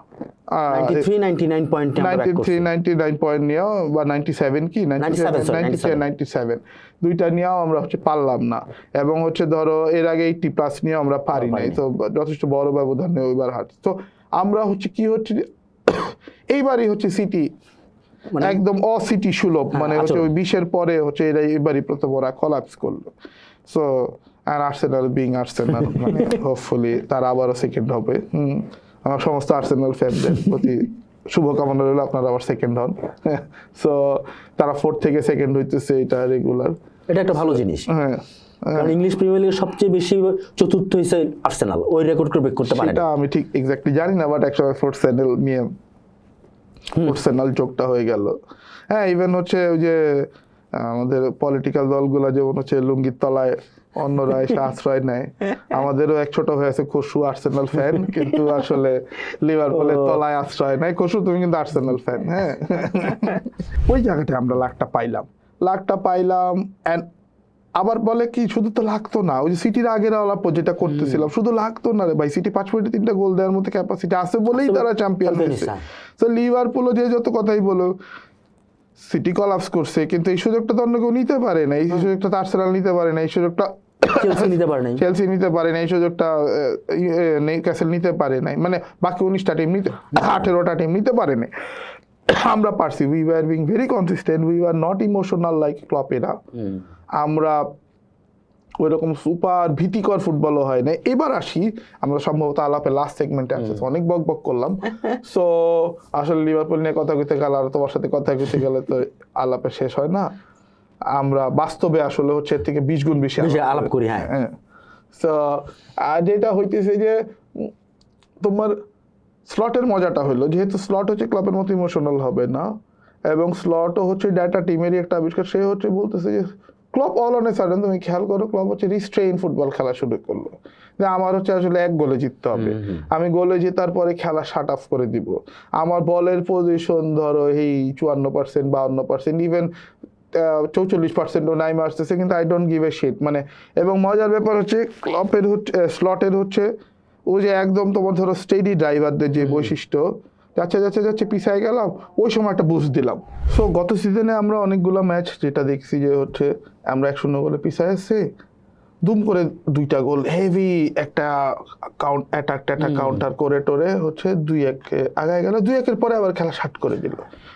99 পয়েন্ট নিয়েও বা 97 কি 97 দুইটা নিয়েও আমরা হচ্ছে পারলাম না, এবং হচ্ছে ধরো এর আগে 80+ নিয়ে আমরা পারি নাই, তো যথেষ্ট বড় ব্যবধানে ওইবার হারছি। তো আমরা হচ্ছে কি হচ্ছে এইবারই হচ্ছে সিটি একদম অসিটি সুলভ, মানে হচ্ছে ওই 20-এর পরে হচ্ছে এবারই প্রথম ওরা কলাপস করলো। সো আর আর্সেনাল বিং আর্সেনাল মানে হোপফুলি তারা আবারও সেকেন্ড হবে। আমার সমস্ত আর্সেনাল ফ্যানদের প্রতি শুভকামনা রইল, আপনারা আবার সেকেন্ড হন। সো তারা 4 থেকে সেকেন্ড হইতেছে, এটা রেগুলার, এটা একটা ভালো জিনিস। হ্যাঁ, কারণ ইংলিশ প্রিমিয়ার লিগে সবচেয়ে বেশি চতুর্থ হইছে আর্সেনাল, ওই রেকর্ড ব্রেক করতে পারে এটা আমি ঠিক এক্স্যাক্টলি জানি না, বাট একসময় ফোর্সেনাল নিয়ে ফোর্সেনাল যোগটা হয়ে গেল। হ্যাঁ, ইভেন হচ্ছে ওই যে আমাদের পলিটিক্যাল দলগুলো যেমন হচ্ছে লুঙ্গির তলায় অন্যরা এসে আশ্রয় নেয়, আমাদেরও এক ছোট হয়েছে খসু আর্সেনাল ফ্যান, কিন্তু আসলে লিভারপুলের তলায় আশ্রয় নেয়। খসু তুমি কিন্তু আর্সেনাল ফ্যান। হ্যাঁ, ওই জায়গাটায় আমরা লাখটা পাইলাম এন্ড আবার বলে কি শুধু তো লাগতো না, ওই যে সিটির আগের আলাপ যেটা করতেছিলাম, শুধু লাগতো না রে ভাই, সিটি 5 মিনিটে 3টা গোল দেওয়ার মতো ক্যাপাসিটি আছে বলেই তারা চ্যাম্পিয়ন হয়েছে। তো লিভারপুলও যে যত কথাই বলো সিটি কলাপস করছে, কিন্তু এই সুযোগটা তো অন্য কেউ নিতে পারে না, এই সুযোগটা তো আর্সেনাল নিতে পারে না, এই সুযোগটা চেলসি নিতে পারে না, এই সুযোগটা নিউক্যাসল নিতে পারে নাই, মানে বাকি 19টা টিম 18টা টিম নিতে পারে না। আমরা পারছি, we were being very consistent, we were not emotional like ক্লপেরা, আমরা ওইরকম সুপার ভীতিকর ফুটবলও হয় না। এবার আসি আমরা সম্ভবত আলাপে লাস্ট সেগমেন্টে আসছে, অনেক বক করলাম। সো আসলে লিভারপুল নিয়ে কথা কইতে গেলে আর তোমার সাথে কথা কইতে গেলে তো আলাপে শেষ হয় না, আমরা বাস্তবে আসলে হচ্ছে এর থেকে 20 গুণ বেশি আলাপ করি। হ্যাঁ, সো আর যেটা হইতেছে যে তোমার স্লটের মজাটা হলো, যেহেতু স্লট হচ্ছে ক্লাবের মতো ইমোশনাল হবে না, এবং স্লটও হচ্ছে ডাটা টিমেরই একটা আবিষ্কার, সে হচ্ছে বলতেছে যে club all on a sudden, তুমি খেয়াল করো ক্লব হচ্ছে রিস্ট্রেইন ফুটবল খেলা শুরু করলো, যে আমার হচ্ছে আসলে 1 গোলে জিততে হবে, আমি গোলে জেতার পরে খেলা শাট অফ করে দিব, আমার বলের পজিশন ধরো এই 54% 52%, ইভেন 44%ও নাইমে আসতেছে, কিন্তু I don't give a shit. মানে এবং মজার ব্যাপার হচ্ছে ক্লবের হচ্ছে স্লটের হচ্ছে ও যে একদম তোমার ধরো স্টেডি ড্রাইভারদের যে বৈশিষ্ট্য, যাচ্ছে পিছায় গেলাম, ওই সময় একটা বুস্ট দিলাম। সো গত সিজনে আমরা অনেকগুলো ম্যাচ যেটা দেখছি যে হচ্ছে আমরা 1-0 গোলে পিছায় এসে দুম করে 2টা গোল হেভি একটা কাউন্টার করে টোরে হচ্ছে 2-1 আগায় গেল, 2-1-এর পরে আবার খেলা শাট করে দিল,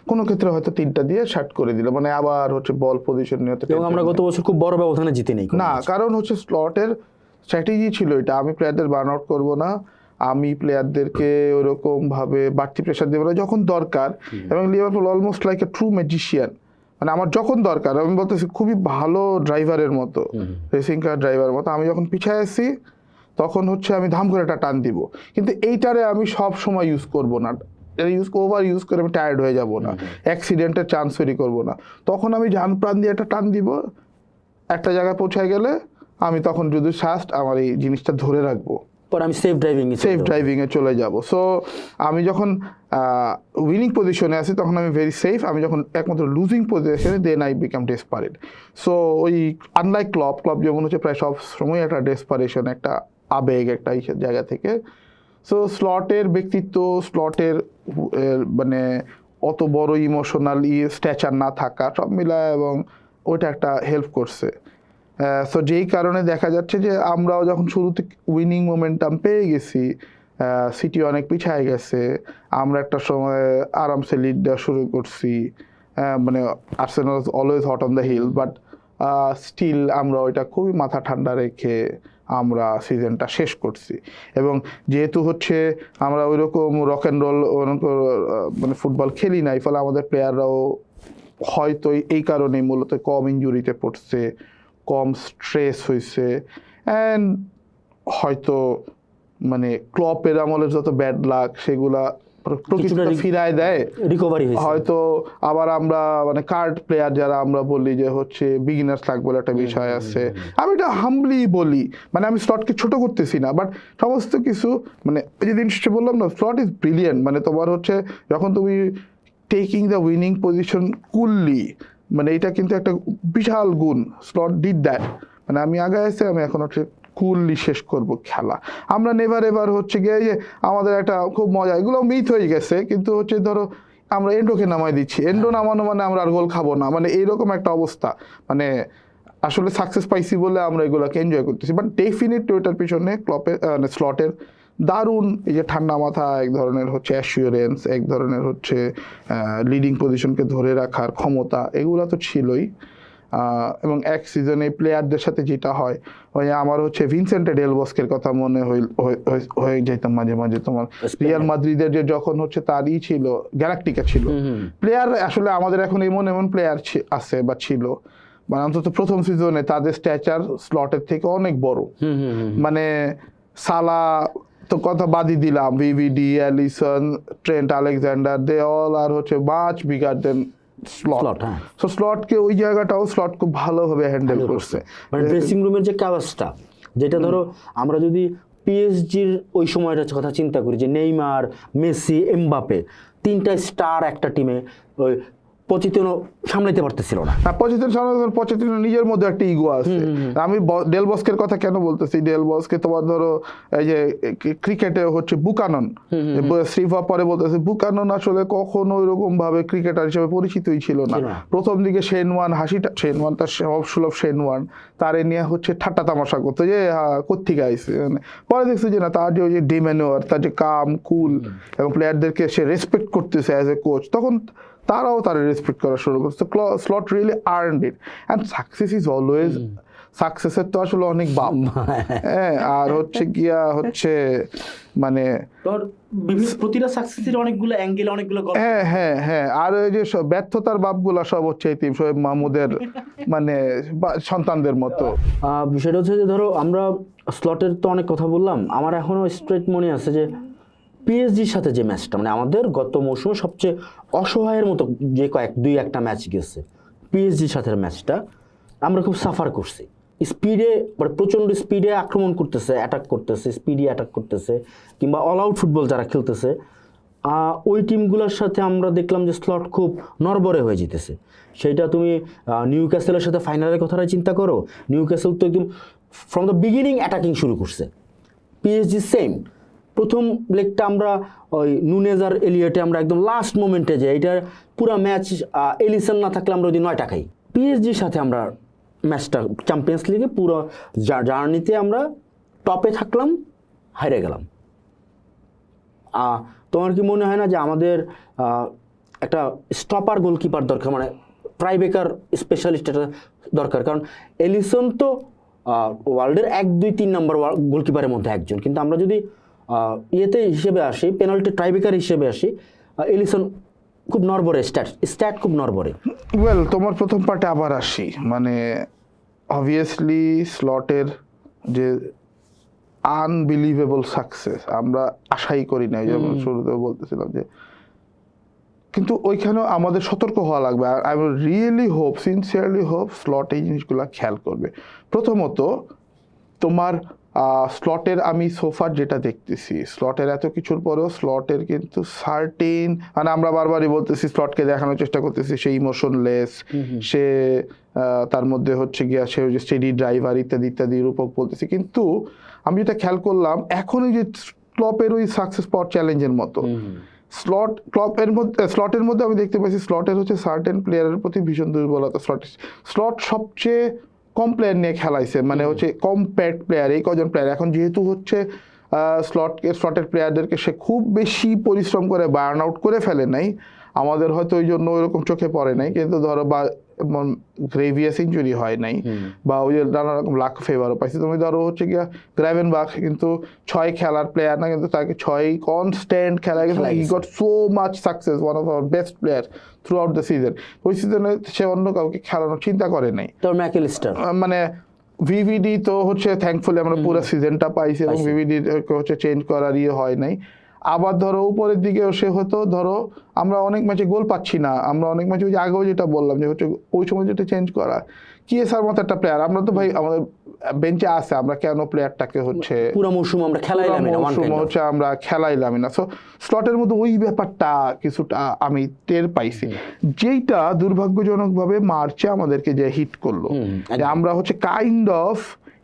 কোনো ক্ষেত্রে হয়তো 3টা দিয়ে শাট করে দিল, মানে আবার হচ্ছে বল পজিশন নিয়ে। এবং আমরা গত বছর খুব বড় ব্যবধানে জিতে নেই না, কারণ হচ্ছে স্লটের স্ট্র্যাটেজি ছিল এটা, আমি প্লেয়ারদের বার্ন আউট করবো না, আমি প্লেয়ারদেরকে ওরকম ভাবে বাড়তি প্রেশার দেবো না যখন দরকার, এবং Liverpool almost like a true magician, মানে আমার যখন দরকার, আমি বলতেছি খুবই ভালো ড্রাইভারের মতো, রেসিং কার ড্রাইভারের মতো, আমি যখন পিছায় আসি তখন হচ্ছে আমি ধাম করে একটা টান দিব, কিন্তু এইটারে আমি সব সময় ইউজ করব না, ওভার ইউজ করে আমি টায়ার্ড হয়ে যাব না, অ্যাক্সিডেন্টের চান্স তৈরি করবো না, তখন আমি জান প্রাণ দিয়ে একটা টান দিব, একটা জায়গায় পৌঁছায় গেলে আমি তখন যদি ফাস্ট আমার এই জিনিসটা ধরে রাখবো, পর আমি সেফ ড্রাইভিংয়ে চলে যাব। সো আমি যখন উইনিং পজিশনে আছি তখন আমি ভেরি সেফ, আমি যখন একমাত্র লুজিং পজিশনে then I become desperate. So ওই আনলাইক ক্লব যেমন হচ্ছে প্রায় সব সময় একটা ডেসপারেশন, একটা আবেগ, একটা জায়গা থেকে। সো স্লটের ব্যক্তিত্ব, স্লটের মানে অত বড় ইমোশনাল স্ট্যাচার না থাকা সব মিলায়, এবং ওইটা একটা হেল্প করছে। সো যেই কারণে দেখা যাচ্ছে যে আমরাও যখন শুরুতে উইনিং মোমেন্টাম পেয়ে গেছি, সিটি অনেক পিছায় গেছে, আমরা একটা সময় আরামসে লিড দেওয়া শুরু করছি, মানে Arsenal always hot on the heel, but still আমরা ওইটা খুবই মাথা ঠান্ডা রেখে আমরা সিজনটা শেষ করছি। এবং যেহেতু হচ্ছে আমরা ওই রকম রক অ্যান্ড রোল মানে ফুটবল খেলি নাই, ফলে আমাদের প্লেয়াররাও হয়তো এই কারণেই মূলত কম ইনজুরিতে পড়ছে, কম স্ট্রেস হয়েছে, অ্যান্ড হয়তো মানে ক্লপের আমলের যত ব্যাড লাক সেগুলা প্রকৃতিটা ফিরায় দেয়, রিকভারি হয়েছে হয়তো। আবার আমরা মানে কার্ড প্লেয়ার যারা আমরা বলি যে হচ্ছে বিগিনার্স লাক বলে একটা বিষয় আছে, আমি এটা হাম্বলি বলি, মানে আমি স্লটকে ছোট করতেছি না, বাট সমস্ত কিছু মানে ওই যে জিনিসটা বললাম না, স্লট ইজ ব্রিলিয়েন্ট। মানে তোমার হচ্ছে যখন তুমি টেকিং দ্য উইনিং পজিশন কুললি, মানে এটা কিন্তু একটা বিশাল গুণ, স্লট ডিড দ্যাট। মানে আমি আগে এসে আমি এখন হচ্ছে কুললি শেষ করব খেলা। আমরা নেভার এভার হচ্ছে গিয়ে যে আমাদের একটা খুব মজা, এগুলো মিথ হয়ে গেছে, কিন্তু হচ্ছে ধরো আমরা এন্ডোকে নামাই দিচ্ছি, এন্ডো নামানো মানে আমরা আর গোল খাবো না, মানে এইরকম একটা অবস্থা। মানে আসলে সাকসেস পাইছি বলে আমরা এগুলোকে এনজয় করতেছি, বাট ডেফিনেটলি ওইটার পিছনে ক্লপের স্লটের দারুণ এই যে ঠান্ডা মাথা, এক ধরনের হচ্ছে অ্যাসিওরেন্স, এক ধরনের হচ্ছে লিডিং পজিশনকে ধরে রাখার ক্ষমতা, এগুলো তো ছিলই। এবং এক সিজনে প্লেয়ারদের সাথে যেটা হয়, ওই আমার হচ্ছে ভিনসেন্টে ডেল বস্কের কথা মনে হয়ে যেতাম মাঝে মাঝে। তোমার রিয়াল মাদ্রিদের যে যখন হচ্ছে তারই ছিল, গ্যালাকটিকা ছিল, প্লেয়ার আসলে আমাদের এখন এমন এমন প্লেয়ার আছে বা ছিল, মানে অন্তত প্রথম সিজনে তাদের স্ট্যাচার স্লটের থেকে অনেক বড়। মানে সালা তো কথা বাদই দিলাম, VVD, Alisson, Trent Alexander, they all are হচ্ছে much bigger than Slot. So স্লটকে ওই জায়গাটাও স্লট খুব ভালোভাবে হ্যান্ডেল করছে। মানে ড্রেসিং রুমের যে কাজটা, যেটা ধরো আমরা যদি পিএসজির ওই সময়টার কথা চিন্তা করি, যে নেইমার, মেসি, এমবাপে, তিনটা স্টার একটা টিমে, ওই পচিতিনো সামলাইতে পারতেছিল না। পচেতিনো নিজের মধ্যে একটা ইগো আছে। আমি ডেল বস্কের কথা কেন বলতেছি, ডেল বস্কে তোমার ধরো এই যে ক্রিকেটে হচ্ছে বুকানন, শ্রীভা পরে বলতেছে বুকানন আসলে কখনো ওইরকম ভাবে ক্রিকেটার হিসেবে পরিচিতই ছিল না। প্রথম দিকে শেনওয়ান তার সব সুলভ শেনওয়ান তারে নিয়ে হচ্ছে ঠাট্টা তামাশা করতো যে কোত্থেকে আইছে, পরে দেখছি যে না, তার যে ওই যে ডিম্যানুয়ার, তার যে কাম কুল এবং প্লেয়ারদেরকে সে রেসপেক্ট করতেছে অ্যাজ এ কোচ, তখন তারাও তারা রেসপেক্ট করা শুরু করছে। Slot really earned it, and success is always, সাকসেসের তো আসলে অনেক বাপ, হ্যাঁ, আর হচ্ছে গিয়া হচ্ছে মানে প্রতিটা সাকসেসের অনেকগুলো অ্যাঙ্গেল, অনেকগুলো গল্প। হ্যাঁ, আর ওই যে ব্যর্থতার বাপগুলা সব হচ্ছে এই টিম শোয়েব মাহমুদের মানে সন্তানদের মতো। বিষয়টা হচ্ছে যে ধরো আমরা স্লটের তো অনেক কথা বললাম, আমার এখনো স্ট্রেট মনে আছে যে পিএসজির সাথে যে ম্যাচটা, মানে আমাদের গত মৌসুমে সবচেয়ে অসহায়ের মতো যে দুই একটা ম্যাচ গেছে, পিএসজির সাথে ম্যাচটা আমরা খুব সাফার করছি। স্পিডে, মানে প্রচণ্ড স্পিডে আক্রমণ করতেছে, অ্যাটাক করতেছে, স্পিডে অ্যাটাক করতেছে, কিংবা অল আউট ফুটবল যারা খেলতেছে, ওই টিমগুলোর সাথে আমরা দেখলাম যে স্লট খুব নড়বড়ে হয়ে যেতেছে। সেইটা তুমি নিউ ক্যাসেলের সাথে ফাইনালের কথাটা চিন্তা করো, নিউ ক্যাসেল তো একদম ফ্রম দ্য বিগিনিং অ্যাটাকিং শুরু করছে। পিএসজি সেম, প্রথম লেগটা আমরা ওই নুনেজ আর এলিয়টে আমরা একদম লাস্ট মোমেন্টে যে এইটার পুরো ম্যাচ এলিসন না থাকলে আমরা ওই দিন 9টা খাই। পিএসজির সাথে আমরা ম্যাচটা চ্যাম্পিয়ন্স লিগে পুরো জার্নিতে আমরা টপে থাকলাম, হারে গেলাম। তোমার কি মনে হয় না যে আমাদের একটা স্টপার গোলকিপার দরকার, মানে ট্রাইবেকার স্পেশালিস্ট একটা দরকার? কারণ এলিসন তো ওয়ার্ল্ডের 1, 2, 3 নম্বর গোলকিপারের মধ্যে একজন, কিন্তু আমরা যদি ইয়েতে হিসেবে আসি, পেনাল্টি ট্রাইবেকার হিসেবে আসি, এলিসন খুব নড়বড়ে, স্ট্যাট খুব নড়বড়ে। ওয়েল, তোমার প্রথম পার্টে আবার আসি, মানে অবভিয়াসলি স্লটের যে আনবিলিভেবল সাকসেস আমরা আশাই করি নাই, যেমন শুরুতেও বলতেছিলাম যে, কিন্তু ওইখানেও আমাদের সতর্ক হওয়া লাগবে। I really hope, sincerely hope slot এই জিনিসগুলো খেয়াল করবে। প্রথমত তোমার স্লটের আমি সোফার যেটা দেখতেছি, স্লটের এত কিছুর পরেও স্লটের কিন্তু সার্টেন, মানে আমরা বারবারই বলতেছি স্লটকে দেখানোর চেষ্টা করতেছি সে ইমোশনলেস, সে তার মধ্যে হচ্ছে গিয়া সে যে স্টেডি ড্রাইভার ইত্যাদি ইত্যাদি রূপক বলতেছি, কিন্তু আমি যেটা খেয়াল করলাম এখন ওই যে ক্লপের ওই সাকসেস পাওয়ার চ্যালেঞ্জের মতো স্লটের মধ্যে আমি দেখতে পাচ্ছি স্লটের হচ্ছে সার্টেন প্লেয়ারের প্রতি ভীষণ দুর্বলতা। স্লট সবচেয়ে কম প্লেয়ার নিয়ে খেলাইছে, মানে হচ্ছে কম্প্যাক্ট প্লেয়ার, এই কজন প্লেয়ার এখন যেহেতু হচ্ছে স্লটের প্লেয়ারদেরকে সে খুব বেশি পরিশ্রম করে বার্ন আউট করে ফেলে নাই, আমাদের হয়তো ওই জন্য ওইরকম চোখে পড়ে নাই, কিন্তু ধরো বা গ্রেভিয়াস ইঞ্জুরি হয় নাই বা ওই যে নানা রকম লাক ফেভারও পাইছে। তুমি ধরো হচ্ছে গিয়া গ্রাভেনবাখ কিন্তু 6 খেলার প্লেয়ার না, কিন্তু তাকে 6 কনস্ট্যান্ট খেলা গেছে, he got so much success, one of our best player through out the season. ওই সিজনে সে অন্য কাউকে খেলানোর চিন্তা করে নাই, মানে ভিভিডি তো হচ্ছে থ্যাঙ্কফুলি আমরা পুরো সিজনটা পাইছি এবং ভিভিডি হচ্ছে চেঞ্জ করার ইয়ে হয় নাই। আবার ধরো উপরের দিকেও সে হতো, ধরো আমরা অনেক ম্যাচে গোল পাচ্ছি না, আমরা অনেক ম্যাচে ওই যে আগেও যেটা বললাম যে হচ্ছে ওই সময় যেটা চেঞ্জ করা কিয়েসার মতো একটা প্লেয়ার, আমরা তো ভাই আমাদের বেঞ্চে আছে, আমরা কেন প্লেয়ারটাকে হচ্ছে পুরো মৌসুম আমরা খেলাইলামই না। সো স্লটের মধ্যে ওই ব্যাপারটা কিছুটা আমি টের পাইছি, যেইটা দুর্ভাগ্যজনকভাবে মার্চে আমাদেরকে যে হিট করলো, যে আমরা হচ্ছে কাইন্ড অফ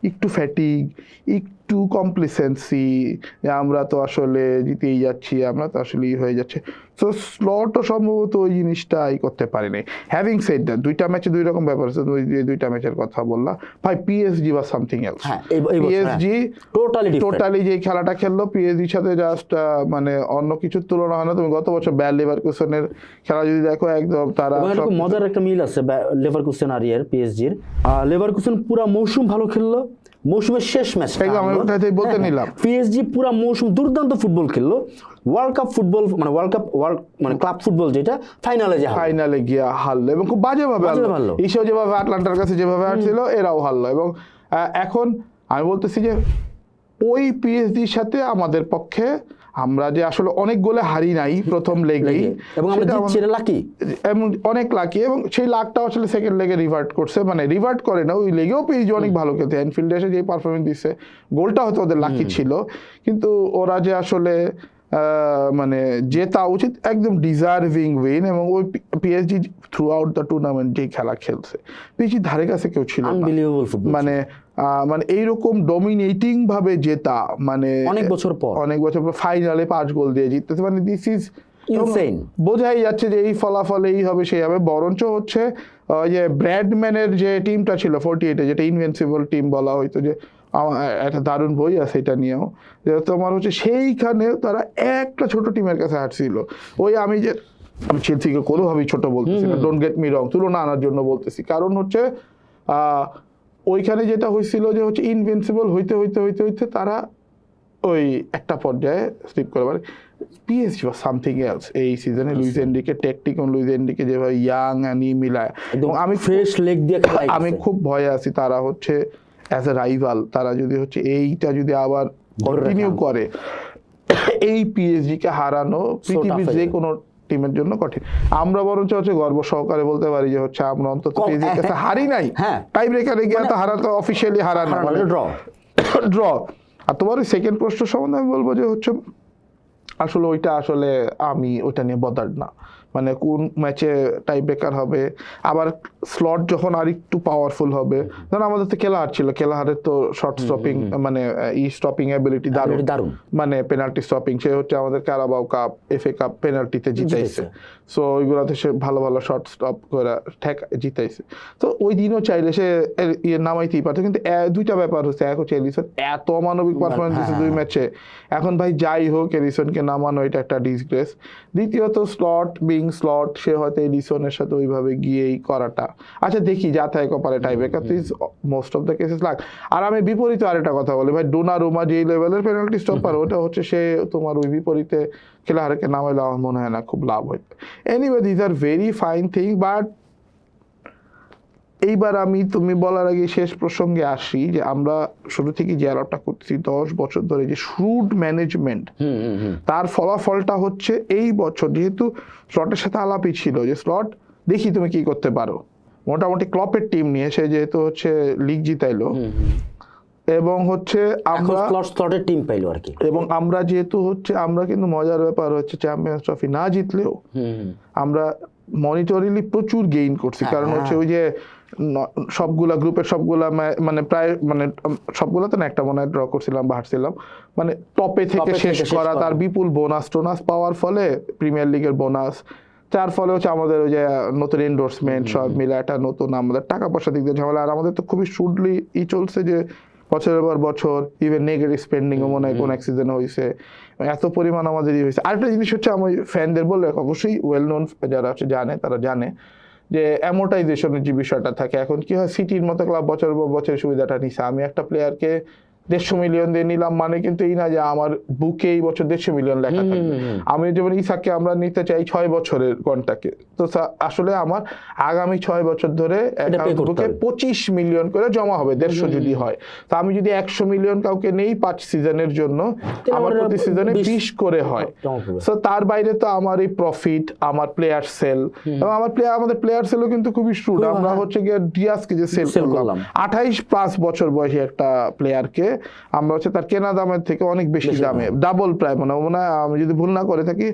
একটু ফ্যাটিগ, একটু কমপ্লিসেন্সি, আমরা তো আসলে জিতেই যাচ্ছি, আমরা তো আসলে হয়ে যাচ্ছে। সো স্লটও সম্ভবত ওই জিনিসটাই করতে পারেনি। হ্যাভিং সেড দ্যাট, দুইটা ম্যাচে দুই রকম ব্যাপার আছে, দুইটা ম্যাচের কথা বললাম ভাই, পিএসজি বা সামথিং এলস। পিএসজি টোটালি যে খেলাটা খেললো, পিএসজির সাথে জাস্ট মানে অন্য কিছুর তুলনা হয় না। তুমি গত বছর ব্যায়ার লেভারকুসেনের খেলা যদি দেখো, একদম তারা মজার একটা মিল আছে লেভারকুসেন আর এর পিএসজির। লেভারকুসেন পুরো মৌসুম ভালো খেললো, মৌসুমের শেষ ম্যাচ আমি ওটাই বলতে নিলাম, পিএসজি পুরো মৌসুম দুর্দান্ত ফুটবল খেললো, ওয়ার্ল্ড কাপ ফুটবল মানে ক্লাব ফুটবল যেটা ফাইনালে গিয়া হারলো এবং খুব বাজেভাবে হারলো। ইসেও যেভাবে আটলান্টার কাছে যেভাবে হারছিল এরাও হারলো। এবং এখন আমি বলতেছি যে ওই পিএসজির সাথে আমাদের পক্ষে আমরা যে আসলে অনেক গোলে হারি নাই প্রথম লেগেই, এবং অনেক লাকি, এবং সেই লাকটা আসলে সেকেন্ড লেগে রিভার্ট করছে, মানে রিভার্ট করে না, ওই লেগেও পিএসজি অনেক ভালো খেলতে, অ্যানফিল্ডে এসে যে পারফরমেন্স দিচ্ছে, গোলটা হয়তো ওদের লাকি ছিল, কিন্তু ওরা যে আসলে মানে জেতা উচিত, একদম ডিজার্ভিং উইন। এবং ওই PSG through out the tournament যে খেলা খেলছে, পিএসজি ধারে কাছে কেউ ছিল না, মানে এইরকম ডমিনেটিং ভাবে জেতা, মানে অনেক বছর পর ফাইনালে 5 গোল দিয়ে জিততেছে, মানে দিস ইজ ইনসেইন। বোঝাই যাচ্ছে যে এই ফলাফল এই হবে সেই হবে। বরঞ্চ হচ্ছে যে ব্র্যাডম্যানের যে টিমটা ছিল 48-এ, যেটা ইনভিনসিবল টিম বলা হয়তো, যে একটা দারুণ বই আছে এটা নিয়েও, যে তোমার হচ্ছে সেইখানেও তারা একটা ছোট টিমের কাছে হারছিল। ওই আমি চেলসিকে কোনোভাবেই ছোট বলতেছি না, ডোন্ট গেট মি রং, তুলনা আনার জন্য বলতেছি, কারণ হচ্ছে ওইখানে যেটা হয়েছিল যে হচ্ছে ইনভিনসিবল হইতে হইতে হইতে হইতে তারা ওই একটা পর্যায়ে স্লিপ করে পারে। পিএসজি বা সামথিং এলস এই সিজনে লুইস এনরিকে যেভাবে ইয়াং আনি মিলায়, এবং আমি ফ্রেশ লেগ দিয়ে আমি খুব ভয়ে আছি তারা হচ্ছে অ্যাজ এ রাইভাল, তারা যদি হচ্ছে এইটা যদি আবার কন্টিনিউ করে, এই পিএসজি কে হারানো পৃথিবীর যে কোনো টিমের জন্য কঠিন। আমরা বরঞ্চ হচ্ছে গর্ব সহকারে বলতে পারি যে হচ্ছে আমরা অন্তত পিএসজির কাছে হারি নাই, টাই ব্রেকারে গিয়ে তো হারা, তো অফিশিয়ালি হারানো, ড্র। আর তোমার ওই সেকেন্ড প্রশ্ন সম্বন্ধে আমি বলবো যে হচ্ছে আসলে ওইটা আসলে আমি ওইটা নিয়ে বদার্ড না, মানে কোন ম্যাচে টাই ব্রেকার হবে, আবার স্লট যখন আর একটু পাওয়ারফুল হবে, ধরুন আমাদের তো কেলাহার ছিল, কেলাহারের তো শর্ট স্টপিং মানে স্টপিং অ্যাবিলিটি দারুণ, মানে পেনাল্টি স্টপিং, সে হচ্ছে আমাদের কারাবাও কাপ, FA কাপ পেনাল্টিতে জিতাইছে, সো ওইগুলোতে সে ভালো ভালো শর্ট স্টপ করে জিতাইছে। তো ওই দিনও চাইলে সে নামাইতেই পারতো, কিন্তু দুইটা ব্যাপার হচ্ছে, এক হচ্ছে এলিসন এত অমানবিক পারফরমেন্স দিচ্ছে 2 ম্যাচে, এখন ভাই যাই হোক এলিসনকে নামানো এটা একটা ডিসগ্রেস। দ্বিতীয়ত স্লট বিং হোল্ডিং স্লট, সে হয়তো এডিসনের সাথে ওইভাবে গিয়েই করাটা, আচ্ছা দেখি যা থাকে কপালে টাইব্রেকার তো is most of the cases লাগ। আর আমি বিপরীতে আরেকটা কথা বলি ভাই, ডোনারুমা যে লেভেলের পেনাল্টি স্টপার, ওটা হচ্ছে সে তোমার ওই বিপরীতে খেলাহারকে নামাইলে আমার মনে হয় না খুব লাভ হইতো। Anyway these are very fine thing, but এইবার আমি তুমি বলার আগে শেষ প্রসঙ্গে আসি যে আমরা শুরু থেকে যে আলাপটা করতেছি 10 বছর ধরে, যে শ্রুড ম্যানেজমেন্ট, তার ফলাফলটা হচ্ছে এই বছর যেহেতু স্লটের সাথে আলাপই ছিল যে স্লট দেখি তুমি কি করতে পারো, মোটামুটি ক্লপের টিম নিয়ে সে যেহেতু হচ্ছে লিগ জিতাইলো এবং হচ্ছে আমরা স্লটের টিম পাইলো আর কি, এবং আমরা যেহেতু হচ্ছে আমরা কিন্তু মজার ব্যাপার হচ্ছে চ্যাম্পিয়ন্স ট্রফি না জিতলেও আমরা মনিটরিলি প্রচুর গেইন করছি, কারণ হচ্ছে ওই যে সবগুলা গ্রুপের সবগুলা মানে প্রায় মানে সবগুলা তো না, একটা মনে হয় ড্র করছিলাম বা হারছিলাম, মানে টপে থেকে শেষ করা, তার বিপুল বোনাস টোনাস পাওয়ার ফলে প্রিমিয়ার লিগের বোনাস, যার ফলে হচ্ছে আমাদের ওই যে নতুন এন্ডোর্সমেন্ট সব মিলে একটা নতুন আমাদের টাকা পয়সা দিক দিয়ে ঝামেলা। আর আমাদের তো খুবই শুডলি চলছে যে বছরের পর বছর ইভেন নেগেটিভ স্পেন্ডিংও মনে হয় কোন এক সিজনে হয়েছে, এত পরিমাণ আমাদের হয়েছে। আরেকটা জিনিস হচ্ছে আমি ফ্যানদের বললে অবশ্যই ওয়েল নোন যারা হচ্ছে জানে তারা জানে যে অ্যামোর্টাইজেশনের যে বিষয়টা থাকে। এখন কি হয়, সিটির মতো ক্লাব বছর পর বছর সুবিধাটা নিছে, আমি একটা প্লেয়ারকে 150 মিলিয়ন দিয়ে নিলাম মানে কিন্তু এই না যে আমার বুকে এই বছর 150 মিলিয়ন লেখা থাকবে। আমি যেমন ইসাককে আমরা নিতে চাই 6 বছরের কন্ট্রাক্টে, তো আসলে আমার আগামী 6 বছর ধরে বুকে 25 মিলিয়ন করে জমা হবে 150 যদি হয়, তো আমি যদি 100 মিলিয়ন কাউকে নেই 5 সিজনের জন্য, আমার প্রতি সিজনে 20 করে হয়। সো তার বাইরে তো আমার এই প্রফিট, আমার প্লেয়ার সেল, এবং আমাদের প্লেয়ার সেলও কিন্তু খুবই শ্রুড। আমরা হচ্ছে গিয়ে ডিয়াসকে যে সেল করলাম 28+ বছর বয়সী একটা প্লেয়ারকে আমরা হচ্ছে তার কেনা দামের থেকে অনেক বেশি দামে, ডাবল প্রায় মনে হয় আমি যদি ভুল না করে থাকি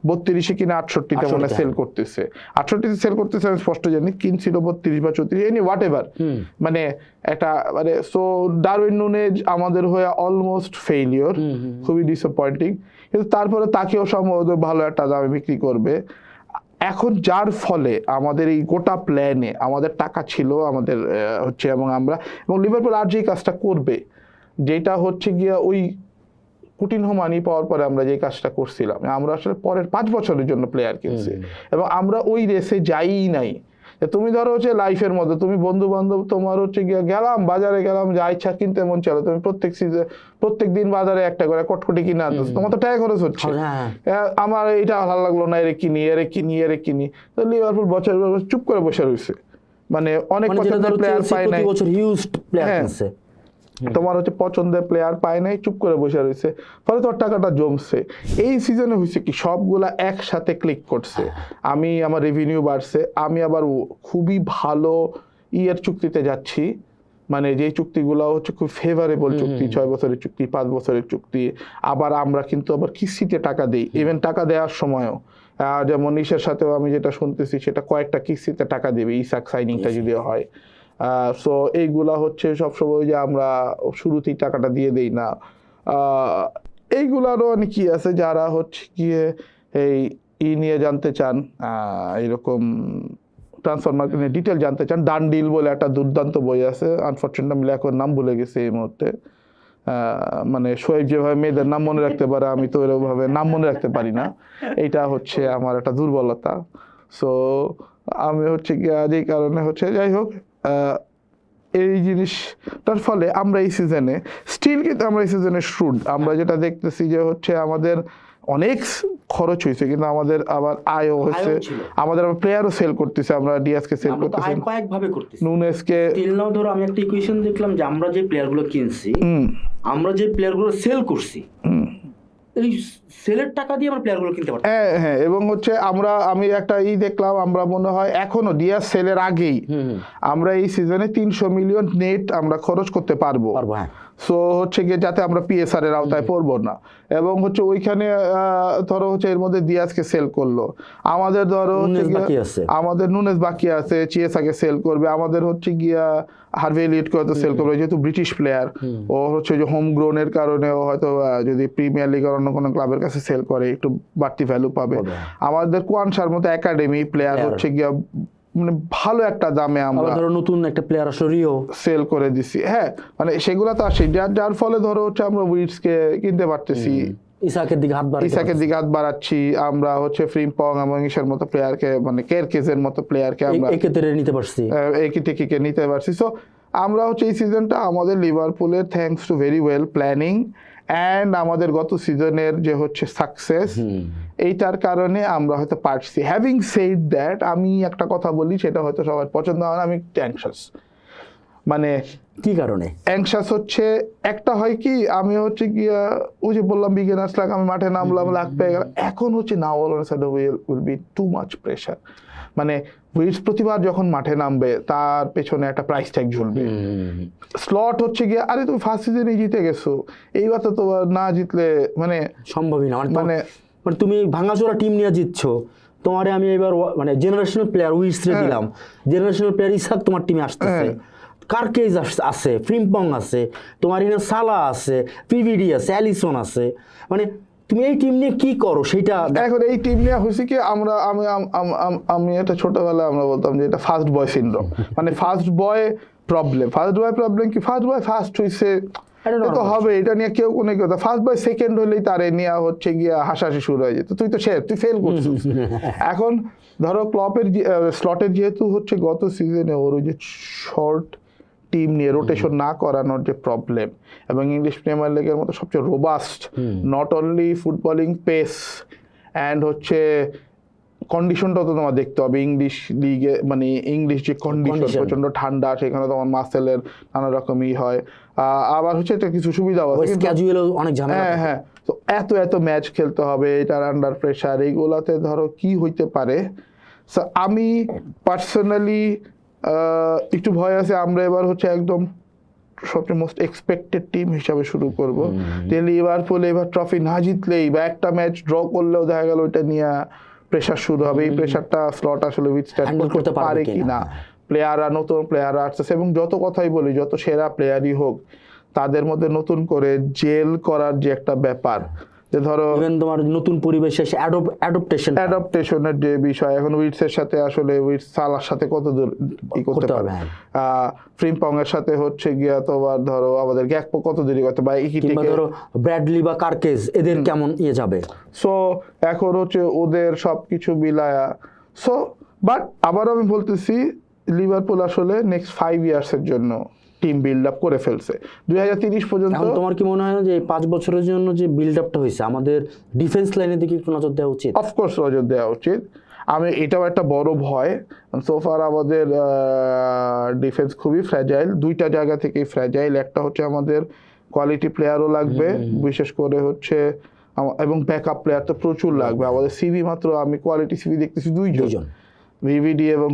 32 কিনা 68-তে মনে সেল করতেছে, 68-তে সেল করতেছে আমি স্পষ্ট জানি, কিনছিল 32 বা 34, এনি হোয়াট এভার, মানে একটা মানে সো ডারউইন নুনেজ আমাদের হয়ে অলমোস্ট ফেইলিওর, খুবই ডিসঅ্যাপয়েন্টিং, কিন্তু তারপরে তাকেও সম্ভবত ভালো একটা দামে বিক্রি করবে। এখন যার ফলে আমাদের এই গোটা প্ল্যানে আমাদের টাকা ছিল আমাদের হচ্ছে, এবং লিভারপুল আর যে কাজটা করবে যেটা হচ্ছে গিয়া ওই কুটিনহো মানি পাওয়ার পরে আমরা যে কাজটা করছিলাম, আমরা আসলে পরের 5 বছরের জন্য প্লেয়ার কিনছি এবং আমরা ওই রেসে যাই নাই। তুমি ধরো হচ্ছে লাইফের মধ্যে তুমি বন্ধু বান্ধব তোমার হচ্ছে গিয়ে গেলাম বাজারে গেলাম, যা ইচ্ছা কিনতে মন চলো, তুমি প্রত্যেক দিন বাজারে একটা করে কটকটি কিনে আনতেছো, তোমার তো টাকা খরচ হচ্ছে, আমার এটা ভালো লাগলো না, এরে কিনি, তো লিভারপুল বছর চুপ করে বসে রয়েছে, মানে অনেক প্লেয়ার পায় নাই, তোমার হচ্ছে পছন্দের প্লেয়ার পায় নাই, চুপ করে বসে রয়েছে, ফলে তোর টাকাটা জমছে। এই সিজনে হয়েছে কি সবগুলা একসাথে ক্লিক করছে, আমার রেভিনিউ বাড়ছে, আমি আবার খুবই ভালো ইয়ার চুক্তিতে যাচ্ছি, মানে যে চুক্তিগুলো হচ্ছে খুব ফেভারেবল চুক্তি, 6 বছরের চুক্তি, 5 বছরের চুক্তি, আবার আমরা কিন্তু আবার কিস্তিতে টাকা দিই, ইভেন টাকা দেওয়ার সময়ও যেমন ইসার সাথেও আমি যেটা শুনতেছি সেটা কয়েকটা কিস্তিতে টাকা দেবে ইসাক সাইনিংটা যদি হয়। সো এইগুলা হচ্ছে সবসময় যে আমরা শুরুতেই টাকাটা দিয়ে দেই না, এইগুলারও অনেক কি আছে যারা হচ্ছে গিয়ে এই নিয়ে জানতে চান, এরকম ট্রান্সফার মার্কেটের ডিটেল জানতে চান, ডান ডিল বলে একটা দুর্দান্ত বই আছে, আনফরচুনেটলি এখন নাম ভুলে গেছি এই মুহূর্তে, মানে শোয়েব যেভাবে মেয়েদের নাম মনে রাখতে পারে আমি তো এরকমভাবে নাম মনে রাখতে পারি না, এইটা হচ্ছে আমার একটা দুর্বলতা। সো আমি হচ্ছে গিয়ে যেই কারণে হচ্ছে যাই হোক এই জিনিসটার ফলে আমরা এই সিজনে স্টিল কিন্তু আমরা এই সিজনে শ্রুড, আমরা যেটা দেখতেছি যে হচ্ছে আমাদের অনেক খরচ হয়েছে কিন্তু আমাদের আবার আয়ও হয়েছে, আমাদের আবার প্লেয়ারও সেল করতেছে, আমরা ডিয়াসকে সেল করতেছি, কয়েকভাবে করতেছি, নুনেসকে স্টিল নাও ধরো আমি একটা ইকুয়েশন দেখলাম যে আমরা যে প্লেয়ারগুলো কিনছি, আমরা যে প্লেয়ারগুলো সেল করছি, এই সেলের টাকা দিয়ে আমরা প্লেয়ারগুলো কিনতে পারছি। হ্যাঁ, এবং হচ্ছে আমি একটা দেখলাম, আমরা মনে হয় এখনো ডিয়াস সেলের আগেই আমরা এই সিজনে 300 মিলিয়ন নেট আমরা খরচ করতে পারবো। সো হচ্ছে গিয়ে যাতে আমরা পিএসআর এর আওতায় পড়বো না, এবং হচ্ছে ওইখানে ধরো হচ্ছে এর মধ্যে দিয়াসকে সেল করলো, আমাদের ধরো হচ্ছে আমাদের নুনেস বাকি আছে, চিয়েসাকে সেল করবে, আমাদের হচ্ছে গিয়া হার্ভে এলিয়টকে হয়তো সেল করবে যেহেতু ব্রিটিশ প্লেয়ার, ও হচ্ছে যে হোম গ্রোনের কারণে ও হয়তো যদি প্রিমিয়ার লিগের অন্য কোনো ক্লাবের কাছে সেল করে একটু বাড়তি ভ্যালু পাবে। আমাদের কোয়ানসার মতো একাডেমি প্লেয়ার হচ্ছে গিয়া মানে ভালো একটা দামে আমরা ধরো নতুন একটা প্লেয়ার আসলে রিও সেল করে দিছি, হ্যাঁ মানে সেগুলো তো আসে, যার ফলে ধরো হচ্ছে আমরা উইটসকে কিনতে পারতেছি ইসাকের দিকে হাত বাড়াচ্ছি আমরা, হচ্ছে ফ্রিম্পং এবং ইসের মতো প্লেয়ারকে, মানে কেরকেজের মতো প্লেয়ারকে আমরা নিতে পারছি, একিটিকে নিতে পারছি। সো আমরা হচ্ছে এই সিজনটা আমাদের লিভারপুলের thanks to very well planning and আমাদের গত সিজনের যে হচ্ছে সাকসেস, এইটার কারণে আমরা হয়তো পারছি। হ্যাভিং সেড দ্যাট, আমি একটা কথা বলি, সেটা হয়তো সবার পছন্দ হয় না, আমি অ্যাংশাস। মানে কি কারণে অ্যাংশাস হচ্ছে, একটা হয় কি, আমি হচ্ছে কি ওই যে বললাম বিগিনার্স লাগ, আমি মাঠে নামলাম, লাগ পেয়ে গেল, এখন হচ্ছে now all on side will be too much pressure. মানে উইলস প্রতিবার যখন মাঠে নামবে তার পেছনে একটা প্রাইস ট্যাগ ঝুলবে। স্লট হচ্ছে গিয়ে, আরে তুমি ফার্স্ট সিজনে জিতে গেছো, এইবার তো তোমার না জিতলে মানে সম্ভবই না। মানে তুমি ভাঙাচোরা টিম নিয়ে জিতছো, তোমারে আমি এবার মানে জেনারেশনাল প্লেয়ার উইলস রে দিলাম, জেনারেশনাল প্লেয়ার ইসাক তোমার টিমে আসতেছে, কার্কেজ আছে, ফ্রিম্পং আছে, তোমার এখানে সালা আছে, পিভিডি আছে, অ্যালিসন আছে, মানে তুমি এই টিম নিয়ে কি করো সেটা। এখন এই টিম নিয়ে হয়েছে কি, আমি এটা ছোটবেলায় আমরা বলতাম যে এটা ফার্স্ট বয় সিনড্রোম, মানে ফার্স্ট বয় প্রবলেম কি, ফার্স্ট বয় ফার্স্ট হয়েছে তো হবে, এটা নিয়ে কেউ কোনো কেউ, ফার্স্ট বয় সেকেন্ড হলেই তারে নিয়ে হচ্ছে গিয়ে হাসাহাসি শুরু হয়ে যেত, তুই তো তুই ফেল করছিস। এখন ধরো ক্লপের স্লটের যেহেতু হচ্ছে গত সিজনে ওর ওই যে শর্ট টিম নিয়ে রোটেশন না করানোর যে প্রবলেম, এবং ইংলিশ প্রিমিয়ার লিগের মতো সবচেয়ে robust not only footballing pace and হচ্ছে কন্ডিশনটাও তো তোমার দেখতে হবে ইংলিশ লিগে, মানে ইংলিশ যে কন্ডিশন প্রচন্ড ঠান্ডা, সেখানে তোমার মাসেলের নানা রকমই হয়, আবার হচ্ছে একটা কিছু সুবিধাও আছে, অনেক ঝামেলা। হ্যাঁ, তো এত ম্যাচ খেলতে হবে, এটার আন্ডার প্রেশার, এইগুলাতে ধরো কি হইতে পারে। আমি পার্সোনালি একটু ভয় আছে, আমরা এবার হচ্ছে একদম সবচেয়ে মোস্ট এক্সপেক্টেড টিম হিসাবে শুরু করবো, যে লিভারপুল এবার ট্রফি না জিতলেই বা একটা ম্যাচ ড্র করলেও দেখা গেল ওইটা নিয়ে প্রেশার শুরু হবে। এই প্রেশারটা স্লট আসলে উইথস্ট্যান্ড করতে পারে কিনা, প্লেয়াররা নতুন প্লেয়াররা আসতেছে, এবং যত কথাই বলি, যত সেরা প্লেয়ারই হোক, তাদের মধ্যে নতুন করে জেল করার যে একটা ব্যাপার, যে ধরো তোমার নতুন পরিবেশে অ্যাডাপ্টেশনের যে বিষয়, এখন উইটসের সাথে আসলে উইটস সালার সাথে কত দূর ই করতে পারে, ফ্রিম্পং এর সাথে হচ্ছে গিয়া তোমার ধরো আমাদের গ্যাকপো কত দূরই করতে পারে, ধরো ব্র্যাডলি বা কার্কেজ এদের কেমন ইয়ে যাবে। সো এখন হচ্ছে ওদের সবকিছু মিলায়া, সো বাট আবার আমি বলতেছি লিভারপুল আসলে নেক্সট 5 ইয়ার্সের জন্য টিম বিল্ড আপ করে ফেলছে 2030 পর্যন্ত। তোমার কি মনে হয় না যে 5 বছরের জন্য যে বিল্ড আপটা হয়েছে, আমাদের ডিফেন্স লাইনের দিকে একটু নজর দেওয়া উচিত? অফকোর্স নজর দেওয়া উচিত। আমি এটাও একটা বড় ভয়, সোফার আমাদের ডিফেন্স খুবই ফ্র্যাজাইল, দুইটা জায়গা থেকেই ফ্র্যাজাইল। একটা হচ্ছে আমাদের কোয়ালিটি প্লেয়ারও লাগবে, বিশেষ করে হচ্ছে, এবং ব্যাকআপ প্লেয়ার তো প্রচুর লাগবে। আমাদের সিভি মাত্র, আমি কোয়ালিটি সিভি দেখতেছি 2 জন, ভিভিডি এবং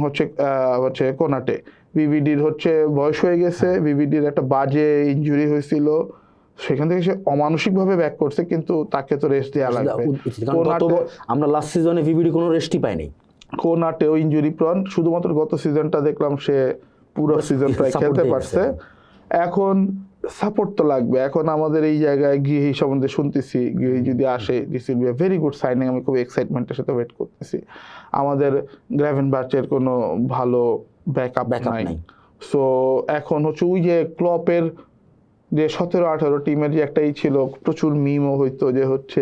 হচ্ছে কোনাটে। ভিভিডির হচ্ছে বয়স হয়ে গেছে, ভিভিডির একটা বাজে ইনজুরি হয়েছিল, সেখান থেকে সে অমানসিকভাবে ব্যাক করছে, কিন্তু তাকে তো রেস্ট দেওয়া লাগবে। আমরা লাস্ট সিজনে ভিভিডি কোনো রেস্টই পাইনি, কোনাটেও ইনজুরি প্রন, শুধুমাত্র গত সিজনটা দেখলাম সে পুরো সিজন প্রায় খেলতে পারছে। এখন সাপোর্ট তো লাগবে। এখন আমাদের এই জায়গায় গিয়ে সম্বন্ধে শুনতেছি, গিয়ে যদি আসে, this will be a very good signing, আমি খুব এক্সাইটমেন্টের সাথে ওয়েট করতেছি। আমাদের গ্রাভেনবার্চের কোনো ভালো ব্যাকআপ নাই। সো এখন হচ্ছে ওই যে ক্লপের যে 17-18 টিমের যে একটাই ছিল, প্রচুর মিমও হইতো, যে হচ্ছে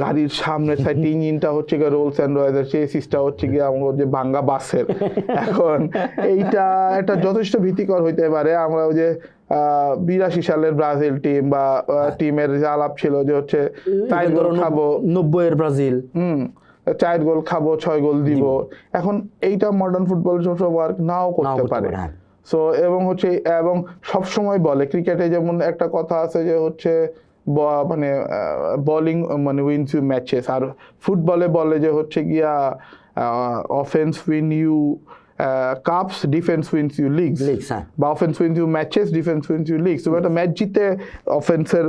গাড়ির সামনে সাইড ইঞ্জিনটা হচ্ছে গিয়ে রোলস অ্যান্ড রয়েসের, চেসিসটা হচ্ছে গিয়ে আমার যে ভাঙ্গা বাসের। এখন এইটা একটা যথেষ্ট ভীতিকর হইতে পারে। আমরা ওই যে 82 সালের ব্রাজিল টিম বা টিমের যে আলাপ ছিল, যে হচ্ছে 4 গোল খাবো, 90-এর ব্রাজিল, 4 গোল খাবো, 6 গোল দিব। এখন এইটা মডার্ন ফুটবল ওয়ার্ক নাও করতে পারে। সো এবং হচ্ছে, এবং সবসময় বলে ক্রিকেটে যেমন একটা কথা আছে যে হচ্ছে মানে বোলিং মানে উইনস ইউ ম্যাচেস, আর ফুটবলে বলে যে হচ্ছে গিয়া offence win you cups, defence wins you leagues, বা offence wins you matches, defence wins you leagues. একটা ম্যাচ জিতে অফেন্সের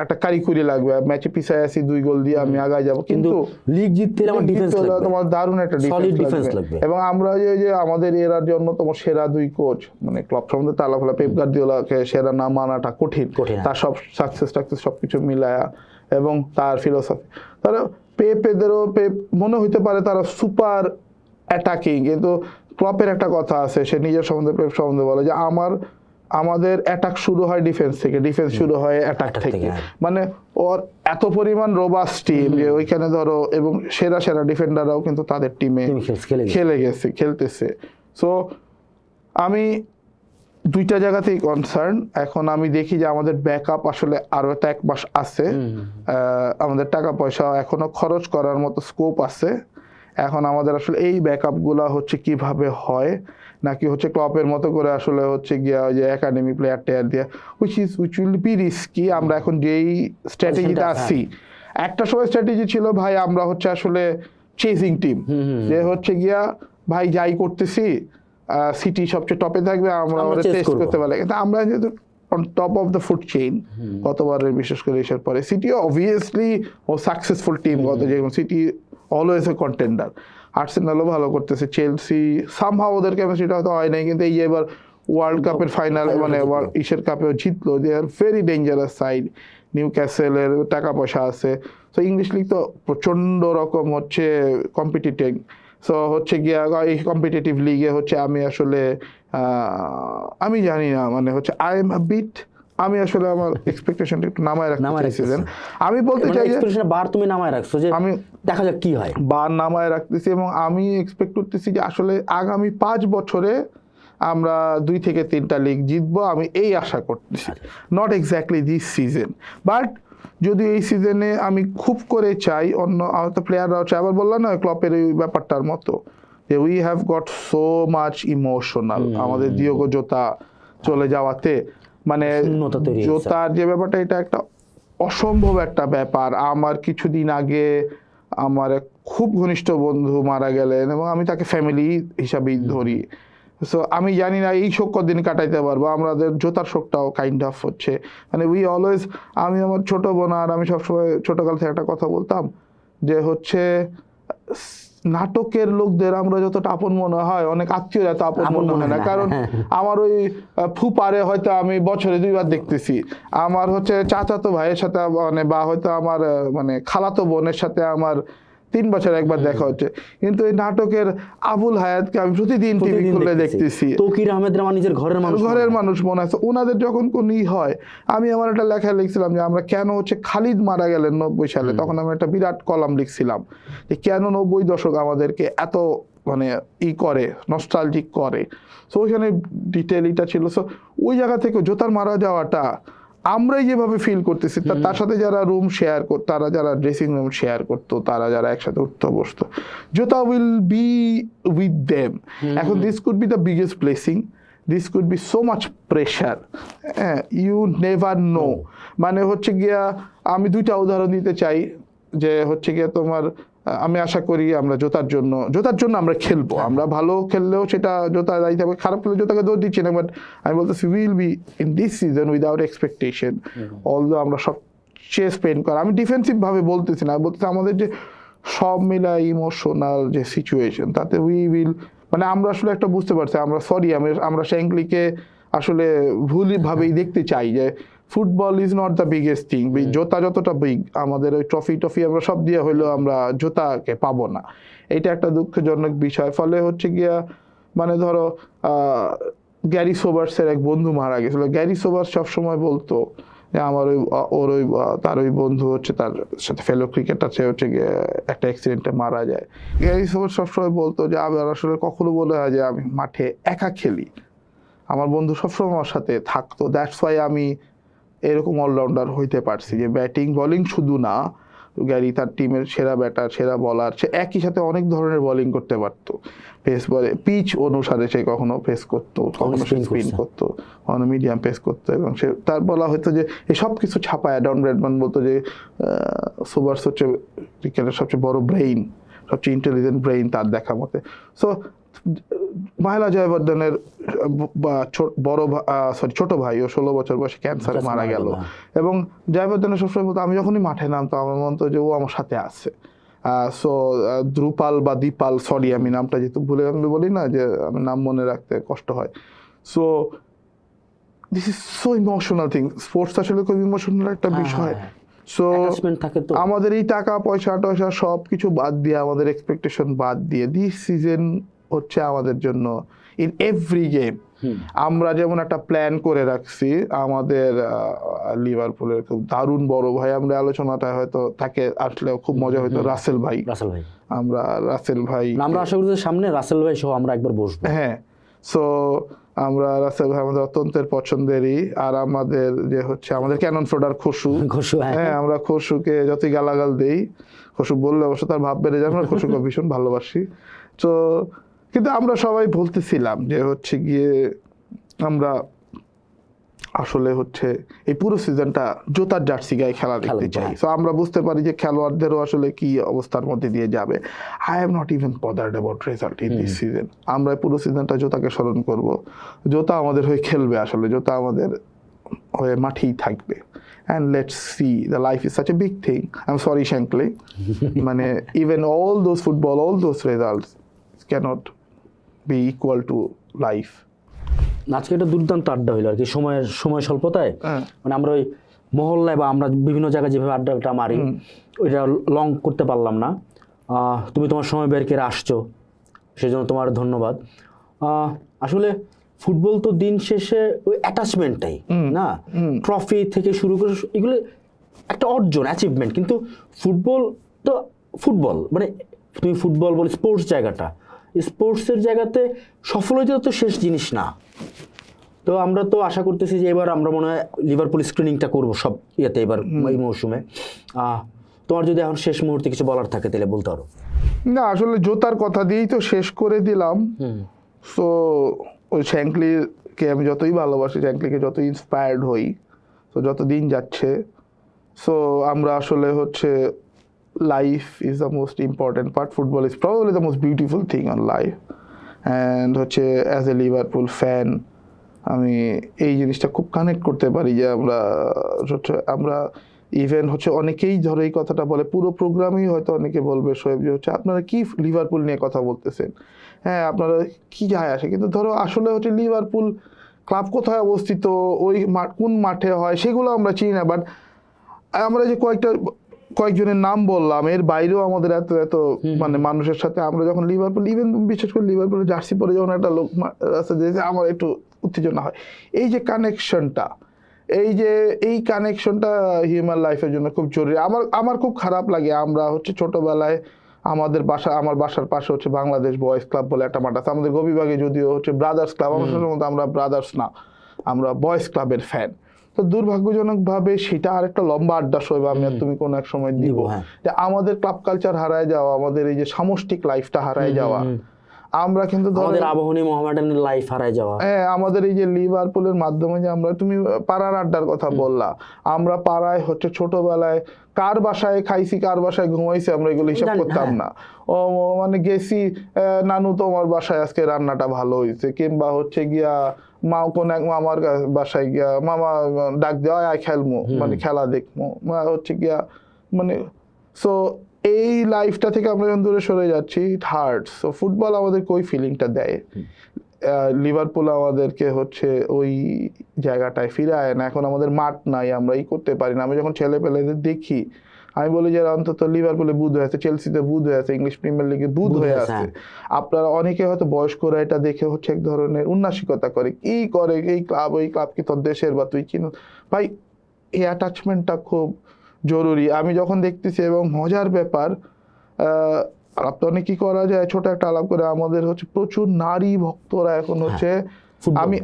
একটা কারিকুরি লাগবে, ম্যাচে পিছায় আসি 2 গোল দিয়ে আমি আগায় যাব, কিন্তু লিগ জিততে আমার ডিফেন্স লাগবে, তোমার দারুণ একটা ডিফেন্স লাগবে। এবং আমরা যে আমাদের এরার জন্য তোমার সেরা 2 কোচ, মানে ক্লাব সম্বন্ধে তালাফালা, পেপ গার্দিওলাকে সেরা না মানাটা কঠিন, তার সব সাকসেস সবকিছু মিলায়া এবং তার ফিলোসফি। তারা পেপ মনে হইতে পারে তারা সুপার অ্যাটাকিং, কিন্তু ক্লপের একটা কথা আছে, সে নিজের সম্বন্ধে পেপ সম্বন্ধে বলে যে আমার আমাদের অ্যাটাক শুরু হয় ডিফেন্স থেকে, ডিফেন্স শুরু হয় অ্যাটাক Attack থেকে, থেকে, হ্যাঁ। মানে ওর এত পরিমাণ রোবাস্ট টিম যে ওইখানে ধরো, এবং সেরা সেরা ডিফেন্ডাররাও কিন্তু তাদের টিমে খেলতেছে। সো আমি দুইটা জায়গাতেই কনসার্ন। এখন আমি দেখি যে আমাদের ব্যাকআপ আসলে আরো তো 1 মাস আছে, আমাদের টাকা পয়সা এখনো খরচ করার মতো স্কোপ আছে। এখন আমাদের আসলে এই ব্যাকআপ গুলা হচ্ছে কিভাবে হয়, নাকি হচ্ছে ক্লপের মতো করে আসলে হচ্ছে গিয়া যে একাডেমি প্লেয়ার টেয়ার দিয়া, উইচ উইল বি রিস্কি। আমরা এখন যেই স্ট্র্যাটেজিতে আছি, একটা সময় স্ট্র্যাটেজি ছিল ভাই আমরা হচ্ছে আসলে চেজিং টিম, যে হচ্ছে গিয়া ভাই যাই করতেছি সিটি সবচেয়ে টপে থাকবে, আমরা ওরা টেস্ট করতে পারি। কিন্তু আমরা যেহেতু on top of the food chain গতবারের, বিশেষ করে এসের পরে সিটি অবভিয়াসলি ও সাকসেসফুল টিম, গত যেরকম সিটি অলওয়েজ এ কন্টেন্ডার। আর্সেনালও ভালো করতেছে, চেলসি সামহাও ওদের কেমিস্ট্রিটা হয়তো হয় নাই, কিন্তু এই যে এবার ওয়ার্ল্ড কাপের ফাইনাল মানে এশিয়ার কাপেও জিতলো, they are very dangerous side. নিউ ক্যাসেলের টাকা পয়সা আছে, তো ইংলিশ লিগ তো প্রচন্ড রকম হচ্ছে কম্পিটিটিভ। সো হচ্ছে গিয়া এই কম্পিটিটিভ লিগে হচ্ছে আমি আসলে আমি জানি না, মানে হচ্ছে আই এম আ বিট, আমি আসলে আমার এক্সপেকটেশনটা একটু নামায় রাখতেছিলেন। আমি বলতে চাই যে বার তুমি নামায় রাখছো, যে আমি দেখা যাক কি হয়, বার নামায় রাখতেছি, এবং আমি এক্সপেক্ট করতেছি যে আসলে আগামী 5 বছরে আমরা 2 থেকে 3টা লিগ জিতবো, আমি এই আশা করতেছি। Not exactly this season, but যদি এই সিজনে আমি খুব করে চাই, অন্য হয়তো প্লেয়াররাও চাই, আবার বললাম না ক্লপের এই ব্যাপারটার মতো, যে we have got so much emotional আমাদের দিয়েগো জোতা চলে যাওয়াতে, মানে জোতার যে ব্যাপারটা, এটা একটা অসম্ভব একটা ব্যাপার। আমার কিছুদিন আগে আমার এক খুব ঘনিষ্ঠ বন্ধু মারা গেলেন, এবং আমি তাকে ফ্যামিলি হিসাবেই ধরি। সো আমি জানি না এই শোক কদিন কাটাইতে পারবো, আমাদের জোতার শোকটাও কাইন্ড অফ হচ্ছে, মানে উই অলওয়েজ, আমি আমার ছোট বোন আর আমি সবসময় ছোটকাল থেকে একটা কথা বলতাম, যে হচ্ছে নাটকের লোকদের আমরা যতটা আপন মনে হয়, অনেক আত্মীয়রা তো আপন মনে হয় না। কারণ আমার ওই ফুপারে হয়তো আমি বছরে 2 বার দেখতেছি, আমার হচ্ছে চাচাতো ভাইয়ের সাথে মানে, বা হয়তো আমার মানে খালাতো বোনের সাথে আমার 3 বছর একবার দেখা হচ্ছে, কিন্তু এই নাটকের আবুল হায়াতকে আমি প্রতিদিন টিভি খুলে দেখতেছি। তৌকির আহমেদ আমার নিজের ঘরের মানুষ মনে আছে। ওনাদের যখন কোন হয়, আমি আমার একটা লেখা লিখছিলাম যে আমরা কেন হচ্ছে খালিদ মারা গেলেন 90 সালে, তখন আমি একটা বিরাট কলাম লিখছিলাম যে কেন 90 দশক আমাদেরকে এত মানে করে নস্টালজিক করে। সো ওইখানে ডিটেইলটা ছিল। সো ওই জায়গা থেকে জোতার মারা যাওয়াটা আমরাই যেভাবে ফিল করতেছি, তার সাথে যারা রুম শেয়ার করতো, তারা যারা ড্রেসিং রুম শেয়ার করতো, তারা যারা একসাথে উঠতে বসতো, Jota will be with them. এখন this could be the biggest blessing, this could be so much pressure, you never know. মানে হচ্ছে গিয়া আমি 2টা উদাহরণ দিতে চাই, যে হচ্ছে গিয়া তোমার আমি আশা করি আমরা জোতার জন্য আমরা খেলবো, আমরা ভালো খেললেও সেটা জোতা দায়িত্ব হবে, খারাপ খেলে জোতাকে দোষ দিচ্ছি না, বাট আমি বলতেছি will be in this season without expectation, although আমরা সবচেয়ে স্পেন্ড করা, আমি ডিফেন্সিভ ভাবে বলতেছি না, বলতেছি আমাদের যে সব মিলা ইমোশনাল যে সিচুয়েশন, তাতে উই উইল, মানে আমরা আসলে একটা বুঝতে পারছি, আমরা শ্যাঙ্কলিকে আসলে ভুলভাবেই দেখতে চাই, যে football is not the biggest thing, জোতা যতটা বিগ, আমাদের ওই ট্রফি আমরা সব দিয়ে হইলেও আমরা জোতাকে পাবো না, এটা একটা দুঃখজনক বিষয়। ফলে হচ্ছে গিয়া মানে ধরো গ্যারি সোবার্সের এক বন্ধু মারা গেছিল, গ্যারি সোবার্স সবসময় বলতো যে আমার তার ওই বন্ধু হচ্ছে তার সাথে ফেলো ক্রিকেটার, সে হচ্ছে গিয়ে একটা অ্যাক্সিডেন্টে মারা যায়। গ্যারি সোবার্স সবসময় বলতো যে আমার আসলে কখনো বলে হয় যে আমি মাঠে একা খেলি, আমার বন্ধু সবসময় আমার সাথে থাকতো, দ্যাটস ওয়াই আমি এরকম অলরাউন্ডার হইতে পারছি, যে ব্যাটিং বোলিং শুধু না, গ্যারি তার টিমের সেরা ব্যাটার, সেরা বলার, সে একই সাথে অনেক ধরনের বোলিং করতে পারতো। পেস বলে পিচ অনুসারে সে কখনো পেস করতো, কখনো স্পিন করতো, কখনো মিডিয়াম পেস করতো, এবং সে তার বলা হয়তো যে এই সব কিছু ছাপায় ডন ব্র্যাডম্যান বলতো যে সোবার্স হচ্ছে ক্রিকেটের সবচেয়ে বড় ব্রেইন, সবচেয়ে ইন্টেলিজেন্ট ব্রেইন তার দেখা মতে। সো মাহেলা জয়বর্ধনের ছোট ভাই ও 16 বছর বয়সে ক্যান্সারে মারা গেল, এবং জয়বর্ধনের সবসময় বলতো আমি যখনই মাঠে নামতাম আমার মনে হতো যে ও আমার সাথে আছে। সো দ্রুপাল বা দীপাল, সরি আমি নামটা যেহেতু ভুলে আমি বলি না, যে আমি নাম মনে রাখতে কষ্ট হয়। So this is so emotional thing, sports আসলে খুব ইমোশনাল একটা বিষয়। সো আমাদের এই টাকা পয়সা সব কিছু বাদ দিয়ে, আমাদের এক্সপেকটেশন বাদ দিয়ে, দিস সিজন হচ্ছে আমাদের জন্য ইন এভরি গেম আমরা যেমন একটা প্ল্যান করে রাখছি, আমাদের লিভারপুলের খুব দারুণ বড় ভাই, আমরা আলোচনাটা হয়তো তাকে আসলে খুব মজা হইতো, রাসেল ভাই। আমরা রাসেল ভাই, আমরা আশা করি যে সামনে রাসেল ভাই সহ আমরা একবার বসবো। হ্যাঁ, সো আমরা রাসেল ভাই আমাদের অত্যন্তের পছন্দেরই। আর আমাদের যে হচ্ছে আমাদের ক্যানন ফোর্ডার খসু, হ্যাঁ, আমরা খসুকে যতই গালাগাল দেই, খসু বললে অবশ্য তার ভাব বেড়ে যায়, আমরা খসুকে ভীষণ ভালোবাসি। তো কিন্তু আমরা সবাই বলতেছিলাম যে হচ্ছে গিয়ে আমরা আসলে হচ্ছে এই পুরো সিজনটা জোতার জার্সি গায়ে খেলা দেখতে চাই। সো আমরা বুঝতে পারি যে খেলোয়াড়দেরও আসলে কি অবস্থার মধ্যে দিয়ে যাবে। I am not even bothered about result in this season. আমরা পুরো সিজনটা জোতাকে স্মরণ করব, জোতা আমাদের হয়ে খেলবে, আসলে জোতা আমাদের হয়ে মাঠেই থাকবে। And let's see, the life is such a big thing. I'm sorry, Shankly. মানে even all those football, all those results cannot be equal to life. আজকে একটা দুর্দান্ত আড্ডা হইলো আর কি, সময় স্বল্পতায় মানে আমরা ওই মহল্লায় বা আমরা বিভিন্ন জায়গায় যেভাবে আড্ডাটা মারি ওইটা লং করতে পারলাম না। তুমি তোমার সময় বের করে আসছো, সেই জন্য তোমার ধন্যবাদ। আসলে ফুটবল তো দিন শেষে ওই অ্যাটাচমেন্টটাই না, ট্রফি থেকে শুরু করে এগুলো একটা অর্জন, অ্যাচিভমেন্ট। কিন্তু ফুটবল তো ফুটবল, মানে তুমি ফুটবল বলে স্পোর্টস জায়গাটা, স্পোর্টসের জায়গাতে সফল হইতে তো শেষ জিনিস না। তো আমরা তো আশা করতেছি যে এবার আমরা মনে হয় লিভারপুল স্ক্রিনিংটা করবো সব ইয়েতে এবার এই মৌসুমে। তোমার যদি এখন শেষ মুহূর্তে কিছু বলার থাকে তাহলে বলতে পারো। না, আসলে জোতার কথা দিয়েই তো শেষ করে দিলাম। সো ওই শ্যাঙ্কলিকে আমি যতই ভালোবাসি, শ্যাঙ্কলিকে যতই ইন্সপায়ার্ড হই, তো যত দিন যাচ্ছে, সো আমরা আসলে হচ্ছে life is the most important part, football is probably the most beautiful thing on life. And হচ্ছে অ্যাজ এ লিভারপুল ফ্যান আমি এই জিনিসটা খুব কানেক্ট করতে পারি যে আমরা ইভেন হচ্ছে অনেকেই ধরো এই কথাটা বলে, পুরো প্রোগ্রামেই হয়তো অনেকে বলবে শোয়েব যে হচ্ছে আপনারা কি লিভারপুল নিয়ে কথা বলতেছেন, হ্যাঁ আপনারা কি যায় আসে। কিন্তু ধরো আসলে হচ্ছে লিভারপুল ক্লাব কোথায় অবস্থিত, ওই কোন মাঠে হয় সেগুলো আমরা চিনি না। বাট আমরা যে কয়েকজনের নাম বললাম, এর বাইরেও আমাদের এত এত মানে মানুষের সাথে আমরা যখন লিভারপুল, ইভেন বিশেষ করে লিভারপুলের জার্সি পরে যখন একটা লোক রাস্তা দিয়েছে, আমার একটু উত্তেজনা হয়। এই যে কানেকশনটা, এই কানেকশনটা হিউম্যান লাইফের জন্য খুব জরুরি। আমার খুব খারাপ লাগে, আমরা হচ্ছে ছোটবেলায় আমার বাসার পাশে হচ্ছে বাংলাদেশ বয়েজ ক্লাব বলে একটা মাঠ আছে, আমাদের গবিবাগে যদিও হচ্ছে ব্রাদার্স ক্লাব, আমরা ব্রাদার্স না, আমরা বয়েজ ক্লাবের ফ্যান। তো দুর্ভাগ্যজনকভাবে সেটা আরেকটা লম্বা আড্ডা শোয় আমি আর তুমি কোনো এক সময় দিব, যে আমাদের ক্লাব কালচার হারায় যাওয়া, আমাদের এই যে সামষ্টিক লাইফটা হারায় যাওয়া, আমরা কিন্তু আমাদের আবাহনী মোহামেডানের লাইফ হারায় যাওয়া, হ্যাঁ আমাদের এই যে লিভারপুলের মাধ্যমে যে আমরা, তুমি পাড়ার আড্ডার কথা বললা, আমরা পাড়ায় হচ্ছে ছোটবেলায় কার বাসায় খাইছি কার বাসায় ঘুমাইছি আমরা এগুলো হিসাব করতাম না। ও মানে গেছি নানু তোমার বাসায় আজকে রান্নাটা ভালো হয়েছে, কিংবা হচ্ছে গিয়া মা কোন এক মামার বাসায় গিয়া মামা ডাক দেওয়া আয় খেলমো, মানে খেলা দেখবো হচ্ছে গিয়া মানে। সো এই লাইফটা থেকে আমরা যখন দূরে সরে যাচ্ছি, ইট হার্টস। সো ফুটবল আমাদেরকে ওই ফিলিংটা দেয়, লিভারপুল আমাদেরকে হচ্ছে ওই জায়গাটায় ফিরায় না। এখন আমাদের মাঠ নাই, আমরা করতে পারি না। আমি যখন ছেলে পেলেদের দেখি আমি বলি যে অন্তত লিভারপুলে বুধ হয়ে আছে, চেলসিতে বুধ হয়ে আছে, ইংলিশ প্রিমিয়ার লিগে বুধ হয়ে আছে। আপনারা অনেকে হয়তো বয়স্করা এটা দেখে হচ্ছে এক ধরনের উন্নাসিকতা করে, কি করে এই ক্লাব ওই ক্লাব কি তোর দেশের বা তুই চিনো। ভাই এই অ্যাটাচমেন্টটা খুব জরুরি আমি যখন দেখতেছি। এবং মজার ব্যাপার, আপনার কি করা যায় ছোট একটা আলাপ করে, আমাদের হচ্ছে প্রচুর নারী ভক্তরা এখন হচ্ছে,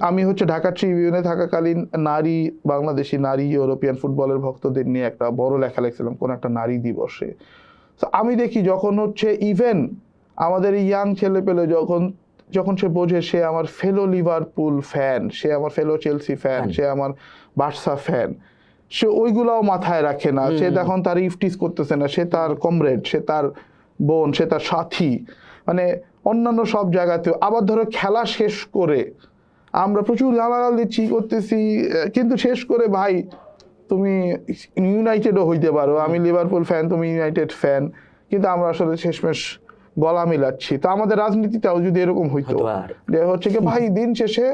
আমি হচ্ছে ঢাকা ট্রিবিউনে থাকাকালীন বাংলাদেশি নারী ইউরোপিয়ান ফুটবলের ভক্তদের নিয়ে একটা বড় লেখা লিখছিলাম কোন একটা নারী দিবসে। তো আমি দেখি যখন হচ্ছে ইভেন আমাদের এই ইয়াং ছেলে পেলে যখন সে বোঝে সে আমার ফেলো লিভারপুল ফ্যান, সে আমার ফেলো চেলসি ফ্যান, সে আমার বার্সা ফ্যান, সে ওইগুলাও মাথায় রাখে না। সে তখন তার ইফটিস করতেছে না, সে তার কমরেড, সে তার বোন, সে তার সাথী, মানে অন্যান্য সব জায়গাতেও। আবার ধরো খেলা শেষ করে আমরা প্রচুর গালাগাল দিচ্ছি করতেছি, কিন্তু শেষ করে ভাই তুমি ইউনাইটেডও হইতে পারো, আমি লিভারপুল ফ্যান তুমি ইউনাইটেড ফ্যান, কিন্তু আমরা আসলে শেষমেশ গলা মিলাচ্ছি। তো আমাদের রাজনীতিটাও যদি এরকম হইতো যে হচ্ছে কি ভাই দিন শেষে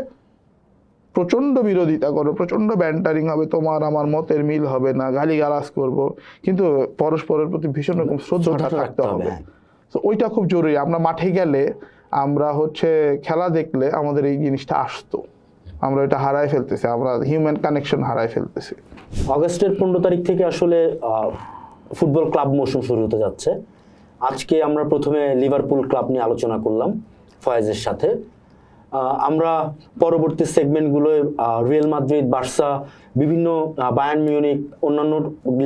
প্রচন্ড বিরোধিতা করো, প্রচন্ড ব্যান্টারিং হবে, তোমার আমার মতের মিল হবে না, গালিগালাজ করবো, কিন্তু পরস্পরের প্রতি ভীষণ রকম শ্রদ্ধাটা থাকতে হবে। তো ওইটা খুব জরুরি। আমরা মাঠে গেলে আমরা হচ্ছে খেলা দেখলে আমাদের এই জিনিসটা আসতো, আমরা এটা হারায় ফেলতেছি, আমরা হিউম্যান কানেকশন হারায় ফেলতেছি। অগস্টের 15 তারিখ থেকে আসলে ফুটবল ক্লাব মৌসুম শুরু হতে যাচ্ছে। আজকে আমরা প্রথমে লিভারপুল ক্লাব নিয়ে আলোচনা করলাম ফয়েজের সাথে। আমরা পরবর্তী সেগমেন্টগুলোয় রিয়াল মাদ্রিদ, বার্সা, বিভিন্ন বায়ার্ন মিউনিক, অন্যান্য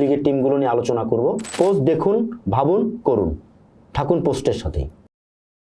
লিগের টিমগুলো নিয়ে আলোচনা করব। পোস্ট দেখুন, ভাবুন, করুন। থাকুন পোস্টের সাথেই।